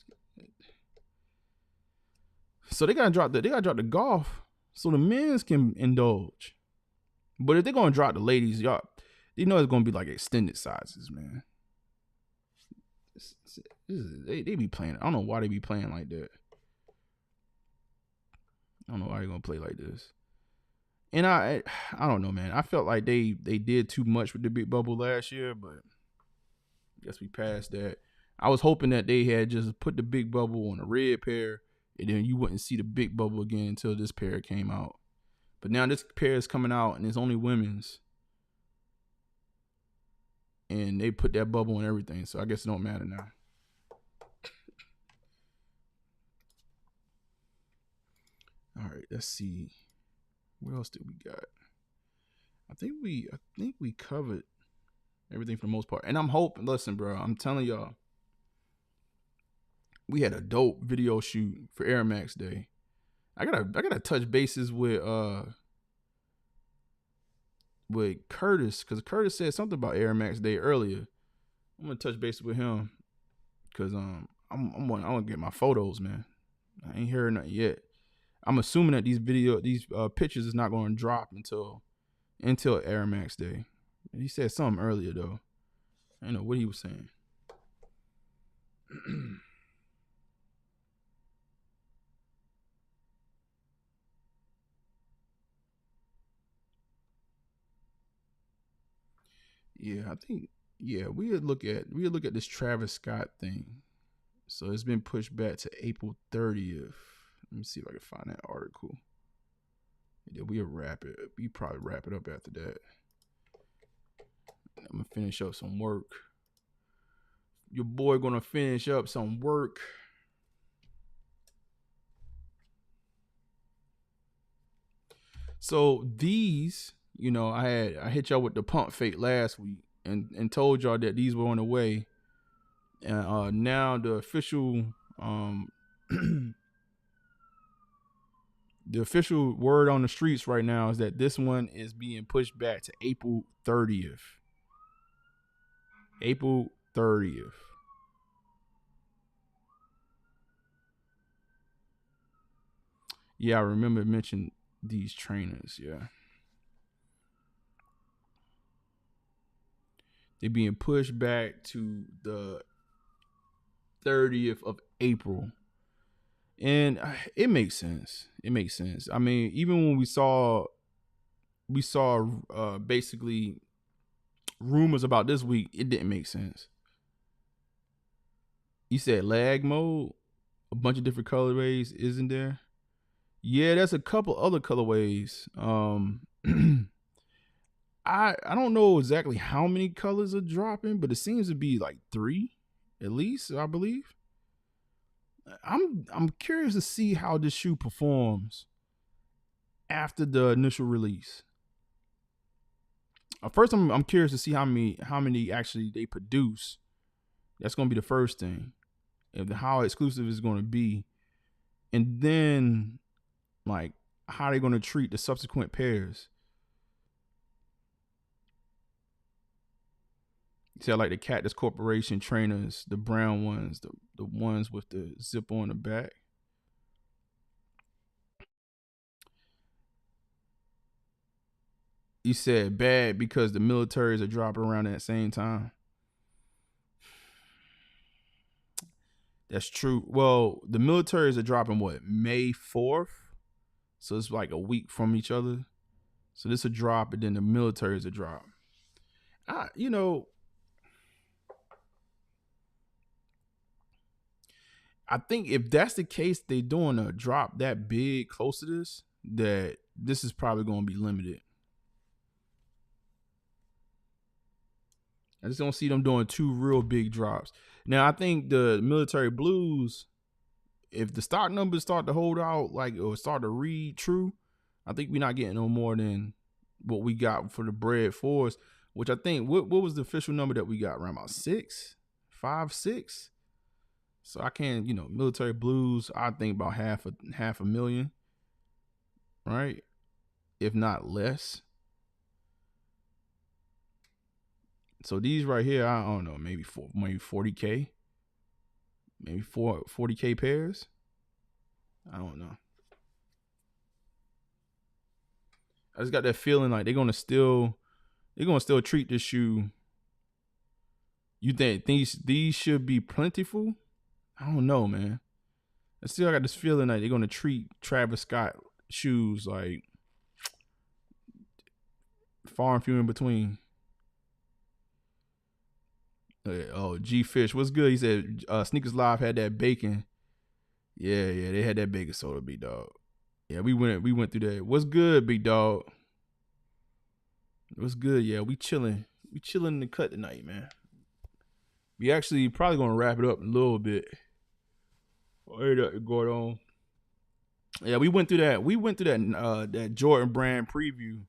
So they gotta drop the golf so the men's can indulge. But if they're gonna drop the ladies, y'all, You know it's gonna be like extended sizes, man. They be playing. I don't know why they be playing like that. I don't know why they gonna play like this. And I don't know, man. I felt like they did too much with the big bubble last year, but I guess we passed that. I was hoping that they had just put the big bubble on a red pair, and then you wouldn't see the big bubble again until this pair came out. But now this pair is coming out, and it's only women's. And they put that bubble on everything, so I guess it don't matter now. All right, let's see. What else did we got? I think we covered everything for the most part. And I'm hoping, listen, bro, I'm telling y'all, we had a dope video shoot for Air Max Day. I gotta touch bases with Curtis, because Curtis said something about Air Max Day earlier. I'm gonna touch base with him because I want to get my photos, man. I ain't heard nothing yet. I'm assuming that these pictures is not going to drop until Air Max Day. He said something earlier though. I don't know what he was saying. Yeah, I think we'll look at this Travis Scott thing. So it's been pushed back to April 30th. Let me see if I can find that article. Yeah, we'll wrap it. We probably wrap it up after that. I'm gonna finish up some work. Your boy gonna finish up some work. So these, I hit y'all with the pump fake last week and told y'all that these were on the way. And now the official the official word on the streets right now is that this one is being pushed back to April 30th. April 30th. Yeah, I remember mentioning these trainers, yeah. They're being pushed back to the 30th of April. And it makes sense. It makes sense. I mean, even when we saw basically rumors about this week, it didn't make sense. You said lag mode, a bunch of different colorways, isn't there? Yeah, there's a couple other colorways. I don't know exactly how many colors are dropping, but it seems to be like 3 at least, I believe. I'm curious to see how this shoe performs after the initial release. First, I'm curious to see how many actually they produce. That's gonna be the first thing. How exclusive it's gonna be, and then like how they're gonna treat the subsequent pairs. See, I like the Cactus Corporation trainers, the brown ones, the ones with the zip on the back. You said bad because the militaries are dropping around at the same time. That's true. Well, the militaries are dropping what, May 4th? So it's like a week from each other. So this a drop, and then the militaries a drop. I think if that's the case, they doing a drop that big close to this, that this is probably going to be limited. I just don't see them doing 2 real big drops. Now, I think the military blues, if the stock numbers start to hold out, or start to read true, I think we're not getting no more than what we got for the bread fours, which I think, what was the official number that we got? Around about 5, 6. So I can, military blues, I think about half a million, right? If not less. So these right here, I don't know, maybe 40K, maybe 40K pairs. I don't know. I just got that feeling like they're gonna they're gonna still treat this shoe. You think these should be plentiful? I don't know, man. I still got this feeling like they're gonna treat Travis Scott shoes like far and few in between. Oh, G Fish, what's good? He said Sneakers Live had that bacon. Yeah, they had that bacon soda, big dog. Yeah, we went through that. What's good, big dog? What's good? Yeah, we chilling. We chilling in the cut tonight, man. We actually probably gonna wrap it up in a little bit. Going on. Yeah, we went through that. We went through that Jordan brand preview.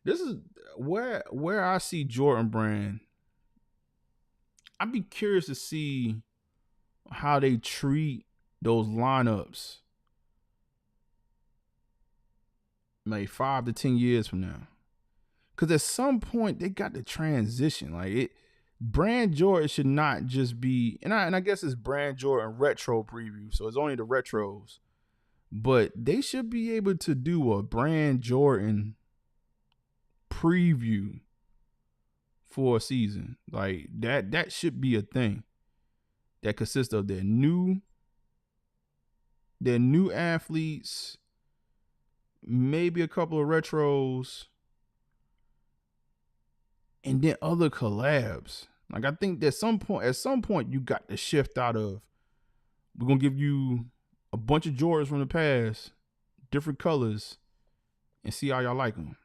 This is where I see Jordan brand. I'd be curious to see how they treat those lineups like 5 to 10 years from now. Because at some point they got to transition. Like brand Jordan should not just be, and I guess it's brand Jordan retro preview, so it's only the retros. But they should be able to do a brand Jordan preview for a season. Like that should be a thing that consists of their new athletes, maybe a couple of retros, and then other collabs. Like I think at some point you got to shift out of, we're gonna give you a bunch of Jordans from the past, different colors, and see how y'all like them.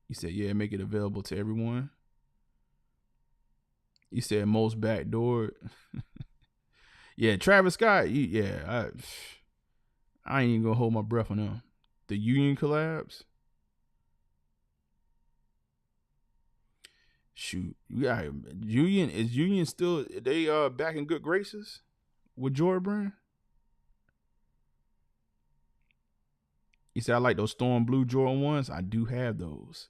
He said, yeah, make it available to everyone. He said most backdoored. Yeah, Travis Scott, I ain't even gonna hold my breath on them. The Union collabs. Shoot, yeah, Union still, they back in good graces with Jordan brand? He said, I like those Storm Blue Jordan 1s. I do have those.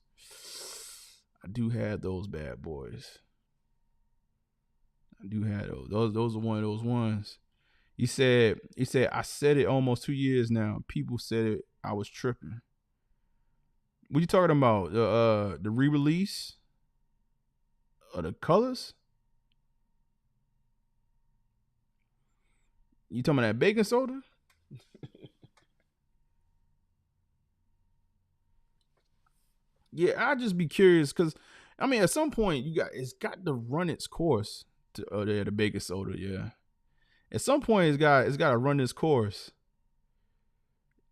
I do have those bad boys. I do have those. Those are one of those ones. He said, I said it almost 2 years now. People said it. I was tripping. What you talking about? The re-release of the colors? You talking about that baking soda? Yeah, I'd just be curious because, I mean, at some point it's got to run its course. The baking soda, yeah. At some point, it's got to run its course.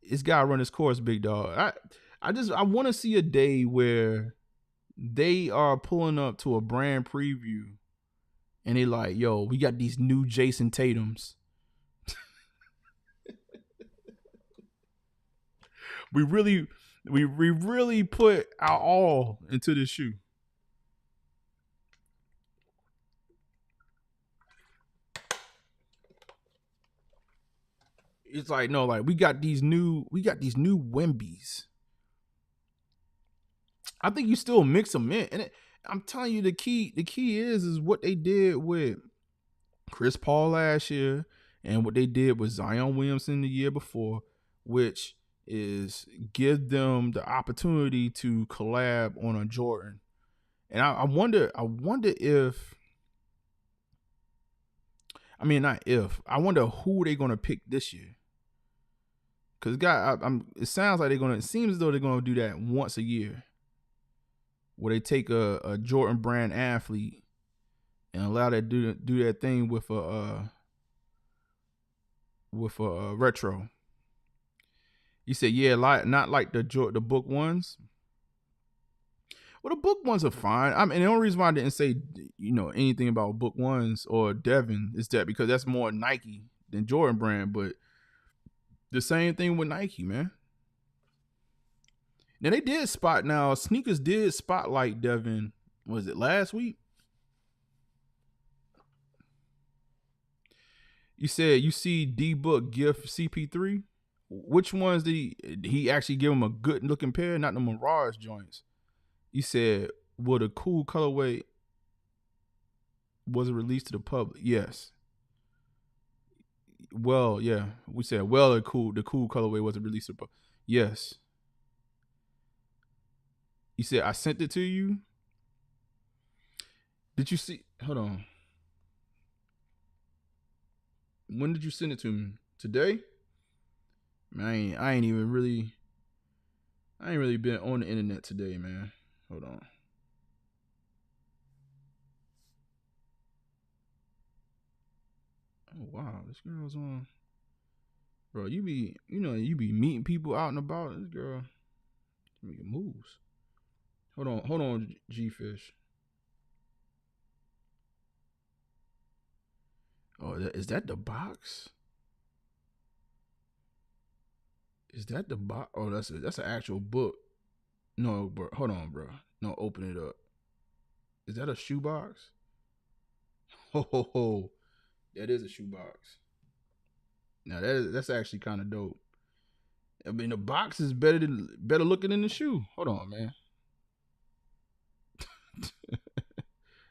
It's got to run its course, big dog. I want to see a day where they are pulling up to a brand preview, and they like, yo, we got these new Jason Tatums. We really put our all into this shoe. It's like, no, like we got these new Wembies. I think you still mix them in, and I'm telling you, the key is what they did with Chris Paul last year, and what they did with Zion Williamson the year before, which is give them the opportunity to collab on a Jordan. And I wonder if, I mean, not if, I wonder who they're gonna pick this year. Cause it sounds like it seems as though they're gonna do that once a year, where they take a Jordan brand athlete and allow that do that thing with a retro. He said, yeah, not like the book ones. Well, the book ones are fine. I mean, the only reason why I didn't say anything about book ones or Devin is that because that's more Nike than Jordan brand, but the same thing with Nike, man. Now they did sneakers did spotlight Devin. Was it last week? You said you see D-Book gift CP3. Which ones did he actually give him a good looking pair? Not the Mirage joints. You said, would a cool colorway was it released to the public? Yes. Well, yeah, we said well. The cool colorway wasn't released. But yes, you said I sent it to you. Did you see? Hold on. When did you send it to me? Today? Man, I ain't really been on the internet today, man. Hold on. Oh wow, this girl's on. Bro, you be meeting people out and about. This girl making moves. Hold on, G-Fish. Oh, is that the box? Is that the box? Oh, that's an actual book. No, bro. Hold on, bro. No, open it up. Is that a shoebox? Ho ho ho. That is a shoebox. Now that's actually kind of dope. I mean, the box is better looking than the shoe. Hold on, man.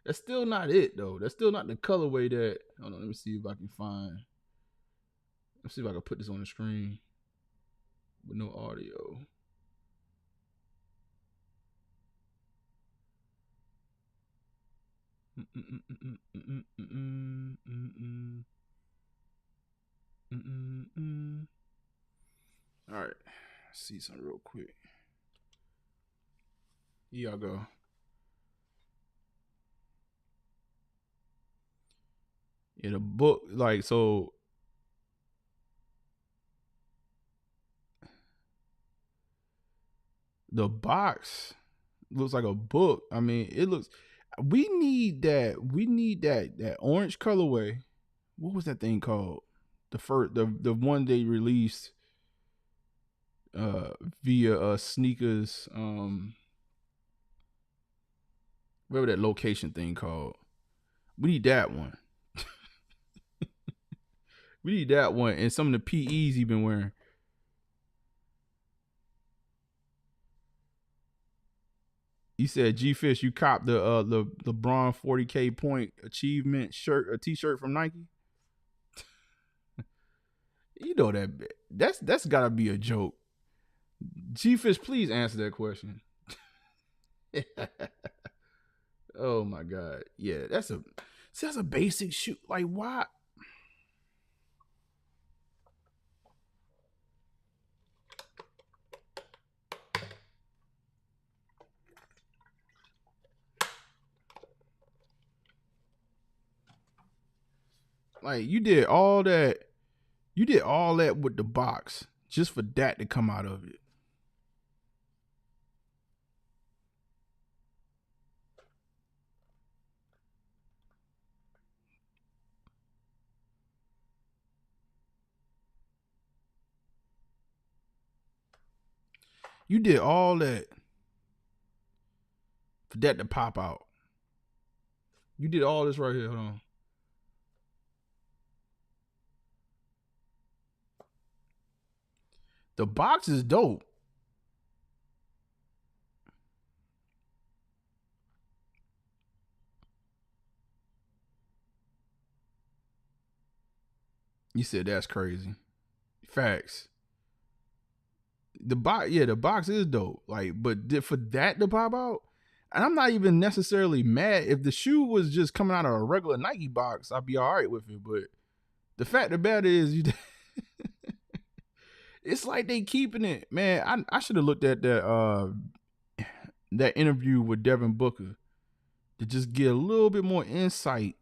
That's still not it though. That's still not the colorway that. Hold on, let me see if I can find. Let's see if I can put this on the screen with no audio. All right, let's see something real quick. Here y'all go. Yeah, the book, like, so the box looks like a book. I mean, it looks. We need that orange colorway. What was that thing called? The one they released via sneakers. Whatever that location thing called. We need that one. We need that one and some of the PEs he been wearing. You said G-Fish, you copped the LeBron 40K point achievement shirt, a t-shirt from Nike. You know that's gotta be a joke. G-Fish, please answer that question. Oh my God. Yeah, that's a basic shoe. Like, why? Like, you did all that with the box just for that to come out of it. You did all that for that to pop out. You did all this right here. Hold on. The box is dope. You said that's crazy. Facts. The box is dope. Like, but for that to pop out, and I'm not even necessarily mad. If the shoe was just coming out of a regular Nike box, I'd be all right with it. But the fact of the matter is, it's like they keeping it, man. I should have looked at that interview with Devin Booker to just get a little bit more insight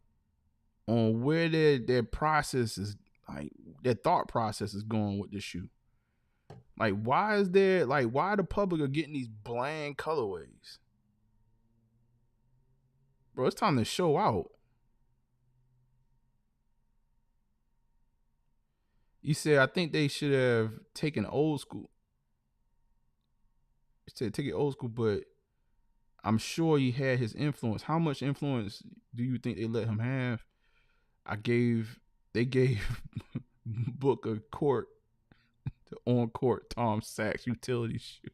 on where their process is, like their thought process is going with this shoe. Like, why the public are getting these bland colorways? Bro, it's time to show out. You said, I think they should have taken old school. You said take it old school, but I'm sure he had his influence. How much influence do you think they let him have? They gave Booker court, the on-court Tom Sachs utility shoe.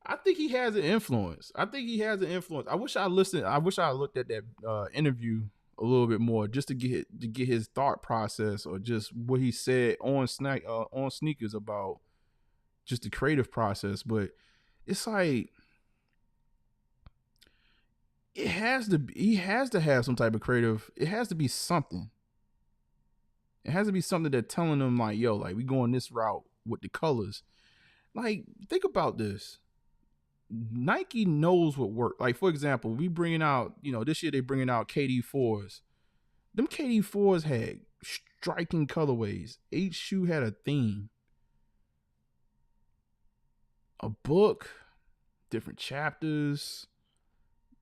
I think he has an influence. I wish I listened. I wish I looked at that interview a little bit more just to get his thought process or just what he said on sneakers about just the creative process. But it's like he has to have some type of creative. It has to be something. It has to be something that telling them like, yo, like we going this route with the colors. Like, think about this. Nike knows what works. Like, for example, we bringing out, this year they bringing out KD4s. Them KD4s had striking colorways. Each shoe had a theme. A book, different chapters.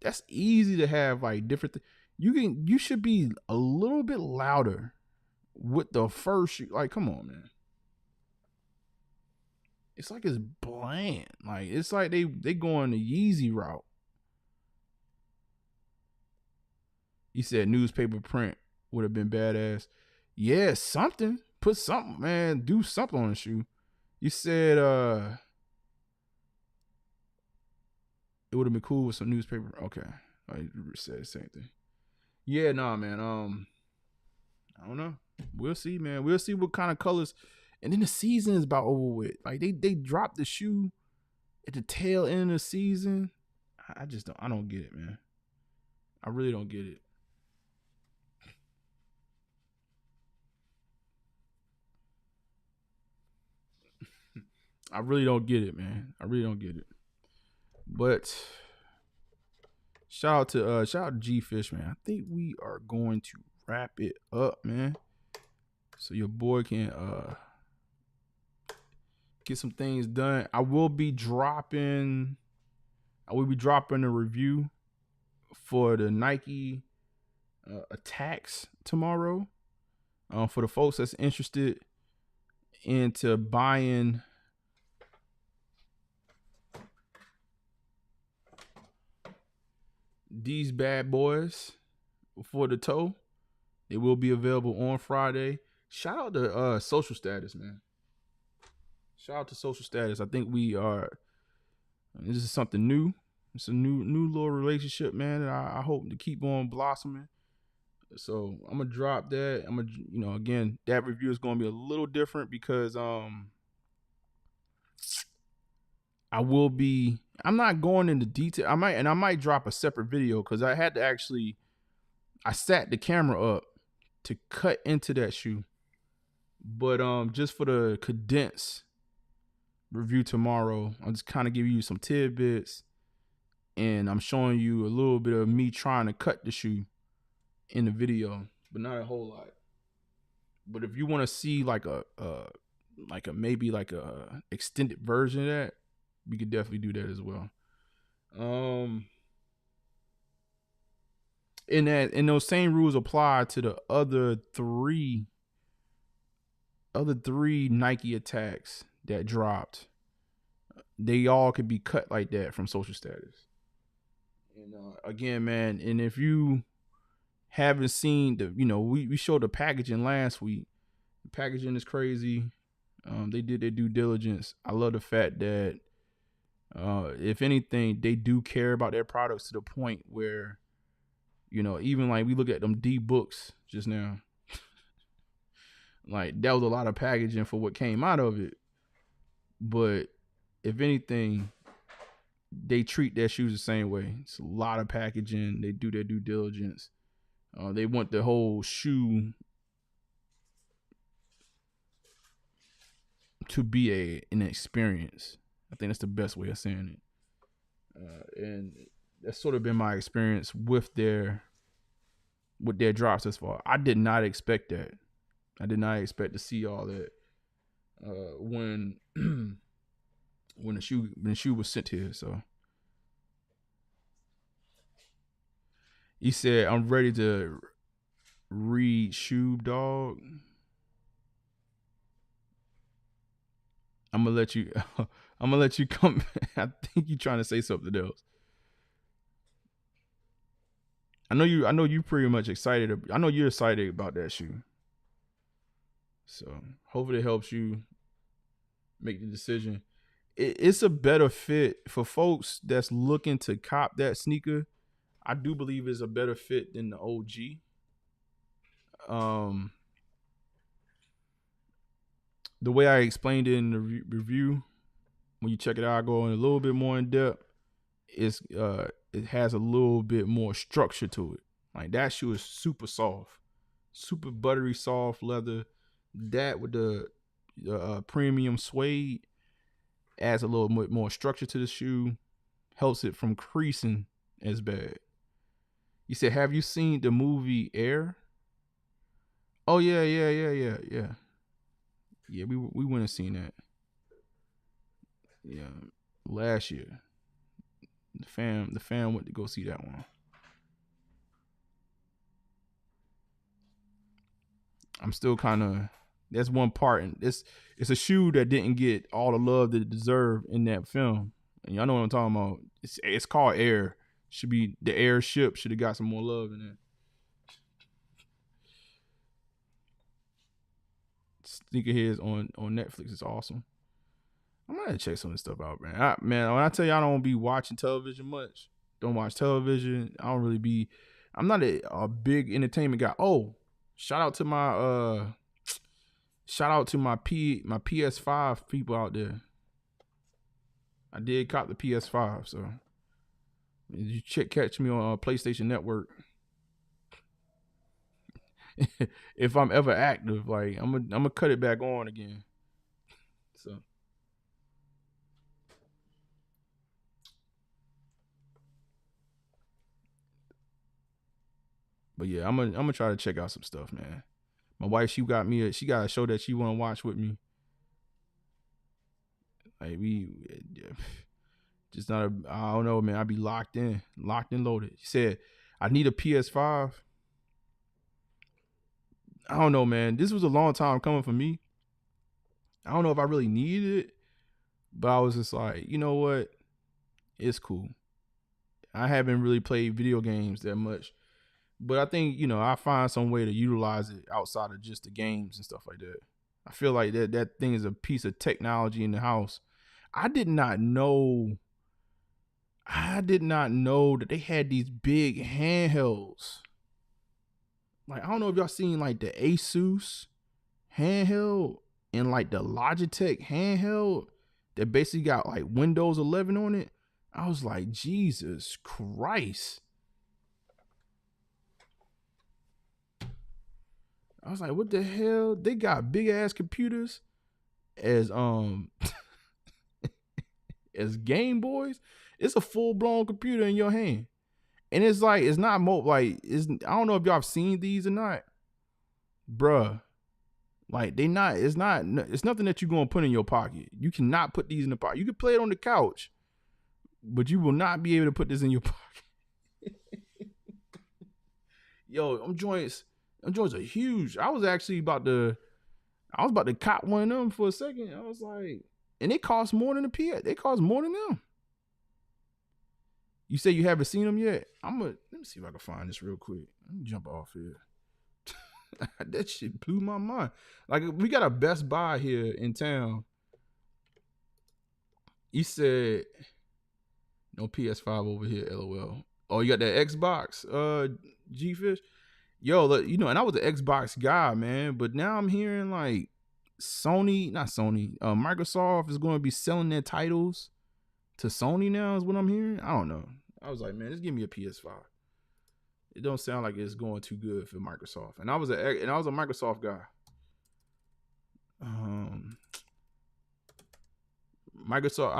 That's easy to have like different you should be a little bit louder with the first shoe. Like, come on, man. It's like it's bland. Like, it's like they going the Yeezy route. He said newspaper print would have been badass. Yeah, something. Put something, man. Do something on the shoe. You said it would have been cool with some newspaper. Okay. I said the same thing. Yeah, nah, man. I don't know. We'll see, man. We'll see what kind of colors. And then the season is about over with. Like, they dropped the shoe at the tail end of the season. I don't get it, man. I really don't get it. I really don't get it, man. I really don't get it. But shout out to G Fish, man. I think we are going to wrap it up, man. So your boy can get some things done. I will be dropping a review for the Nike attacks tomorrow. For the folks that's interested into buying these bad boys for the toe, they will be available on Friday. Shout out to Social Status, man. Shout out to Social Status. I think this is something new. It's a new little relationship, man, and I hope to keep on blossoming. So I'm gonna drop that. I'm gonna, again, that review is gonna be a little different because I'm not going into detail. I might drop a separate video because I had to I sat the camera up to cut into that shoe. But just for the condensed review tomorrow, I'll just kind of give you some tidbits, and I'm showing you a little bit of me trying to cut the shoe in the video, but not a whole lot. But if you want to see like a maybe like a extended version of that, we could definitely do that as well. And those same rules apply to the other three Nike attacks that dropped. They all could be cut like that from Social Status. And again, man, and if you haven't seen we showed the packaging last week. The packaging is crazy. They did their due diligence. I love the fact that if anything, they do care about their products to the point where, even like we look at them D books just now. Like, that was a lot of packaging for what came out of it. But if anything, they treat their shoes the same way. It's a lot of packaging. They do their due diligence. They want the whole shoe to be an experience. I think that's the best way of saying it. And that's sort of been my experience with their drops thus far. I did not expect that. I did not expect to see all that when the shoe was sent here. So he said, "I'm ready to read Shoe Dog." I'm gonna let you come. I think you're trying to say something else. I know you pretty much excited. I know you're excited about that shoe. So hopefully it helps you make the decision. it's a better fit for folks that's looking to cop that sneaker. I do believe it's a better fit than the OG. The way I explained it in the review, when you check it out, I go in a little bit more in depth. It has a little bit more structure to it. Like that shoe is super soft, super buttery soft leather. That with the premium suede adds a little bit more structure to the shoe, helps it from creasing as bad. You said, have you seen the movie Air? Oh yeah. Yeah, we went and seen that. Yeah, last year. The fam went to go see that one. I'm still kind of, that's one part, and it's a shoe that didn't get all the love that it deserved in that film. And y'all know what I'm talking about. It's called Air. Should be the Airship. Should have got some more love in it. Sneakerheads on Netflix is awesome. I'm gonna check some of this stuff out, man. Man, when I tell you I don't be watching television much, don't watch television. I don't really be. I'm not a big entertainment guy. Oh, shout out to my PS5 people out there. I did cop the PS5, so you catch me on PlayStation Network. If I'm ever active, like I'm gonna cut it back on again. So. But yeah, I'm gonna try to check out some stuff, man. My wife, she got a show that she want to watch with me. Like just not I don't know, man. I be locked in, loaded. She said, I need a PS5. I don't know, man. This was a long time coming for me. I don't know if I really needed it, but I was just like, you know what? It's cool. I haven't really played video games that much. But I think, I find some way to utilize it outside of just the games and stuff like that. I feel like that thing is a piece of technology in the house. I did not know that they had these big handhelds. Like, I don't know if y'all seen like the Asus handheld and like the Logitech handheld that basically got like Windows 11 on it. I was like, Jesus Christ. I was like, what the hell? They got big ass computers as as Game Boys. It's a full blown computer in your hand. And it's like, it's not I don't know if y'all have seen these or not. Bruh. Like it's nothing that you're gonna put in your pocket. You cannot put these in the pocket. You can play it on the couch, but you will not be able to put this in your pocket. Yo, them joints are huge. I was about to cop one of them for a second. I was like, and it costs more than a PS. They cost more than them. You say you haven't seen them yet? Let me see if I can find this real quick. Let me jump off here. That shit blew my mind. Like, we got a Best Buy here in town. He said, no PS5 over here, LOL. Oh, you got that Xbox, G-Fish? Yo, look, and I was an Xbox guy, man, but now I'm hearing like Microsoft is going to be selling their titles to Sony now is what I'm hearing. I don't know. I was like, man, just give me a PS5. It don't sound like it's going too good for Microsoft. And I was a Microsoft guy. I've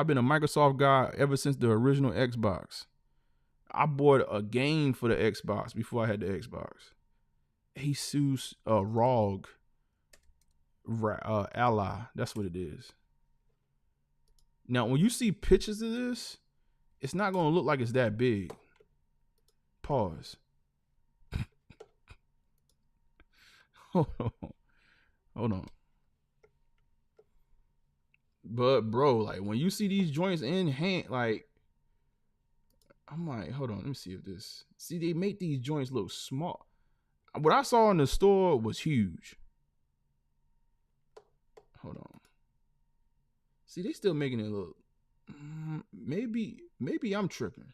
been a Microsoft guy ever since the original Xbox. I bought a game for the Xbox before I had the Xbox. Asus ROG Ally. That's what it is. Now, when you see pictures of this, it's not going to look like it's that big. Pause. Hold on. But, bro, like, when you see these joints in hand, like, I'm like, hold on. Let me see if this. See, they make these joints look small. What I saw in the store was huge. Hold on. See, they still making it look. Maybe I'm tripping.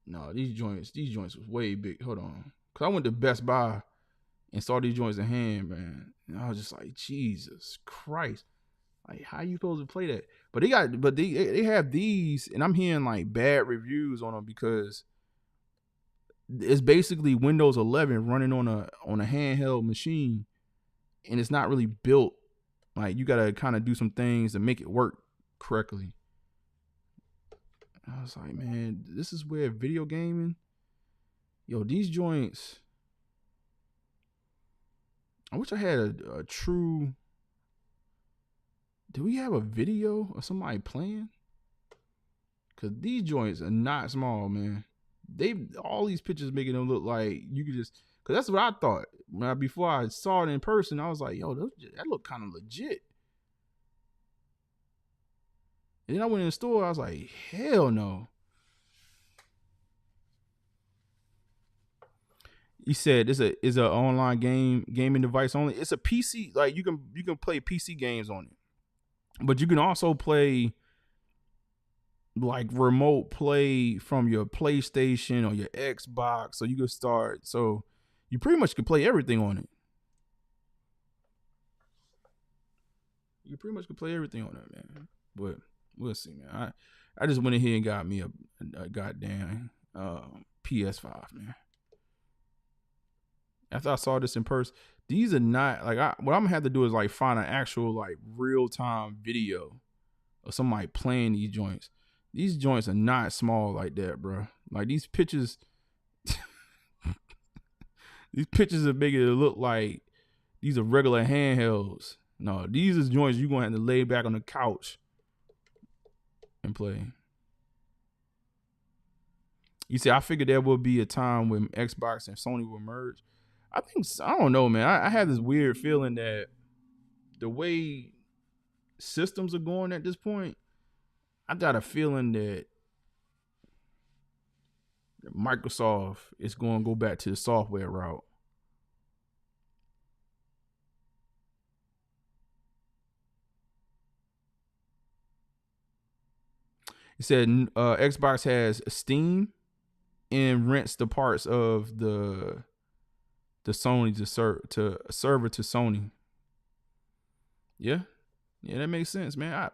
No, these joints was way big. Hold on, cause I went to Best Buy and saw these joints in hand, man, and I was just like, Jesus Christ, like how you supposed to play that? But they have these, and I'm hearing like bad reviews on them because it's basically Windows 11 running on a handheld machine, and it's not really built. Like you gotta kind of do some things to make it work correctly. I was like, man, this is where video gaming, these joints. I wish I had a true. Do we have a video of somebody playing? Cause these joints are not small, man. All these pictures making them look like you could just. Cause that's what I thought before I saw it in person. I was like, yo, that look kind of legit. And then I went in the store. I was like, hell no. He said this is a online gaming device only. It's a PC. Like you can play PC games on it, but you can also play like remote play from your PlayStation or your Xbox. So you can start. So you pretty much can play everything on it. You pretty much can play everything on it, man. But we'll see, man. I just went in here and got me a goddamn PS5, man. After I saw this in person, these are not like what I'm gonna have to do is like find an actual like real time video of somebody playing these joints. These joints are not small like that, bro. Like these pictures, these pictures are making it look like these are regular handhelds. No, these is joints you're gonna have to lay back on the couch and play. You see, I figured there would be a time when Xbox and Sony will merge. I don't know, man. I have this weird feeling that the way systems are going at this point, I got a feeling that Microsoft is going to go back to the software route. He said Xbox has Steam and rents the parts of the Sony to server to Sony. Yeah, that makes sense, man.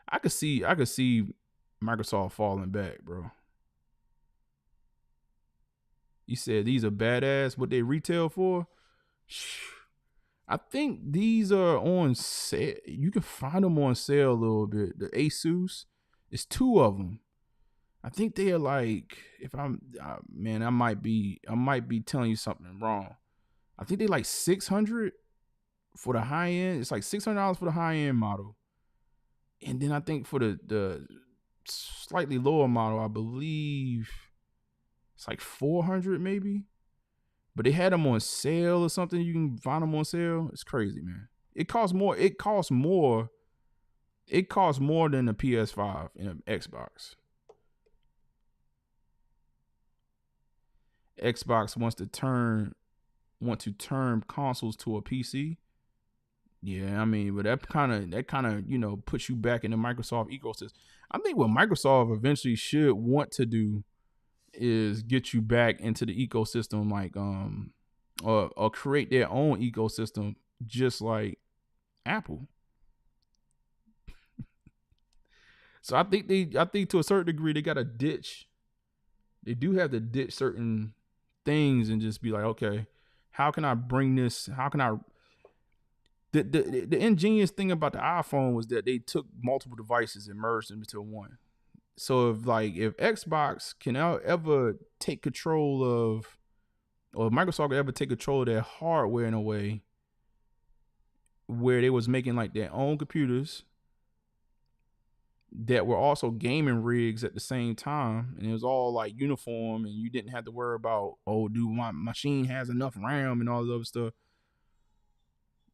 I could see Microsoft falling back, bro. You said these are badass. What they retail for? I think these are on sale. You can find them on sale a little bit. The Asus, it's two of them. I think they are like, if I'm, man, I might be telling you something wrong. I think they like $600 for the high end. It's like $600 for the high end model, and then I think for the slightly lower model, I believe it's like $400 maybe. But they had them on sale or something. You can find them on sale. It's crazy, man. It costs more than the PS5 and an Xbox. Xbox wants to turn consoles to a PC. Yeah, I mean, but that kind of puts you back in the Microsoft ecosystem. I think what Microsoft eventually should want to do is get you back into the ecosystem, like or create their own ecosystem, just like Apple. So I think to a certain degree they got to ditch. They do have to ditch certain things and just be like, okay, how can I bring this? How can I? The ingenious thing about the iPhone was that they took multiple devices and merged them into one. So if Xbox can ever take control of, or Microsoft could ever take control of their hardware in a way where they was making like their own computers that were also gaming rigs at the same time, and it was all like uniform, and you didn't have to worry about, oh, dude, my machine has enough RAM and all this other stuff.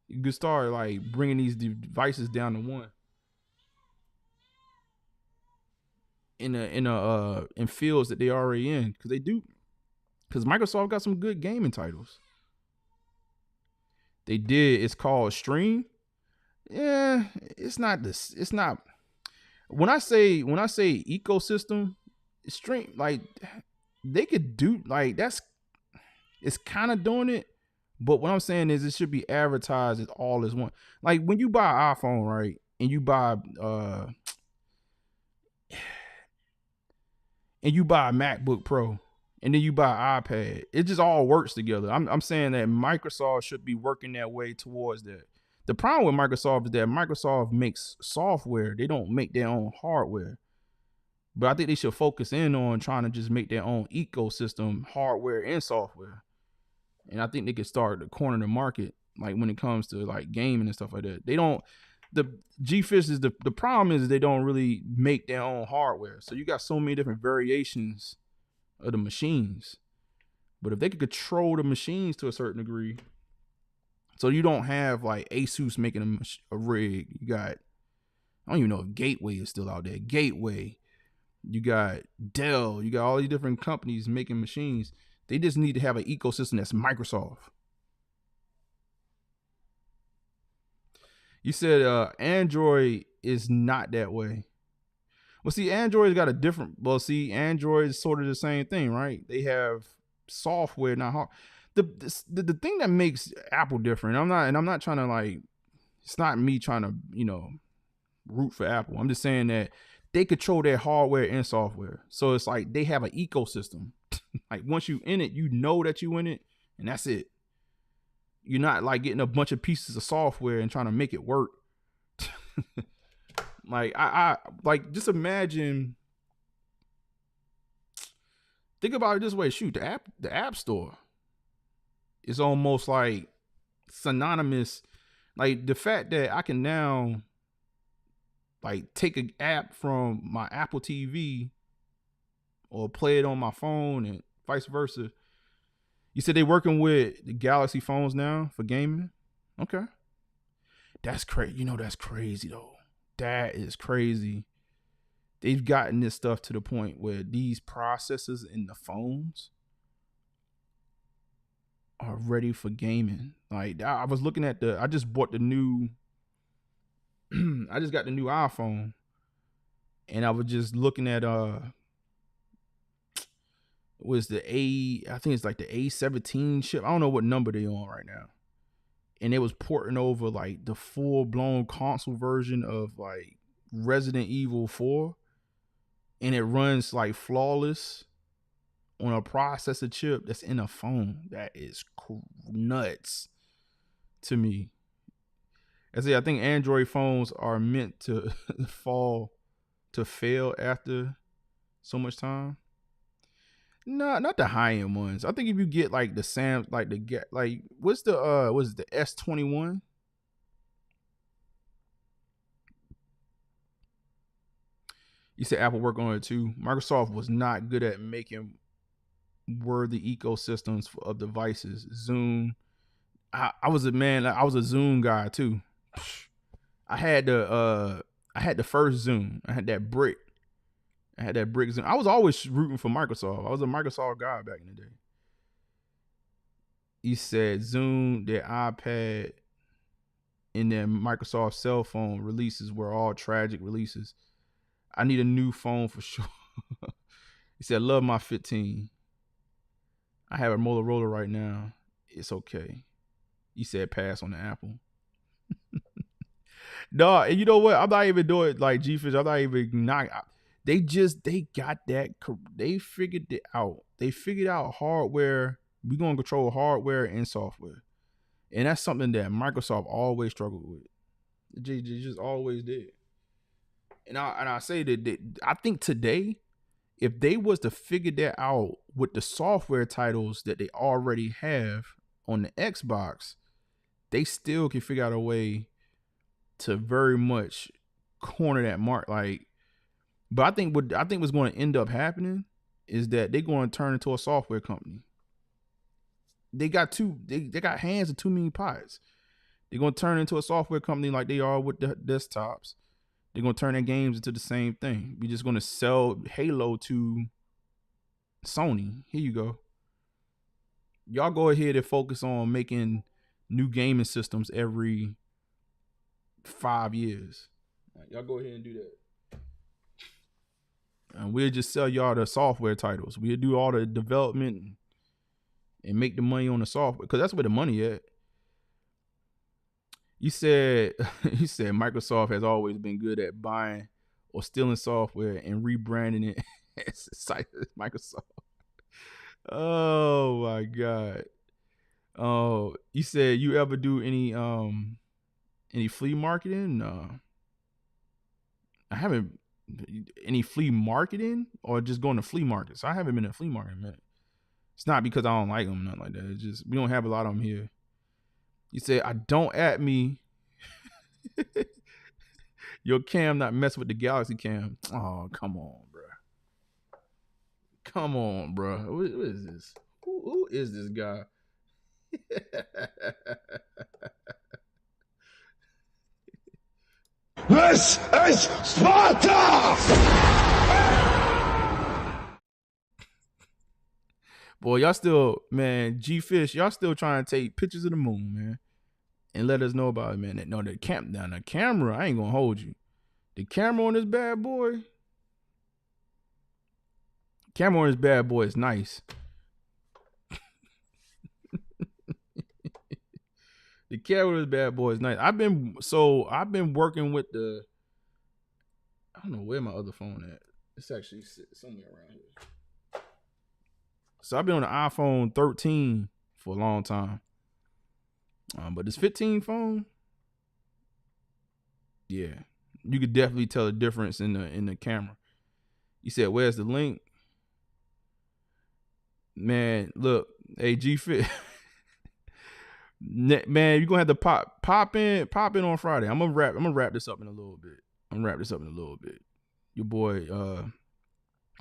You could start like bringing these devices down to one. In fields that they already in, because Microsoft got some good gaming titles. They did. It's called Stream. Yeah, it's not this. It's not. When I say ecosystem, stream like they could do like that's it's kind of doing it. But what I'm saying is it should be advertised as all as one. Like when you buy an iPhone, right, and you buy a MacBook Pro, and then you buy an iPad, it just all works together. I'm saying that Microsoft should be working that way towards that. The problem with Microsoft is that Microsoft makes software; they don't make their own hardware. But I think they should focus in on trying to just make their own ecosystem, hardware and software. And I think they could start to corner the market, like when it comes to like gaming and stuff like that. They don't. The G-Fish is the problem is they don't really make their own hardware. So you got so many different variations of the machines. But if they could control the machines to a certain degree, so you don't have like Asus making a rig. You got, I don't even know if Gateway is still out there. Gateway. You got Dell. You got all these different companies making machines. They just need to have an ecosystem that's Microsoft. You said Android is not that way. Well, see, Android's got a different. Well, see, Android is sort of the same thing, right? They have software, not hard. The thing that makes Apple different. I'm not trying to like. It's not me trying to root for Apple. I'm just saying that they control their hardware and software. So it's like they have an ecosystem. Like once you in it, you know that you in it, and that's it. You're not like getting a bunch of pieces of software and trying to make it work. Like I like just imagine. Think about it this way. Shoot, the app store is almost like synonymous. Like the fact that I can now like take an app from my Apple TV or play it on my phone and vice versa. You said they working with the Galaxy phones now for gaming? Okay. That's crazy. That's crazy though. That is crazy. They've gotten this stuff to the point where these processors in the phones are ready for gaming. Like I was looking at I just bought the new I just got the new iPhone, and I was just looking at was the I think it's like the A17 chip. I don't know what number they on right now. And it was porting over like the full-blown console version of like Resident Evil 4, and it runs like flawless on a processor chip that's in a phone. That is nuts to me. I think Android phones are meant to fail after so much time. No, not the high end ones. I think if you get like the what's the S21? You said Apple work on it too. Microsoft was not good at making worthy ecosystems of devices. Zoom. I was a Zoom guy too. I had the first Zoom. I had that brick. Zoom. I was always rooting for Microsoft. I was a Microsoft guy back in the day. He said Zoom, their iPad, and their Microsoft cell phone releases were all tragic releases. I need a new phone for sure. He said, love my 15. I have a Motorola right now. It's okay. He said pass on the Apple. No, and you know what? I'm not even doing like G-Fish. I'm not even not. They got that. They figured it out. They figured out hardware. We're going to control hardware and software. And that's something that Microsoft always struggled with. They just always did. And I say that I think today, if they was to figure that out with the software titles that they already have on the Xbox, they still can figure out a way to very much corner that mark. Like, but I think what's going to end up happening is that they're going to turn into a software company. They got hands of too many pots. They're going to turn into a software company like they are with the desktops. They're going to turn their games into the same thing. We're just going to sell Halo to Sony. Here you go. Y'all go ahead and focus on making new gaming systems every 5 years. Right, y'all go ahead and do that. And we'll just sell y'all the software titles. We'll do all the development and make the money on the software, because that's where the money at. You said Microsoft has always been good at buying or stealing software and rebranding it as Microsoft. Oh my God. Oh, you said you ever do any flea marketing? No. I haven't. Any flea marketing or just going to flea markets? I haven't been to flea market, man. It's not because I don't like them, nothing like that. It's just we don't have a lot of them here. You say I don't at me. Your cam not mess with the Galaxy cam. Oh, come on, bro. Come on, bro. Who is this? Who is this guy? This is Sparta! Boy, y'all still, man, G-Fish, y'all still trying to take pictures of the moon, man, and let us know about it, man. No, the camera, I ain't gonna hold you. The camera on this bad boy, is nice. The camera on this bad boy is nice. I've been working with I don't know where my other phone at. It's actually somewhere around here. So I've been on the iPhone 13 for a long time. But this 15 phone, yeah, you could definitely tell the difference in the camera. You said, where's the link? Man, look, hey G-Fit. Man, you're gonna have to pop in on Friday. I'm gonna wrap this up in a little bit. Your boy,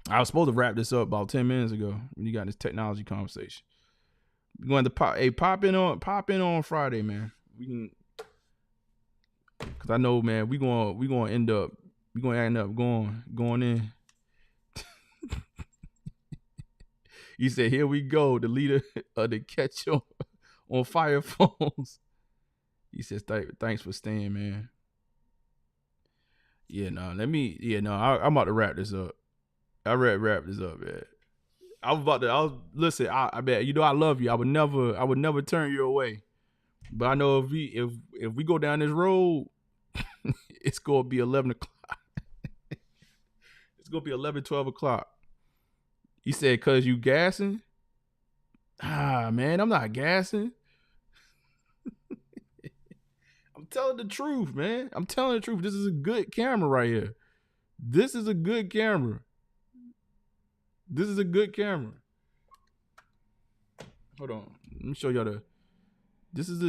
I was supposed to wrap this up about 10 minutes ago when you got this technology conversation. You're going to pop in on Friday, man. We can, cause I know, man, we gonna end up going in. You said, here we go, the leader of the catch on fire phones. He says, thanks for staying, man. Yeah, no, I'm about to wrap this up. Wrap this up, man. Listen, I bet, you know, I love you. I would never turn you away. But I know if we go down this road, it's going to be 11 o'clock. It's going to be 11, 12 o'clock. He said, cause you gassing? Man, I'm not gassing. I'm telling the truth, man. I'm telling the truth. This is a good camera right here. This is a good camera. Hold on. Let me show y'all this is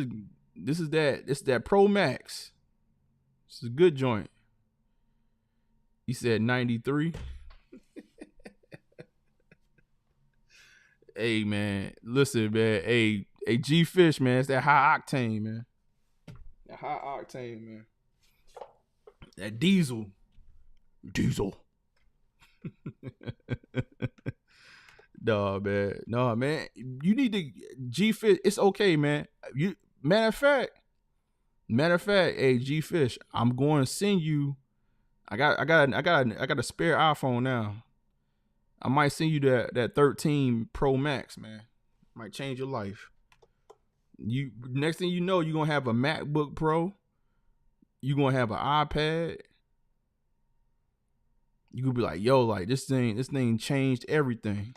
that Pro Max. This is a good joint. He said 93. Hey, man. Listen, man. Hey, G-Fish, man. It's that high octane, man. That high octane, man. That diesel. No, man. You need to G-Fish. It's okay, man. Matter of fact, hey, G-Fish, I'm going to send you. I got a spare iPhone now. I might send you that 13 Pro Max, man. Might change your life. You next thing you know, you're gonna have a MacBook Pro. You're gonna have an iPad. You could be like, yo, like this thing changed everything.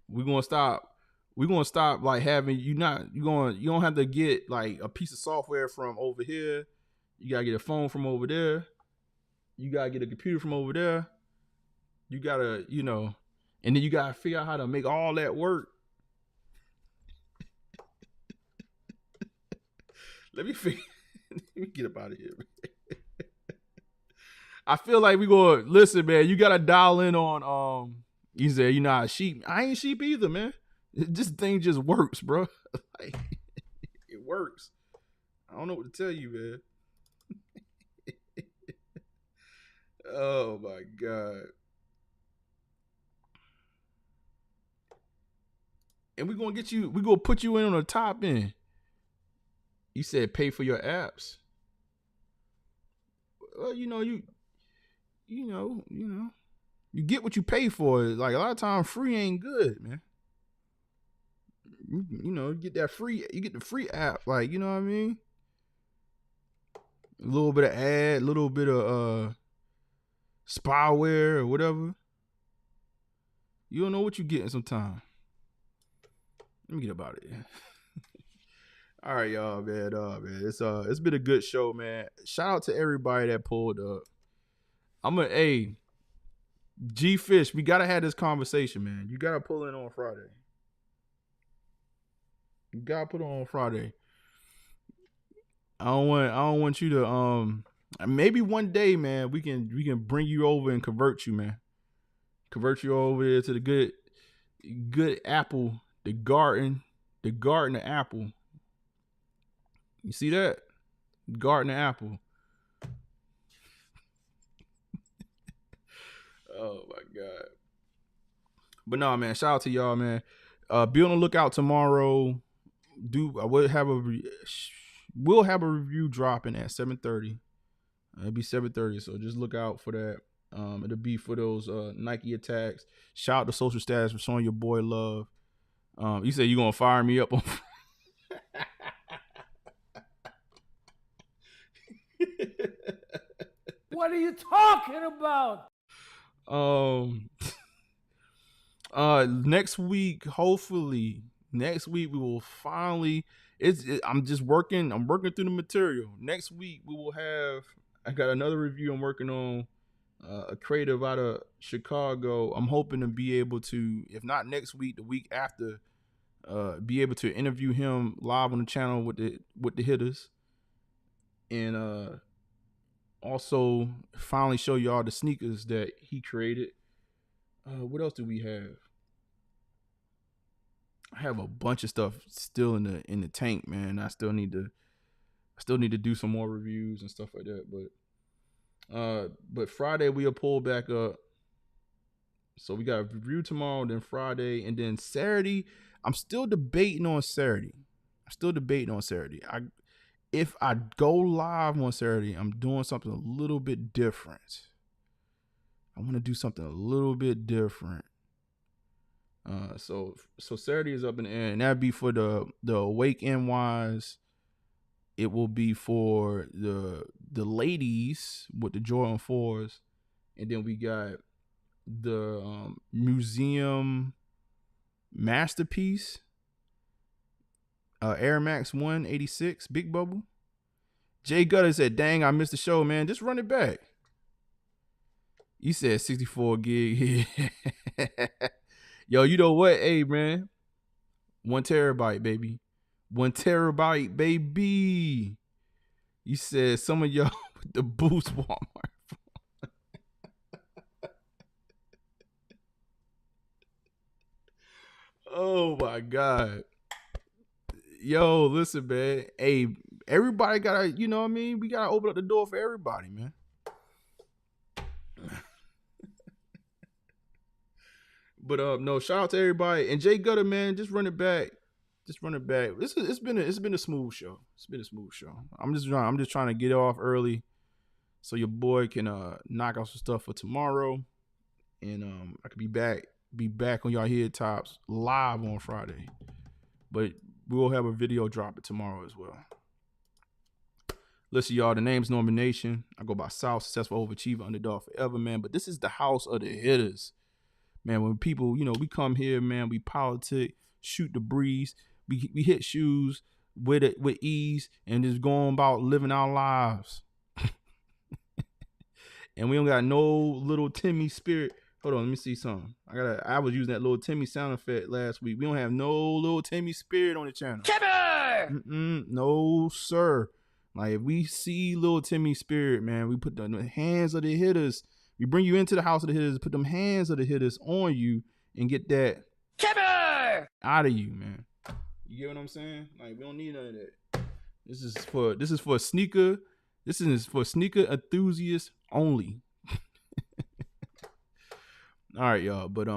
We're gonna stop like having you don't have to get like a piece of software from over here. You gotta get a phone from over there. You gotta get a computer from over there. You gotta, and then you gotta figure out how to make all that work. Let me get up out of here, man. I feel like we gonna listen, man. You gotta dial in on you said you're not a sheep. I ain't sheep either, man. This thing just works, bro. Like, it works. I don't know what to tell you, man. Oh my God. and we're gonna get you. We're gonna put you in on the top end. You said pay for your apps. Well, you get what you pay for. Like a lot of times, free ain't good, man. You get that free. You get the free app. Like, you know what I mean? A little bit of ad, a little bit of spyware or whatever. You don't know what you're getting sometimes. Let me get about it. All right, y'all, man. It's been a good show, man. Shout out to everybody that pulled up. G Fish, we gotta have this conversation, man. You gotta pull in on Friday. You gotta put on Friday. I don't want you to maybe one day, man, we can bring you over and convert you, man. Convert you over there to the good apple, the garden of apple. You see that? Garden of apple. Oh my God. But no, man, shout out to y'all, man. Be on the lookout tomorrow. We'll have a review dropping at 7:30. It'll be 7:30, so just look out for that. It'll be for those Nike attacks. Shout out to Social Status for showing your boy love. You said you gonna fire me up on What are you talking about? Next week, hopefully next week we will finally I'm working through the material. Next week I got another review I'm working on, a creative out of Chicago. I'm hoping to be able to, if not next week, the week after, be able to interview him live on the channel with the Hittas, and also finally show y'all the sneakers that he created. What else do we have? I have a bunch of stuff still in the tank, man. I still need to do some more reviews and stuff like that. But Friday we'll pull back up. So we got a review tomorrow, then Friday, and then Saturday. I'm still debating on Saturday. If I go live on Saturday, I'm doing something a little bit different. I want to do something a little bit different. So Saturday is up in the air, and that'd be for the Awake NYs. It will be for the ladies with the Jordan 4s, and then we got the museum masterpiece, Air Max 186 Big Bubble. Jay Gutter said, "Dang, I missed the show, man. Just run it back." You said 64 gig. Yo, you know what? Hey, man. 1 terabyte, baby. 1 terabyte, baby. You said some of y'all with the Boost Walmart. Oh, my God. Yo, listen, man. Hey, everybody gotta, you know what I mean? We gotta open up the door for everybody, man. But no, shout out to everybody. And Jay Gutter, man, just run it back. It's been a smooth show. I'm just trying to get off early so your boy can knock out some stuff for tomorrow. And I could be back on y'all head tops live on Friday. But we'll have a video dropping tomorrow as well. Listen, y'all, the name's Norman Nation. I go by South, successful overachiever, underdog forever, man. But this is the house of the Hittas. Man, when people, we come here, man, we politic, shoot the breeze, we hit shoes with ease, and just going about living our lives. And we don't got no little Timmy spirit. Hold on, let me see something. I was using that little Timmy sound effect last week. We don't have no little Timmy spirit on the channel. Timmy! No, sir. Like, if we see little Timmy spirit, man, we put the hands of the Hittas. We bring you into the house of the Hittas, put them hands of the Hittas on you, and get that Timmy out of you, man. You get what I'm saying? Like, we don't need none of that. This is for sneaker. This is for sneaker enthusiasts only. All right, y'all. But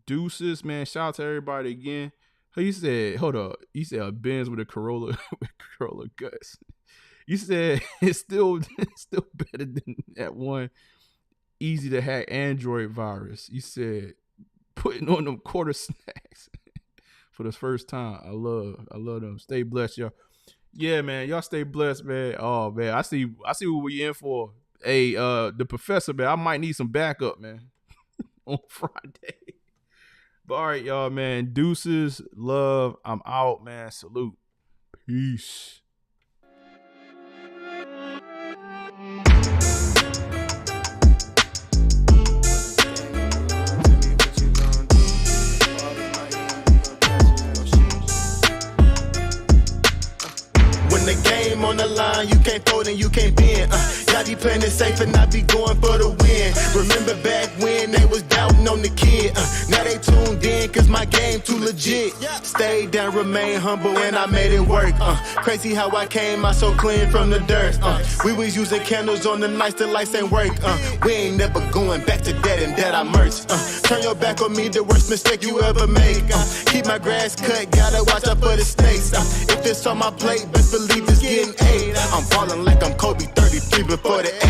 deuces, man. Shout out to everybody again. He said, hold up. He said a Benz with a Corolla with Corolla guts. You said it's still better than that one easy to hack Android virus. You said putting on them quarter snacks for the first time. I love them. Stay blessed, y'all. Yeah, man. Y'all stay blessed, man. Oh man, I see what we in for. Hey, the professor, man, I might need some backup, man, on Friday. But all right, y'all, man. Deuces, love. I'm out, man. Salute. Peace. The game on the line, you can't fold and you can't bend. Y'all be playing it safe and I be going for the win. Remember back when they was doubting on the kid. Now they tuned in cause my game too legit. Stayed down, remain humble and I made it work. Crazy how I came out so clean from the dirt. We was using candles on the nights the lights ain't work. We ain't never going back to that and that I merged. Turn your back on me, the worst mistake you ever make. Keep my grass cut, gotta watch out for the snakes. If it's on my plate, best believe it's getting 8. I'm ballin' like I'm Kobe 33 before the 8.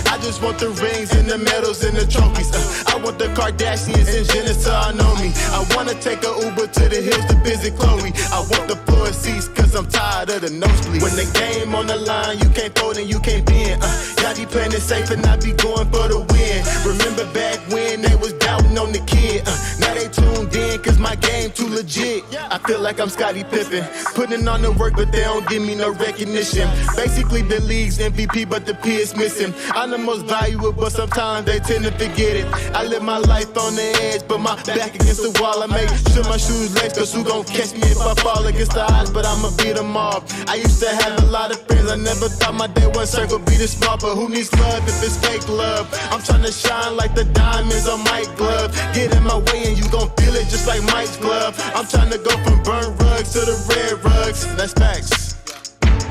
I just want the rings and the medals and the trophies. I want the Kardashians and Jenner so I know me. I wanna take a Uber to the hills to visit Chloe. I want the floor seats cause I'm tired of the nosebleeds. When the game on the line, you can't fold and you can't bend. Y'all be playing it safe and I be going for the win. Remember back when they was doubting on the kid. Now they tuned in cause my game too legit. I feel like I'm Scottie Pippen, putting on the work but they don't give me no recognition. Basically the league's MVP but the P is missing. I'm the most valuable but sometimes they tend to forget it. I live my life on the edge but my back against the wall. I make sure my shoes lace cause who gon' catch me if I fall against the odds, but I'ma beat them all. I used to have a lot of friends, I never thought my day one circle be this small, but who needs love if it's fake love? I'm trying to shine like the diamonds on Mike's glove. Get in my way and you gon' feel it just like Mike's glove. I'm trying to go from burnt rugs to the red rugs. That's facts.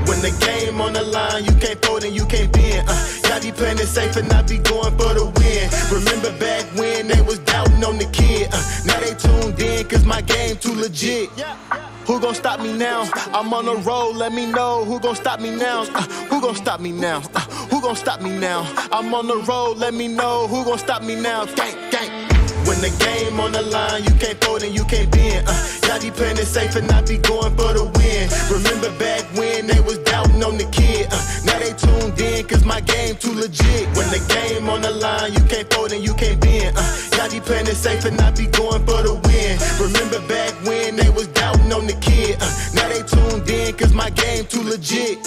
When the game on the line, you can't fold and you can't bend. Y'all be playing it safe and I be going for the win. Remember back when they was doubting on the kid. Now they tuned in cause my game too legit. Who gon' stop me now? I'm on the road, let me know. Who gon' stop me now? Who gon' stop me now? Who gon' stop me now? I'm on the road, let me know. Who gon' stop me now? Gang, gang. When the game on the line, you can't fold and you can't bend. Y'all be playing it safe and I be going for the win. Remember back when they was doubting on the kid. Now they tuned in cause my game too legit. When the game on the line, you can't fold and you can't bend. Y'all be playing it safe and I be going for the win. Remember back when they was doubting on the kid. Now they tuned in cause my game too legit.